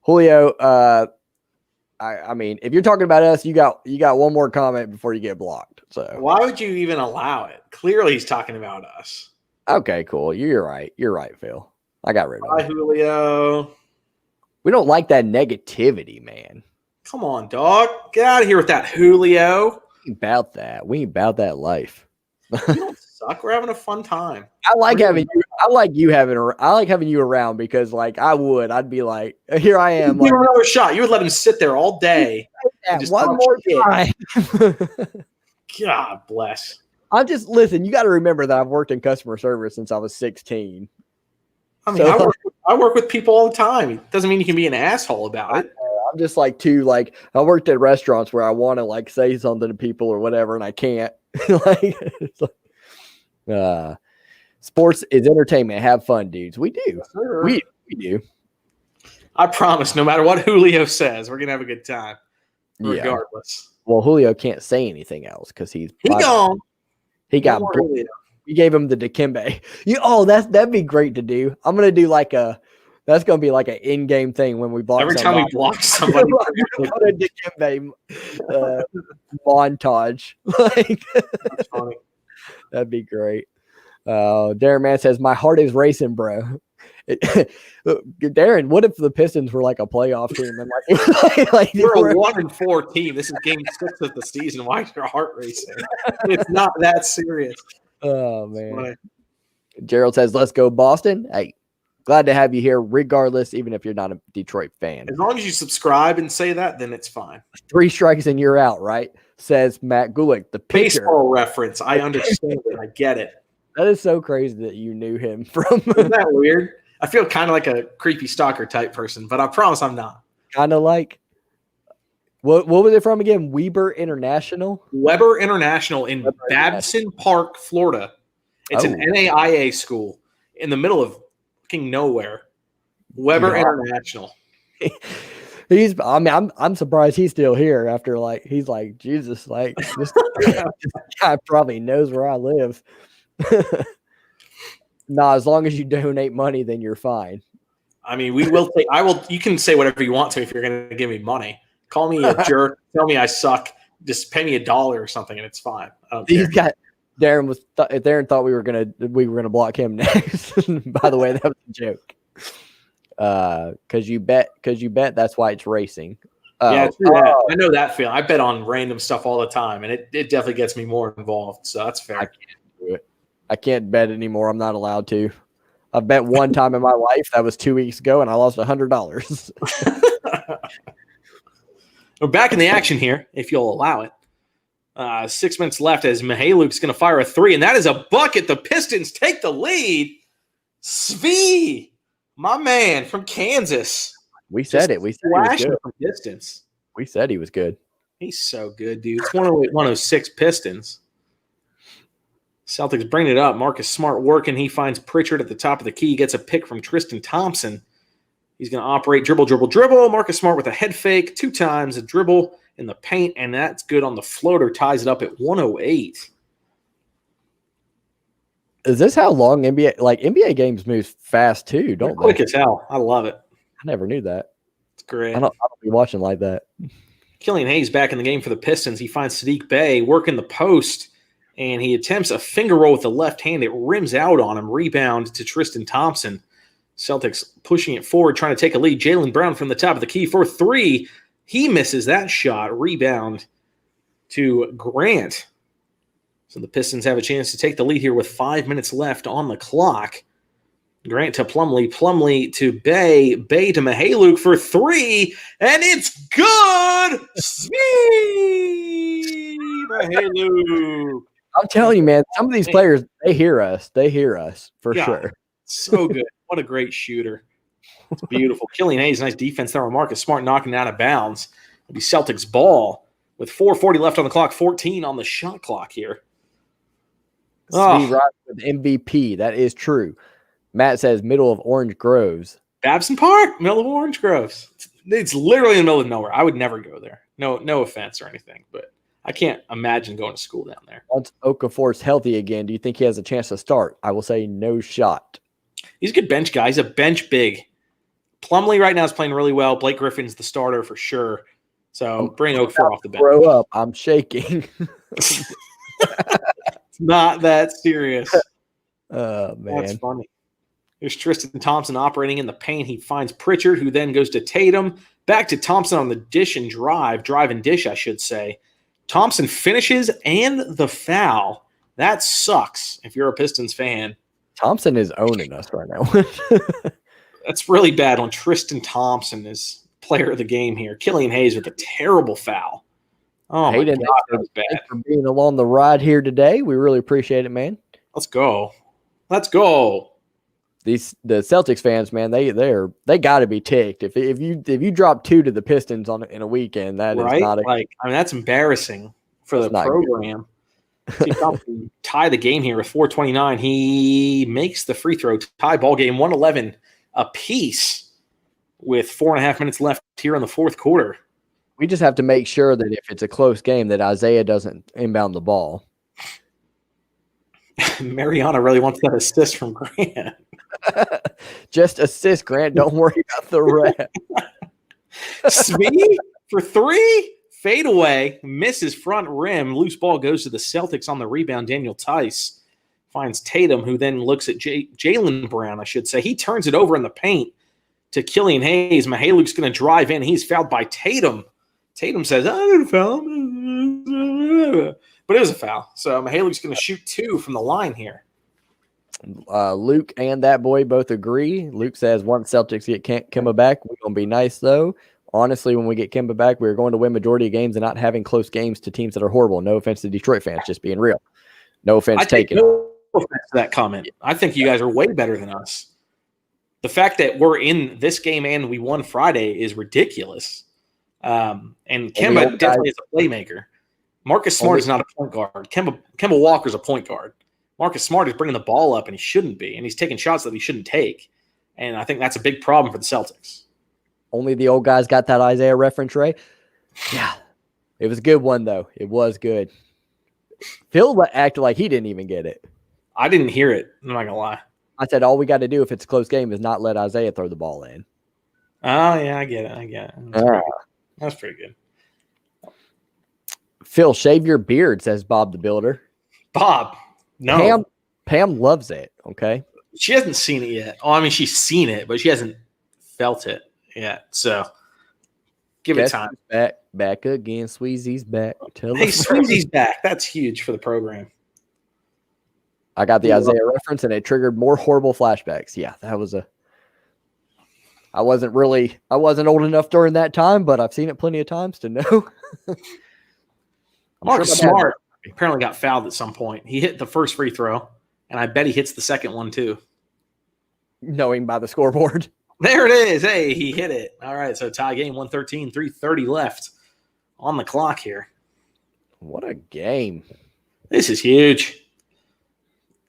Julio, I mean, if you're talking about us, you got one more comment before you get blocked. So why would you even allow it? Clearly, he's talking about us. Okay, cool. You're right. You're right, Phil. I got rid of it. Bye, Julio. We don't like that negativity, man. Come on, dog. Get out of here with that, Julio. We ain't about that. We ain't about that life. You don't suck. We're having a fun time. I like having you around because, like, I'd be like, here I am. Give him another shot. You would let him sit there all day. One more time. God bless. Listen, you got to remember that I've worked in customer service since I was 16. I mean, so, I work with people all the time. It doesn't mean you can be an asshole about it. I'm just like, I worked at restaurants where I want to like say something to people or whatever, and I can't. Sports is entertainment. Have fun, dudes. We do. Yes, we do. I promise, no matter what Julio says, we're gonna have a good time, regardless. Yeah. Well, Julio can't say anything else because he gone. He got. We gave him the Dikembe. That'd be great to do. I'm gonna do that's gonna be like an in-game thing when we block. Every time we block somebody, a Dikembe montage. That's funny. That'd be great. Darren Man says, "My heart is racing, bro." Darren, what if the Pistons were like a playoff team and we're a 1-4 team? This is game 6 of the season. Why is your heart racing? It's not that serious. Oh man. Gerald says, "Let's go, Boston." Hey, glad to have you here, regardless, even if you're not a Detroit fan. As long as you subscribe and say that, then it's fine. 3 strikes and you're out, right? Says Matt Gulick, the pitcher. Baseball reference. I understand it. I get it. That is so crazy that you knew him from. Isn't that weird? I feel kind of like a creepy stalker type person, but I promise I'm not. Kind of like. What was it from again? Weber International in Babson Park, Florida. It's an NAIA school in the middle of fucking nowhere. Weber International. I'm surprised he's still here after he's like, Jesus, this guy probably knows where I live. Nah, as long as you donate money, then you're fine. I mean, you can say whatever you want to if you're going to give me money. Call me a jerk. Tell me I suck. Just pay me $1 or something, and it's fine. Darren thought we were gonna block him next. By the way, that was a joke. Because you bet. That's why it's racing. I know that feeling. I bet on random stuff all the time, and it definitely gets me more involved. So that's fair. I can't do it. I can't bet anymore. I'm not allowed to. I bet one time in my life. That was 2 weeks ago, and I lost $100. We're back in the action here, if you'll allow it. 6 minutes left as Mihaluk's going to fire a 3, and that is a bucket. The Pistons take the lead. Svi, my man from Kansas. We said it. We said he was good. From distance. We said he was good. He's so good, dude. It's 108, 106 Pistons. Celtics bring it up. Marcus Smart working. He finds Pritchard at the top of the key. Gets a pick from Tristan Thompson. He's going to operate dribble. Marcus Smart with a head fake 2 times, a dribble in the paint, and that's good on the floater. Ties it up at 108. Is this how long NBA games move fast too? Don't they? Quick as hell. I love it. I never knew that. It's great. I don't be watching like that. Killian Hayes back in the game for the Pistons. He finds Saddiq Bey working the post, and he attempts a finger roll with the left hand. It rims out on him. Rebound to Tristan Thompson. Celtics pushing it forward, trying to take a lead. Jaylen Brown from the top of the key for 3. He misses that shot. Rebound to Grant. So the Pistons have a chance to take the lead here with 5 minutes left on the clock. Grant to Plumlee to Bey to Mihaluk for 3, and it's good! Mihaluk. I'm telling you, man, some of these players, they hear us. They hear us for sure. So good. What a great shooter. It's beautiful. Killian Hayes, nice defense there. Marcus Smart knocking it out of bounds. It'll be Celtics ball with 4:40 left on the clock, 14 on the shot clock here. Steve Ross with MVP. That is true. Matt says middle of Orange Groves. Babson Park, middle of Orange Groves. It's literally in the middle of nowhere. I would never go there. No offense or anything, but I can't imagine going to school down there. Once Okafor's healthy again, do you think he has a chance to start? I will say no shot. He's a good bench guy. He's a bench big. Plumlee right now is playing really well. Blake Griffin's the starter for sure. So bring Okafor off the bench. Grow up. I'm shaking. It's not that serious. Oh, man. That's funny. There's Tristan Thompson operating in the paint. He finds Pritchard, who then goes to Tatum. Back to Thompson on the dish and drive and dish, I should say. Thompson finishes and the foul. That sucks if you're a Pistons fan. Thompson is owning us right now. That's really bad when Tristan Thompson is player of the game here. Killian Hayes with a terrible foul. Oh, my God, that was bad. Thanks for being along the ride here today. We really appreciate it, man. Let's go. The Celtics fans, man, they got to be ticked. If you drop 2 to the Pistons in a weekend, that is not that's embarrassing for the program. Thompson tie the game here with 4:29. He makes the free throw tie ball game 111 apiece with 4.5 minutes left here in the fourth quarter. We just have to make sure that if it's a close game, that Isaiah doesn't inbound the ball. Mariana really wants that assist from Grant. Just assist, Grant. Don't worry about the rest. Svi for 3. Fade away. Misses front rim. Loose ball goes to the Celtics on the rebound. Daniel Tice finds Tatum, who then looks at Jaylen Brown, I should say. He turns it over in the paint to Killian Hayes. Mihaluk's going to drive in. He's fouled by Tatum. Tatum says, I didn't foul him. But it was a foul. So Mihaluk's going to shoot 2 from the line here. Luke and that boy both agree. Luke says once Celtics get Kemba back, we're going to be nice, though. Honestly, when we get Kemba back, we're going to win majority of games and not having close games to teams that are horrible. No offense to Detroit fans, just being real. No offense taken. No offense to that comment. I think you guys are way better than us. The fact that we're in this game and we won Friday is ridiculous. And Kemba definitely is a playmaker. Marcus Smart is not a point guard. Kemba Walker's a point guard. Marcus Smart is bringing the ball up, and he shouldn't be. And he's taking shots that he shouldn't take. And I think that's a big problem for the Celtics. Only the old guys got that Isaiah reference, Ray. Yeah. It was a good one, though. It was good. Phil acted like he didn't even get it. I didn't hear it. I'm not going to lie. I said all we got to do if it's a close game is not let Isaiah throw the ball in. Oh, yeah, I get it. That's pretty good. Phil, shave your beard, says Bob the Builder. Bob, no. Pam loves it, okay? She hasn't seen it yet. Oh, I mean, she's seen it, but she hasn't felt it yet. So give it time. Back again. Sweezy's back. Hey, Sweezy's back. That's huge for the program. I got the Isaiah reference, and it triggered more horrible flashbacks. Yeah, that was I wasn't old enough during that time, but I've seen it plenty of times to know. Marcus Smart apparently got fouled at some point. He hit the first free throw, and I bet he hits the second one too. Knowing by the scoreboard. There it is. Hey, he hit it. All right, so tie game, 113, 3:30 left on the clock here. What a game. This is huge.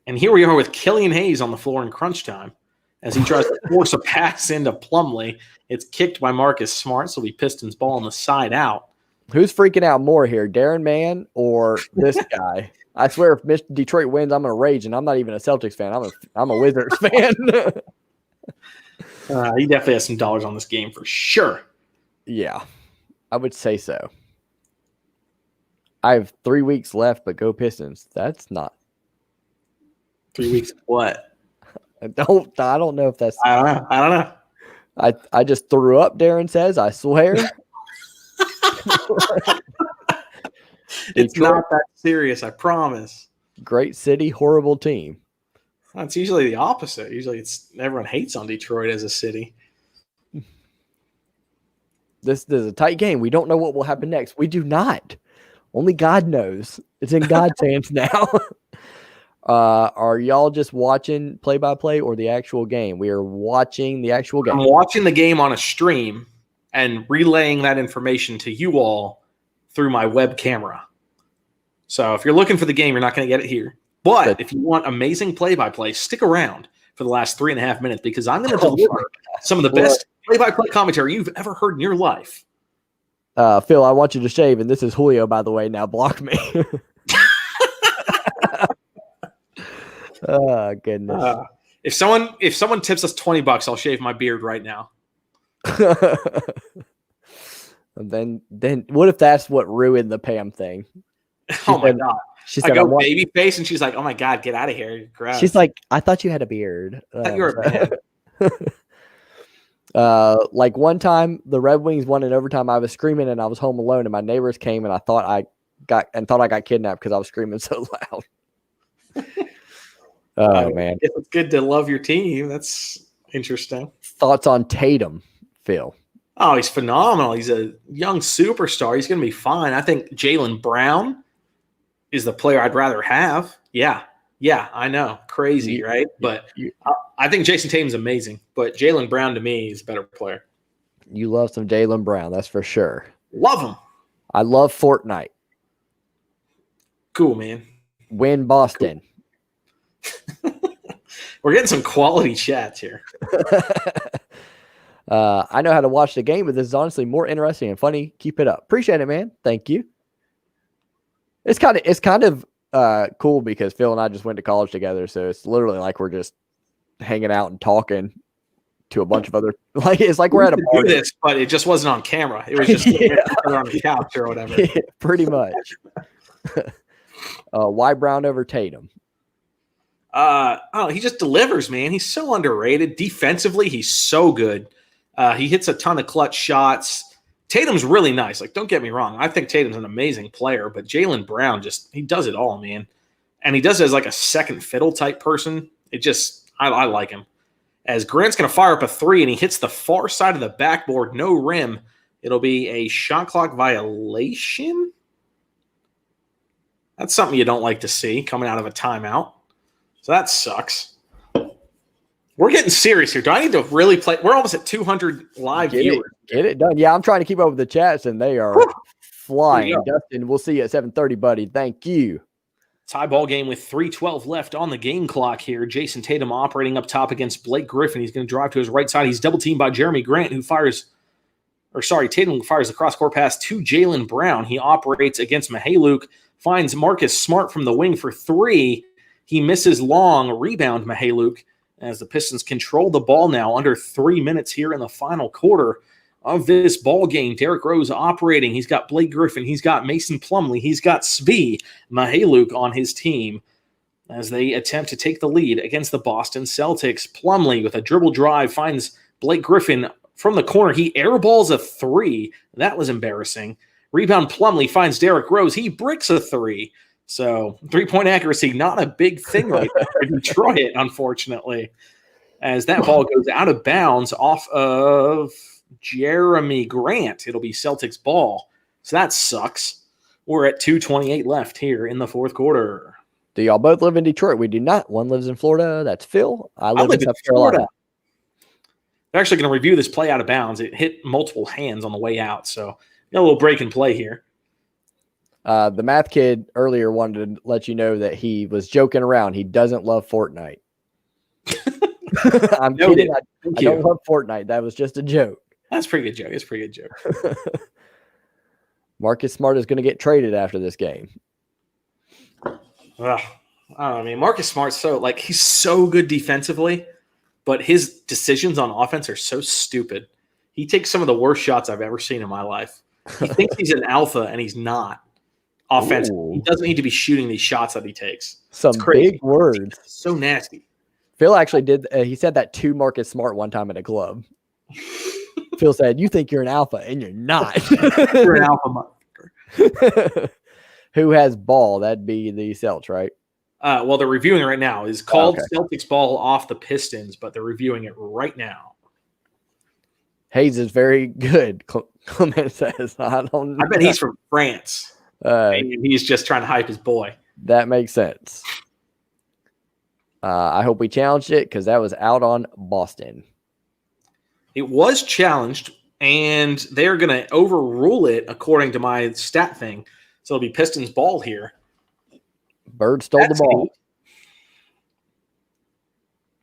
And here we are with Killian Hayes on the floor in crunch time as he tries to force a pass into Plumlee. It's kicked by Marcus Smart, so we Pistons ball on the side out. Who's freaking out more here, Darren Mann or this guy? I swear if Detroit wins, I'm going to rage, and I'm not even a Celtics fan. I'm a Wizards fan. He definitely has some dollars on this game for sure. Yeah, I would say so. I have 3 weeks left, but go Pistons. That's not 3 weeks of what? I don't know if that's. I don't know. I just threw up. Darren says, I swear. It's not that serious, I promise. Great city, horrible team. It's usually the opposite. Usually it's everyone hates on Detroit as a city. This is a tight game. We don't know what will happen next. We do not. Only God knows. It's in God's hands now. Are y'all just watching play-by-play or the actual game? We are watching the actual game. I'm watching the game on a stream and relaying that information to you all through my web camera. So if you're looking for the game, you're not going to get it here. But if you want amazing play-by-play, stick around for the last 3.5 minutes because I'm going to deliver some of the best play-by-play commentary you've ever heard in your life. Phil, I want you to shave, and this is Julio, by the way. Now block me. Oh, goodness. If someone tips us $20, I'll shave my beard right now. Then what if that's what ruined the Pam thing? Oh my God. She said, I go baby face, and she's like, "Oh my God, get out of here!" Gross. She's like, "I thought you had a beard." I thought you were a man. Like one time, the Red Wings won in overtime. I was screaming, and I was home alone, and my neighbors came, and I thought I got kidnapped because I was screaming so loud. Oh man, it's good to love your team. That's interesting. Thoughts on Tatum, Phil? Oh, he's phenomenal. He's a young superstar. He's going to be fine. I think Jaylen Brown is the player I'd rather have. Yeah, I know. Crazy, right? But I think Jason Tatum's amazing. But Jaylen Brown, to me, is a better player. You love some Jaylen Brown, that's for sure. Love him. I love Fortnite. Cool, man. Win Boston. Cool. We're getting some quality chats here. I know how to watch the game, but this is honestly more interesting and funny. Keep it up. Appreciate it, man. Thank you. It's kind of cool because Phil and I just went to college together, so it's literally like we're just hanging out and talking to a bunch of other. Like it's like we're at a party. Do this, but it just wasn't on camera. It was just on the couch or whatever. Yeah, pretty much. Why Brown over Tatum? He just delivers, man. He's so underrated. Defensively, he's so good. He hits a ton of clutch shots. Tatum's really nice. Like, don't get me wrong. I think Tatum's an amazing player, but Jaylen Brown he does it all, man. And he does it as like a second fiddle type person. I like him. As Grant's going to fire up a three and he hits the far side of the backboard, no rim. It'll be a shot clock violation. That's something you don't like to see coming out of a timeout. So that sucks. We're getting serious here. Do I need to really play? We're almost at 200 live viewers. Get it done. Yeah, I'm trying to keep up with the chats, and they are flying. Dustin, we'll see you at 7:30, buddy. Thank you. Tie ball game with 3:12 left on the game clock here. Jason Tatum operating up top against Blake Griffin. He's going to drive to his right side. He's double teamed by Jerami Grant, Tatum fires the cross-court pass to Jaylen Brown. He operates against Mihailuk, finds Marcus Smart from the wing for three. He misses long. Rebound Mihailuk as the Pistons control the ball now under 3 minutes here in the final quarter of this ball game. Derrick Rose operating. He's got Blake Griffin. He's got Mason Plumlee. He's got Svi Mihailuk on his team as they attempt to take the lead against the Boston Celtics. Plumlee with a dribble drive finds Blake Griffin from the corner. He airballs a three. That was embarrassing. Rebound Plumlee finds Derrick Rose. He bricks a three. So 3-point accuracy, not a big thing right now for Detroit, unfortunately, as that ball goes out of bounds off of Jerami Grant. It'll be Celtics ball. So that sucks. We're at 2:28 left here in the fourth quarter. Do y'all both live in Detroit? We do not. One lives in Florida. That's Phil. I live in South Carolina. They're actually going to review this play out of bounds. It hit multiple hands on the way out. So got a little break and play here. The math kid earlier wanted to let you know that he was joking around. He doesn't love Fortnite. I'm kidding. I don't love Fortnite. That was just a joke. That's a pretty good joke. It's a pretty good joke. Marcus Smart is going to get traded after this game. I mean, Marcus Smart's he's so good defensively, but his decisions on offense are so stupid. He takes some of the worst shots I've ever seen in my life. He thinks he's an alpha, and he's not. Offensive. He doesn't need to be shooting these shots that he takes. Some big words. So nasty. Phil actually did. He said that to Marcus Smart one time at a club. Phil said, "You think you're an alpha, and you're not. You're an alpha motherfucker." Who has ball? That'd be the Celts, right? Well, they're reviewing it right now. It's called Celtics ball off the Pistons, but they're reviewing it right now. Hayes is very good. Clement says, "I don't know." I bet he's from France. He's just trying to hype his boy. That makes sense. I hope we challenged it because that was out on Boston. It was challenged, and they're going to overrule it according to my stat thing. So it'll be Pistons ball here. Bird stole the ball.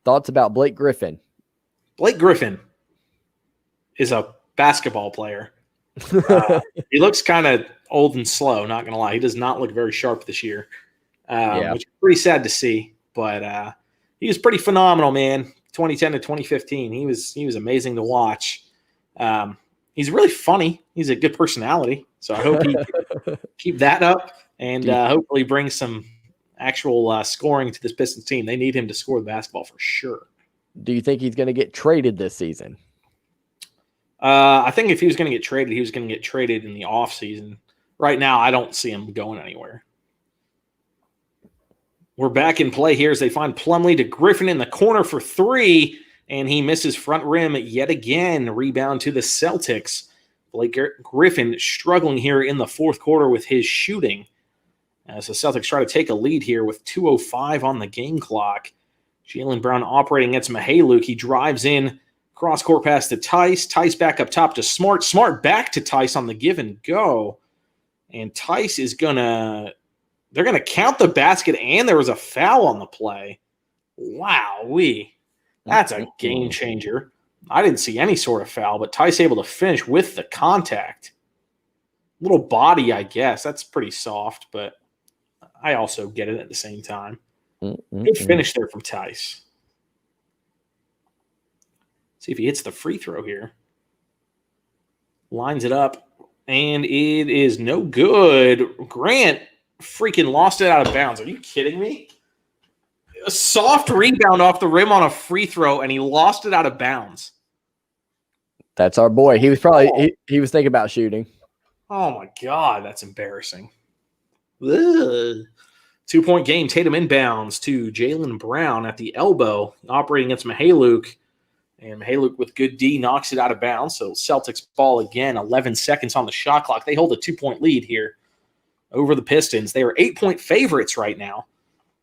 Thoughts about Blake Griffin? Blake Griffin is a basketball player. He looks kind of old and slow, not going to lie. He does not look very sharp this year, which is pretty sad to see. But he was pretty phenomenal, man. 2010 to 2015, he was amazing to watch. He's really funny. He's a good personality. So I hope he can keep that up and hopefully bring some actual scoring to this Pistons team. They need him to score the basketball for sure. Do you think he's going to get traded this season? I think if he was going to get traded, he was going to get traded in the offseason. Right now, I don't see him going anywhere. We're back in play here as they find Plumlee to Griffin in the corner for three, and he misses front rim yet again. Rebound to the Celtics. Blake Griffin struggling here in the fourth quarter with his shooting as the Celtics try to take a lead here with 2:05 on the game clock. Jaylen Brown operating against Mihailuk. He drives in. Cross-court pass to Tice. Tice back up top to Smart. Smart back to Tice on the give and go. And Tice is they're going to count the basket, and there was a foul on the play. Wow-wee. That's a game changer. I didn't see any sort of foul, but Tice able to finish with the contact. Little body, I guess. That's pretty soft, but I also get it at the same time. Good finish there from Tice. See if he hits the free throw here. Lines it up, and it is no good. Grant freaking lost it out of bounds. Are you kidding me? A soft rebound off the rim on a free throw, and he lost it out of bounds. That's our boy. He was probably he was thinking about shooting. Oh, my God. That's embarrassing. Ugh. 2-point game. Tatum inbounds to Jaylen Brown at the elbow, operating against Mihailuk. And Mihailuk with good D knocks it out of bounds. So Celtics ball again, 11 seconds on the shot clock. They hold a 2-point lead here over the Pistons. They are 8-point favorites right now.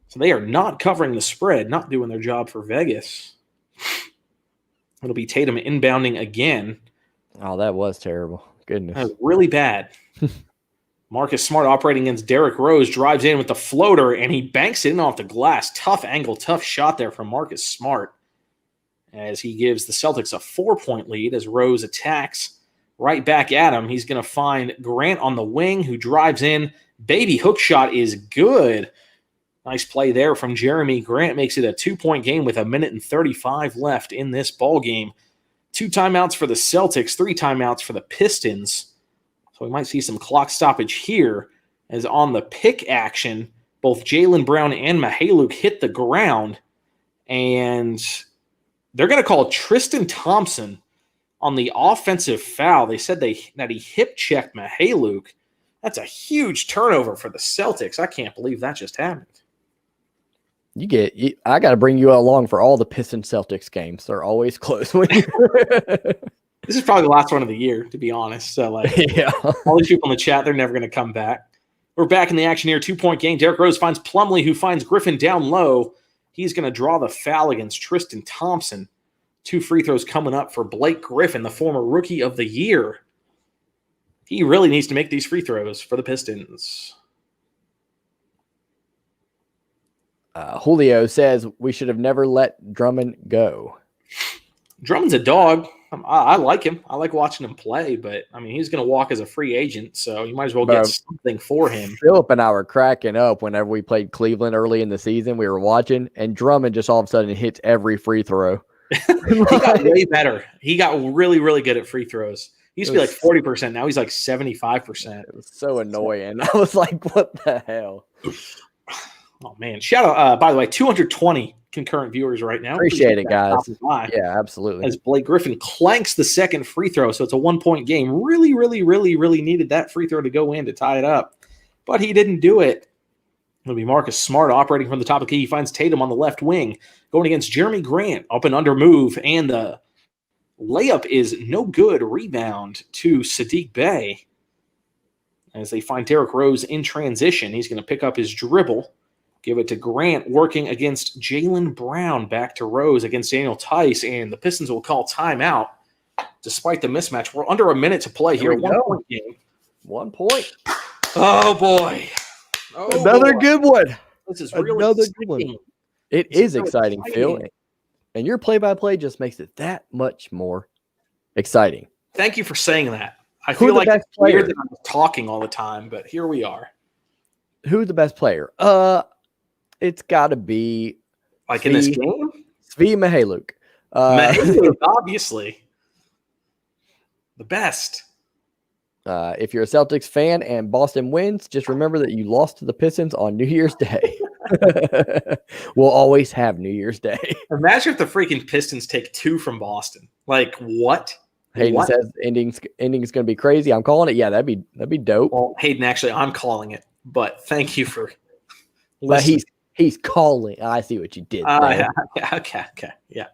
So they are not covering the spread, not doing their job for Vegas. It'll be Tatum inbounding again. Oh, that was terrible. Goodness. That was really bad. Marcus Smart operating against Derrick Rose, drives in with the floater, and he banks it in off the glass. Tough angle, tough shot there from Marcus Smart as he gives the Celtics a 4-point lead as Rose attacks right back at him. He's going to find Grant on the wing, who drives in. Baby hook shot is good. Nice play there from Jerami Grant. Makes it a 2-point game with 1:35 left in this ball game. 2 timeouts for the Celtics, 3 timeouts for the Pistons. So we might see some clock stoppage here as on the pick action, both Jaylen Brown and Mihailuk hit the ground, and they're going to call Tristan Thompson on the offensive foul. They said that he hip-checked Mihailuk. That's a huge turnover for the Celtics. I can't believe that just happened. I got to bring you along for all the Pistons Celtics games. They're always close. This is probably the last one of the year, to be honest. So, yeah. All these people in the chat, they're never going to come back. We're back in the action here. 2-point game. Derrick Rose finds Plumlee, who finds Griffin down low. He's going to draw the foul against Tristan Thompson. 2 free throws coming up for Blake Griffin, the former Rookie of the Year. He really needs to make these free throws for the Pistons. Julio says we should have never let Drummond go. Drummond's a dog. I like him. I like watching him play, but, I mean, he's going to walk as a free agent, so you might as well get something for him. Philip and I were cracking up whenever we played Cleveland early in the season. We were watching, and Drummond just all of a sudden hits every free throw. He got way better. He got really, really good at free throws. He used to be like 40%. Now he's like 75%. It was so annoying. I was like, what the hell? Oh, man. Shout out, by the way, 220 concurrent viewers right now. Appreciate it, guys. Yeah, absolutely. As Blake Griffin clanks the second free throw, so it's a 1-point game. Really, really, really, really needed that free throw to go in to tie it up, but he didn't do it. It'll be Marcus Smart operating from the top of the key. He finds Tatum on the left wing, going against Jerami Grant, up and under move, and the layup is no good. Rebound to Saddiq Bey as they find Derrick Rose in transition. He's going to pick up his dribble. Give it to Grant, working against Jaylen Brown. Back to Rose against Daniel Tice, and the Pistons will call timeout despite the mismatch. We're under a minute to play here. 1-point game. 1 point. Oh, boy. Another good one. This is really exciting. Good one. It is exciting, Phil. And your play-by-play just makes it that much more exciting. Thank you for saying that. I feel like it's weird that I'm talking all the time, but here we are. Who's the best player? It's got to be in this game? Svi Mihailuk. Mihailuk, obviously. The best. If you're a Celtics fan and Boston wins, just remember that you lost to the Pistons on New Year's Day. We'll always have New Year's Day. Imagine if the freaking Pistons take 2 from Boston. Like, what? Hayden says ending's going to be crazy. I'm calling it. Yeah, that'd be dope. Well, Hayden, actually, I'm calling it. But thank you for listening. But he's calling. I see what you did there. Yeah, okay, yeah.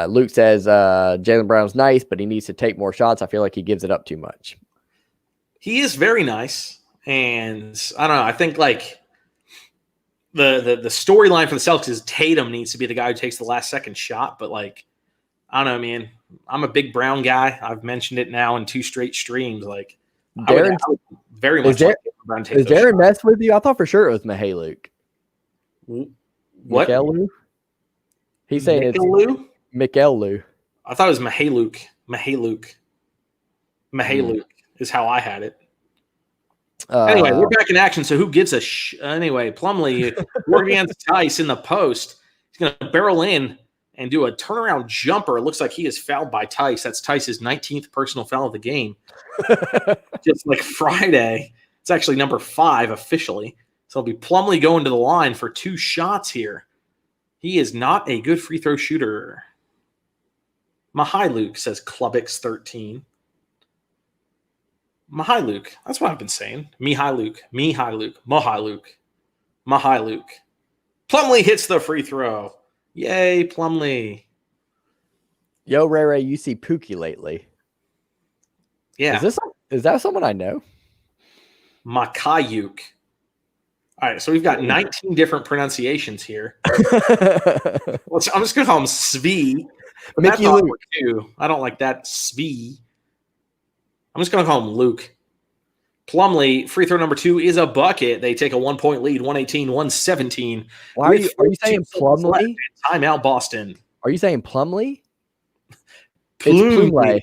Luke says Jaylen Brown's nice, but he needs to take more shots. I feel like he gives it up too much. He is very nice, and I don't know. I think like the storyline for the Celtics is Tatum needs to be the guy who takes the last second shot. But like, I don't know, man. I'm a big Brown guy. I've mentioned it now in 2 straight streams. Like, Darren, I would very much like Brown take. Is Darren mess with you? I thought for sure it was Mihailuk. What? Mihailuk? He's saying it's Mihailuk. I thought it was Mihailuk. Mihailuk is how I had it. Anyway, we're back in action. So who gives a anyway? Plumlee working against Tice in the post. He's going to barrel in and do a turnaround jumper. It looks like he is fouled by Tice. That's Tice's 19th personal foul of the game. Just like Friday. It's actually number 5 officially. So it'll be Plumlee going to the line for 2 shots here. He is not a good free throw shooter. Mihailuk, says Clubix13. Mihailuk. That's what I've been saying. Mihailuk. Plumlee hits the free throw. Yay, Plumlee. Yo, Ray, you see Pookie lately. Yeah. Is that someone I know? Mihailuk. All right, so we've got 19 different pronunciations here. I'm just going to call him Svi. Mickey Luke. I don't like that, Svi. I'm just going to call him Luke. Plumlee, free throw number 2 is a bucket. They take a 1-point lead, 118-117. Why are you saying Plumlee? Timeout, Boston. Are you saying Plumlee? Plumlee.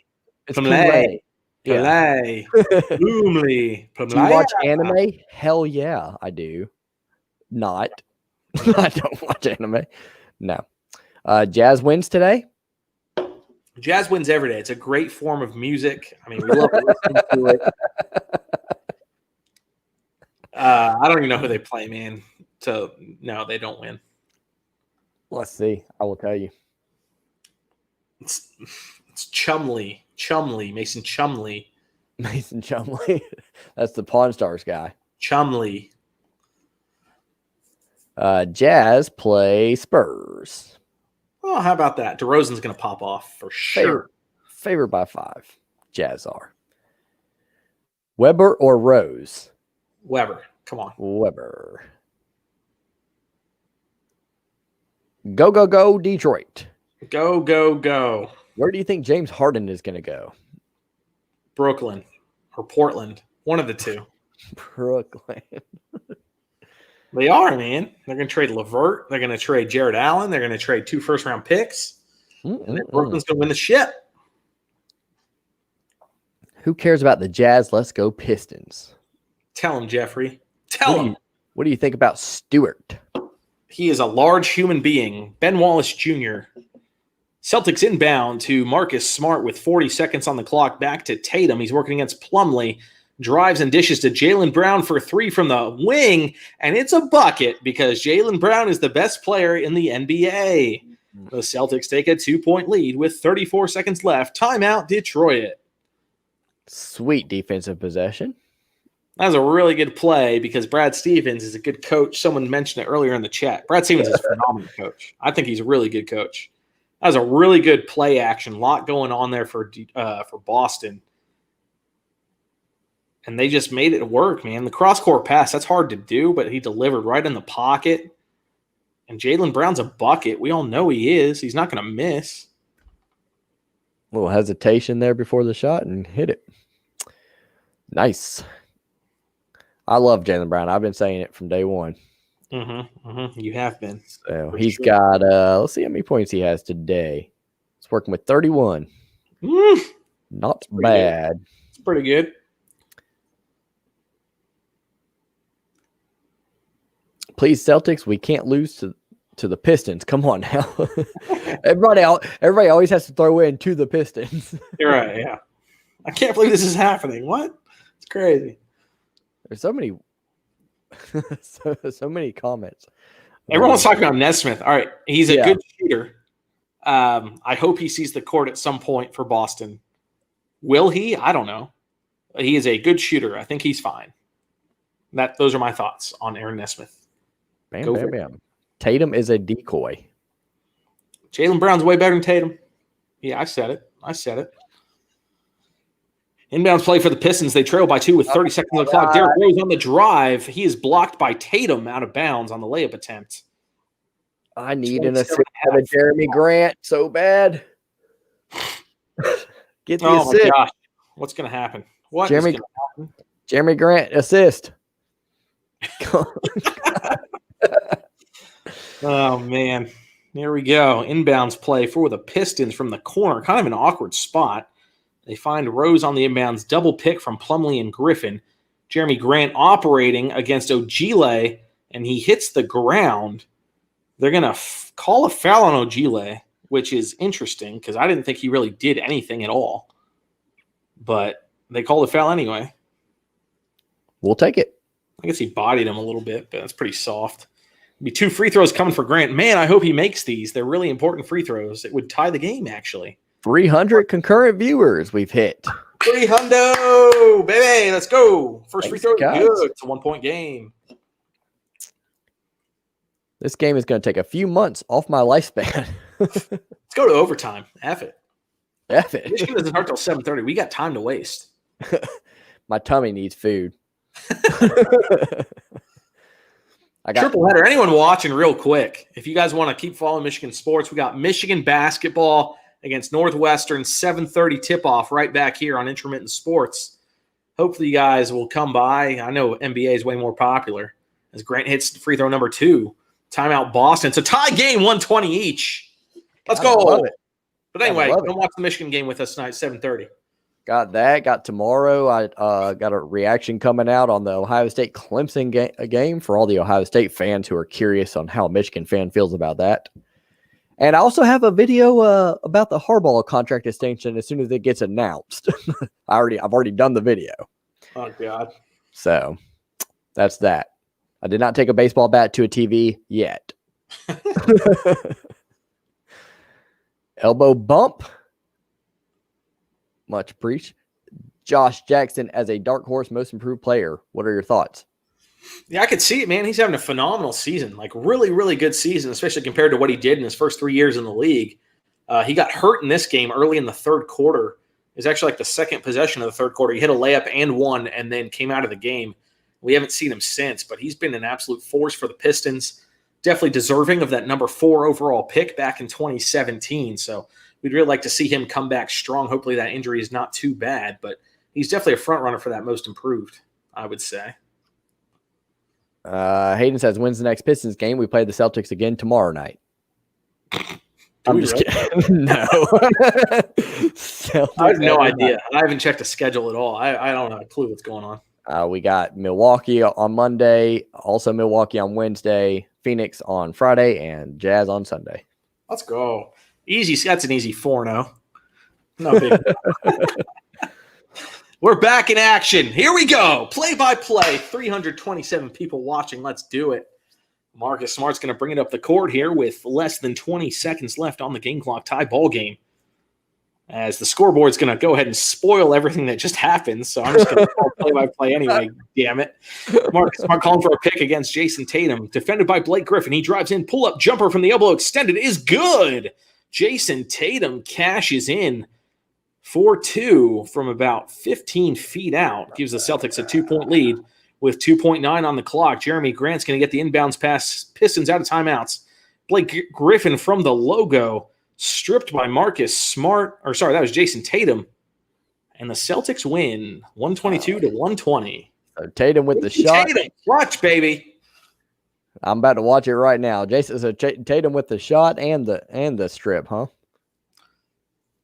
It's Plumlee. Plumlee. Plumlee. Do you watch anime? Hell yeah, I do. Not. I don't watch anime. No. Jazz wins today? Jazz wins every day. It's a great form of music. I mean, we love listening to it. I don't even know who they play, man. So, no, they don't win. Let's see. I will tell you. It's Chumlee. Mason Chumlee. Mason Chumlee. That's the Pawn Stars guy. Chumlee. Jazz play Spurs. Oh, how about that? DeRozan's going to pop off for sure. Favored by 5. Jazz are. Weber or Rose? Weber. Come on. Weber. Go, go, go, Detroit. Go, go, go. Where do you think James Harden is going to go? Brooklyn or Portland. One of the two. Brooklyn. They are, man. They're going to trade LeVert. They're going to trade Jared Allen. They're going to trade 2 first-round picks. And then Brooklyn's going to win the ship. Who cares about the Jazz? Let's go Pistons. Tell him, Jeffrey. Tell him. What do you think about Stewart? He is a large human being. Ben Wallace Jr. Celtics inbound to Marcus Smart with 40 seconds on the clock. Back to Tatum. He's working against Plumlee. Drives and dishes to Jaylen Brown for 3 from the wing. And it's a bucket because Jaylen Brown is the best player in the NBA. The Celtics take a 2-point lead with 34 seconds left. Timeout, Detroit. Sweet defensive possession. That was a really good play because Brad Stevens is a good coach. Someone mentioned it earlier in the chat. Brad Stevens is a phenomenal coach. I think he's a really good coach. That was a really good play action. A lot going on there for Boston. And they just made it work, man. The cross-court pass, that's hard to do, but he delivered right in the pocket. And Jaylen Brown's a bucket. We all know he is. He's not going to miss. A little hesitation there before the shot and hit it. Nice. I love Jaylen Brown. I've been saying it from day one. You have been. So he's got, let's see how many points he has today. He's working with 31. Not bad. Good. It's pretty good. Please, Celtics, we can't lose to the Pistons. Come on now. everybody always has to throw in to the Pistons. You're right, yeah. I can't believe this is happening. What? It's crazy. There's so many so many comments. Everyone's talking about Nesmith. All right, he's a good shooter. I hope he sees the court at some point for Boston. Will he? I don't know. He is a good shooter. I think he's fine. Those are my thoughts on Aaron Nesmith. Bam, bam, bam. Tatum is a decoy. Jaylen Brown's way better than Tatum. Yeah, I said it. Inbounds play for the Pistons. They trail by 2 with 30 seconds on the clock. Derrick Rose on the drive. He is blocked by Tatum out of bounds on the layup attempt. I need an assist out of Jerami Grant so bad. Get the assist. My gosh. What's going to happen? Jerami Grant assist. Oh, man. Here we go. Inbounds play for the Pistons from the corner. Kind of an awkward spot. They find Rose on the inbounds. Double pick from Plumlee and Griffin. Jerami Grant operating against Ogile, and he hits the ground. They're going to call a foul on Ogile, which is interesting because I didn't think he really did anything at all. But they called a foul anyway. We'll take it. I guess he bodied him a little bit, but it's pretty soft. Be 2 free throws coming for Grant. Man, I hope he makes these. They're really important free throws. It would tie the game, actually. 300 concurrent viewers we've hit. 300, baby. Let's go. First free throw is good. It's a 1-point game. This game is going to take a few months off my lifespan. Let's go to overtime. F it. Michigan doesn't start till 7:30. We got time to waste. My tummy needs food. I got triple header. Anyone watching real quick, if you guys want to keep following Michigan sports, we got Michigan basketball against Northwestern, 7:30 tip-off right back here on Intermittent Sports. hopefully you guys will come by. I know NBA is way more popular as Grant hits free throw number 2. Timeout Boston. It's a tie game, 120 each. Let's go. Love it. But anyway, come watch the Michigan game with us tonight, 7:30. Got that. Got tomorrow. I got a reaction coming out on the Ohio State Clemson game for all the Ohio State fans who are curious on how a Michigan fan feels about that. And I also have a video about the Harbaugh contract extension as soon as it gets announced. I've already done the video. Oh God. So that's that. I did not take a baseball bat to a TV yet. Elbow bump. Much preached. Josh Jackson as a dark horse most improved player. What are your thoughts? Yeah, I could see it, man. He's having a phenomenal season, like really, really good season, especially compared to what he did in his first 3 years in the league. He got hurt in this game early in the third quarter. It was actually like the second possession of the third quarter. He hit a layup and one, and then came out of the game. We haven't seen him since, but he's been an absolute force for the Pistons. Definitely deserving of that number 4 overall pick back in 2017. So we'd really like to see him come back strong. Hopefully that injury is not too bad, but he's definitely a front runner for that most improved, I would say. Hayden says, when's the next Pistons game? We play the Celtics again tomorrow night. I'm just kidding. No. I have no idea. I haven't checked the schedule at all. I don't have a clue what's going on. We got Milwaukee on Monday, also Milwaukee on Wednesday, Phoenix on Friday, and Jazz on Sunday. Let's go. Easy. That's an easy 4-0. No big. We're back in action. Here we go. Play-by-play. 327 people watching. Let's do it. Marcus Smart's going to bring it up the court here with less than 20 seconds left on the game clock. Tie ball game. As the scoreboard's going to go ahead and spoil everything that just happened. So I'm just going to call play-by-play anyway. Damn it. Marcus Smart calling for a pick against Jason Tatum. Defended by Blake Griffin. He drives in. Pull-up jumper from the elbow extended is good. Jason Tatum cashes in. 4-2 from about 15 feet out. Gives the Celtics a 2-point lead with 2.9 on the clock. Jerami Grant's going to get the inbounds pass. Pistons out of timeouts. Blake Griffin from the logo. Stripped by Marcus Smart. Or sorry, that was Jason Tatum. And the Celtics win 122-120. So Tatum with the shot. Tatum, watch, baby. I'm about to watch it right now. Tatum with the shot and the strip, huh?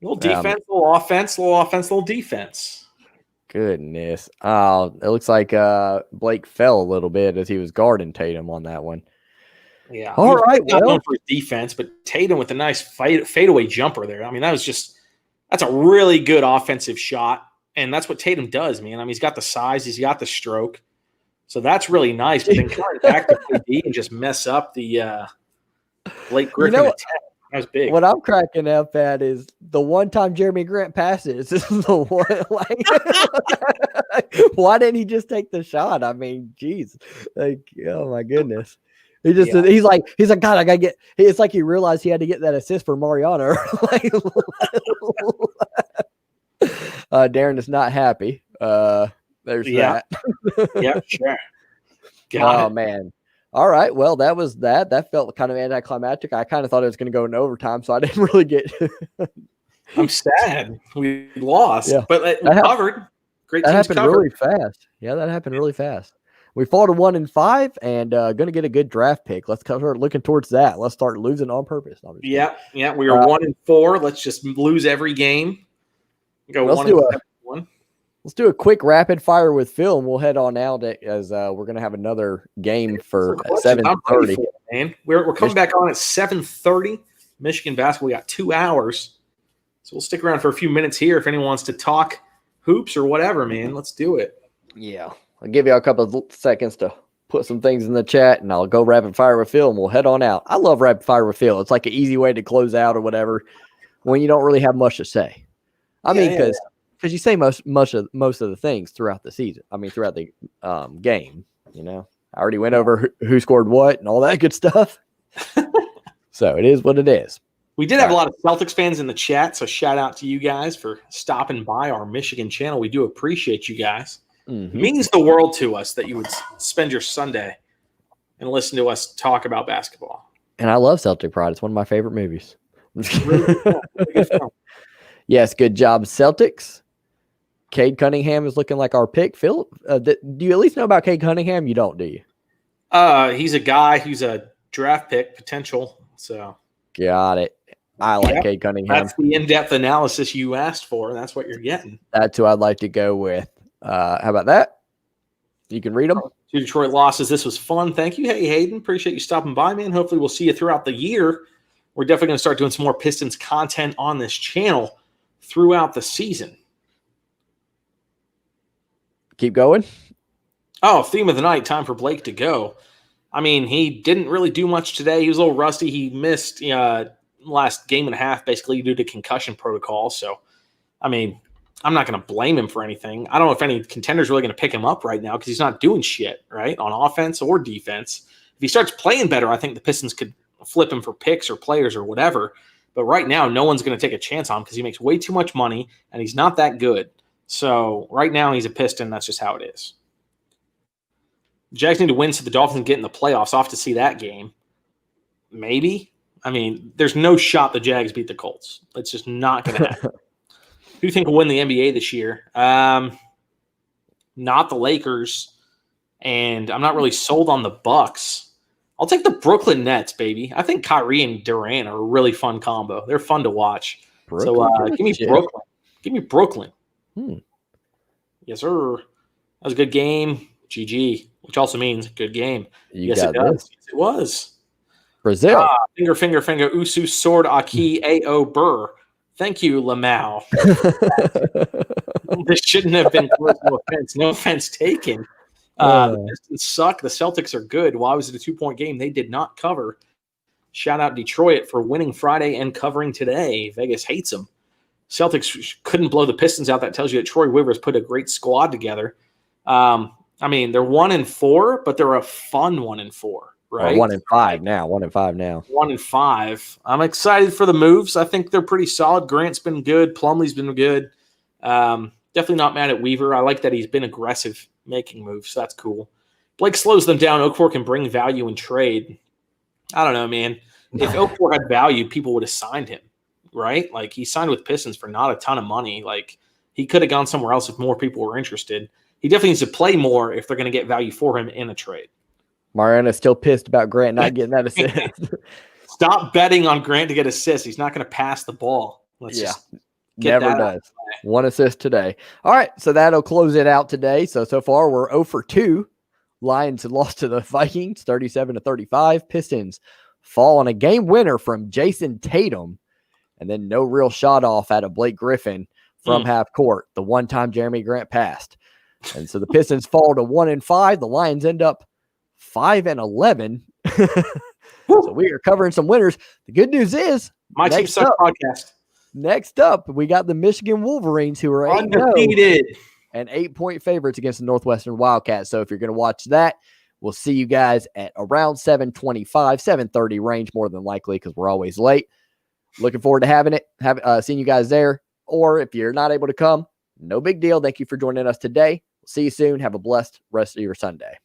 Little defense, little offense, little defense. Goodness. Oh, it looks like Blake fell a little bit as he was guarding Tatum on that one. Yeah. All right. Not known for his defense, but Tatum with a nice fadeaway jumper there. I mean, that's a really good offensive shot. And that's what Tatum does, man. I mean, he's got the size, he's got the stroke. So that's really nice. But then coming back to KD and just mess up the Blake Griffin attack. That was big. What I'm cracking up at is the one time Jerami Grant passes. This is the one. Like, why didn't he just take the shot? I mean, geez, like, oh my goodness. He's like, God, I gotta get. It's like he realized he had to get that assist for Mariano. Darren is not happy. There's that. Yeah, sure. Oh man. All right. Well, that was that. That felt kind of anticlimactic. I kind of thought it was going to go in overtime, so I didn't really get. I'm sad we lost, but we covered. Great. That happened really fast. Yeah, that happened really fast. We fall to 1-5 and going to get a good draft pick. Let's start looking towards that. Let's start losing on purpose. Yeah. We are 1-4. Let's just lose every game. Go 1-1. Let's do a quick rapid fire with Phil, and we'll head on out as we're going to have another game for 7:30. Man, we're coming back on at 7:30. Michigan basketball. We got 2 hours, so we'll stick around for a few minutes here if anyone wants to talk hoops or whatever. Man, let's do it. Yeah, I'll give you a couple of seconds to put some things in the chat, and I'll go rapid fire with Phil, and we'll head on out. I love rapid fire with Phil. It's like an easy way to close out or whatever when you don't really have much to say. I mean, because you say most of the things throughout the season. I mean, throughout the game. You know, I already went over who scored what and all that good stuff. So it is what it is. We did have a lot of Celtics fans in the chat, so shout out to you guys for stopping by our Michigan channel. We do appreciate you guys. Mm-hmm. It means the world to us that you would spend your Sunday and listen to us talk about basketball. And I love Celtic Pride. It's one of my favorite movies. Really good film. Yes, good job, Celtics. Cade Cunningham is looking like our pick. Phil, do you at least know about Cade Cunningham? You don't, do you? He's a guy who's a draft pick potential. So got it. I like Cade Cunningham. That's the in-depth analysis you asked for, and that's what you're getting. That's who I'd like to go with. How about that? You can read them. 2 Detroit losses. This was fun. Thank you. Hey, Hayden. Appreciate you stopping by, man. Hopefully we'll see you throughout the year. We're definitely going to start doing some more Pistons content on this channel throughout the season. Keep going. Oh, theme of the night. Time for Blake to go. I mean, he didn't really do much today. He was a little rusty. He missed last game and a half basically due to concussion protocol. So, I mean, I'm not going to blame him for anything. I don't know if any contender's really going to pick him up right now because he's not doing shit, right, on offense or defense. If he starts playing better, I think the Pistons could flip him for picks or players or whatever. But right now, no one's going to take a chance on him because he makes way too much money and he's not that good. So right now, he's a Piston. That's just how it is. Jags need to win so the Dolphins get in the playoffs. Off to see that game. Maybe. I mean, there's no shot the Jags beat the Colts. It's just not going to happen. Who do you think will win the NBA this year? Not the Lakers, and I'm not really sold on the Bucks. I'll take the Brooklyn Nets, baby. I think Kyrie and Durant are a really fun combo. They're fun to watch. Give me Brooklyn. Give me Brooklyn. Yes, sir. That was a good game. GG, which also means good game. Yes, it does. Yes, it was. Brazil. Finger, Usu, sword, Aki, A.O. Burr. Thank you, Lamau. This shouldn't have been close. No offense. No offense taken. The Pistons suck. The Celtics are good. Why was it a 2-point game? They did not cover. Shout out Detroit for winning Friday and covering today. Vegas hates them. Celtics couldn't blow the Pistons out. That tells you that Troy Weaver's put a great squad together. I mean, they're 1-4, but they're a fun 1-4, right? 1-5 now. 1-5 now. 1-5. I'm excited for the moves. I think they're pretty solid. Grant's been good. Plumlee's been good. Definitely not mad at Weaver. I like that he's been aggressive making moves. So that's cool. Blake slows them down. Okafor can bring value in trade. I don't know, man. If Okafor had value, people would have signed him, right? Like, he signed with Pistons for not a ton of money. Like, he could have gone somewhere else if more people were interested. He definitely needs to play more if they're going to get value for him in a trade. Mariana's still pissed about Grant not getting that assist. Stop betting on Grant to get assists. He's not going to pass the ball. Let's just get never does. 1 assist today. All right, so that'll close it out today. So far we're 0-2. Lions lost to the Vikings 37-35. Pistons fall on a game winner from Jason Tatum, and then no real shot off out of Blake Griffin from half court. The one time Jerami Grant passed. And so the Pistons fall to 1-5. The Lions end up 5-11. So we are covering some winners. The good news is my Team Sucks podcast. Next up, we got the Michigan Wolverines, who are undefeated and 8-point favorites against the Northwestern Wildcats. So if you're going to watch that, we'll see you guys at around 7:25, 7:30 range, more than likely, because we're always late. Looking forward to having it. Seeing you guys there. Or if you're not able to come, no big deal. Thank you for joining us today. See you soon. Have a blessed rest of your Sunday.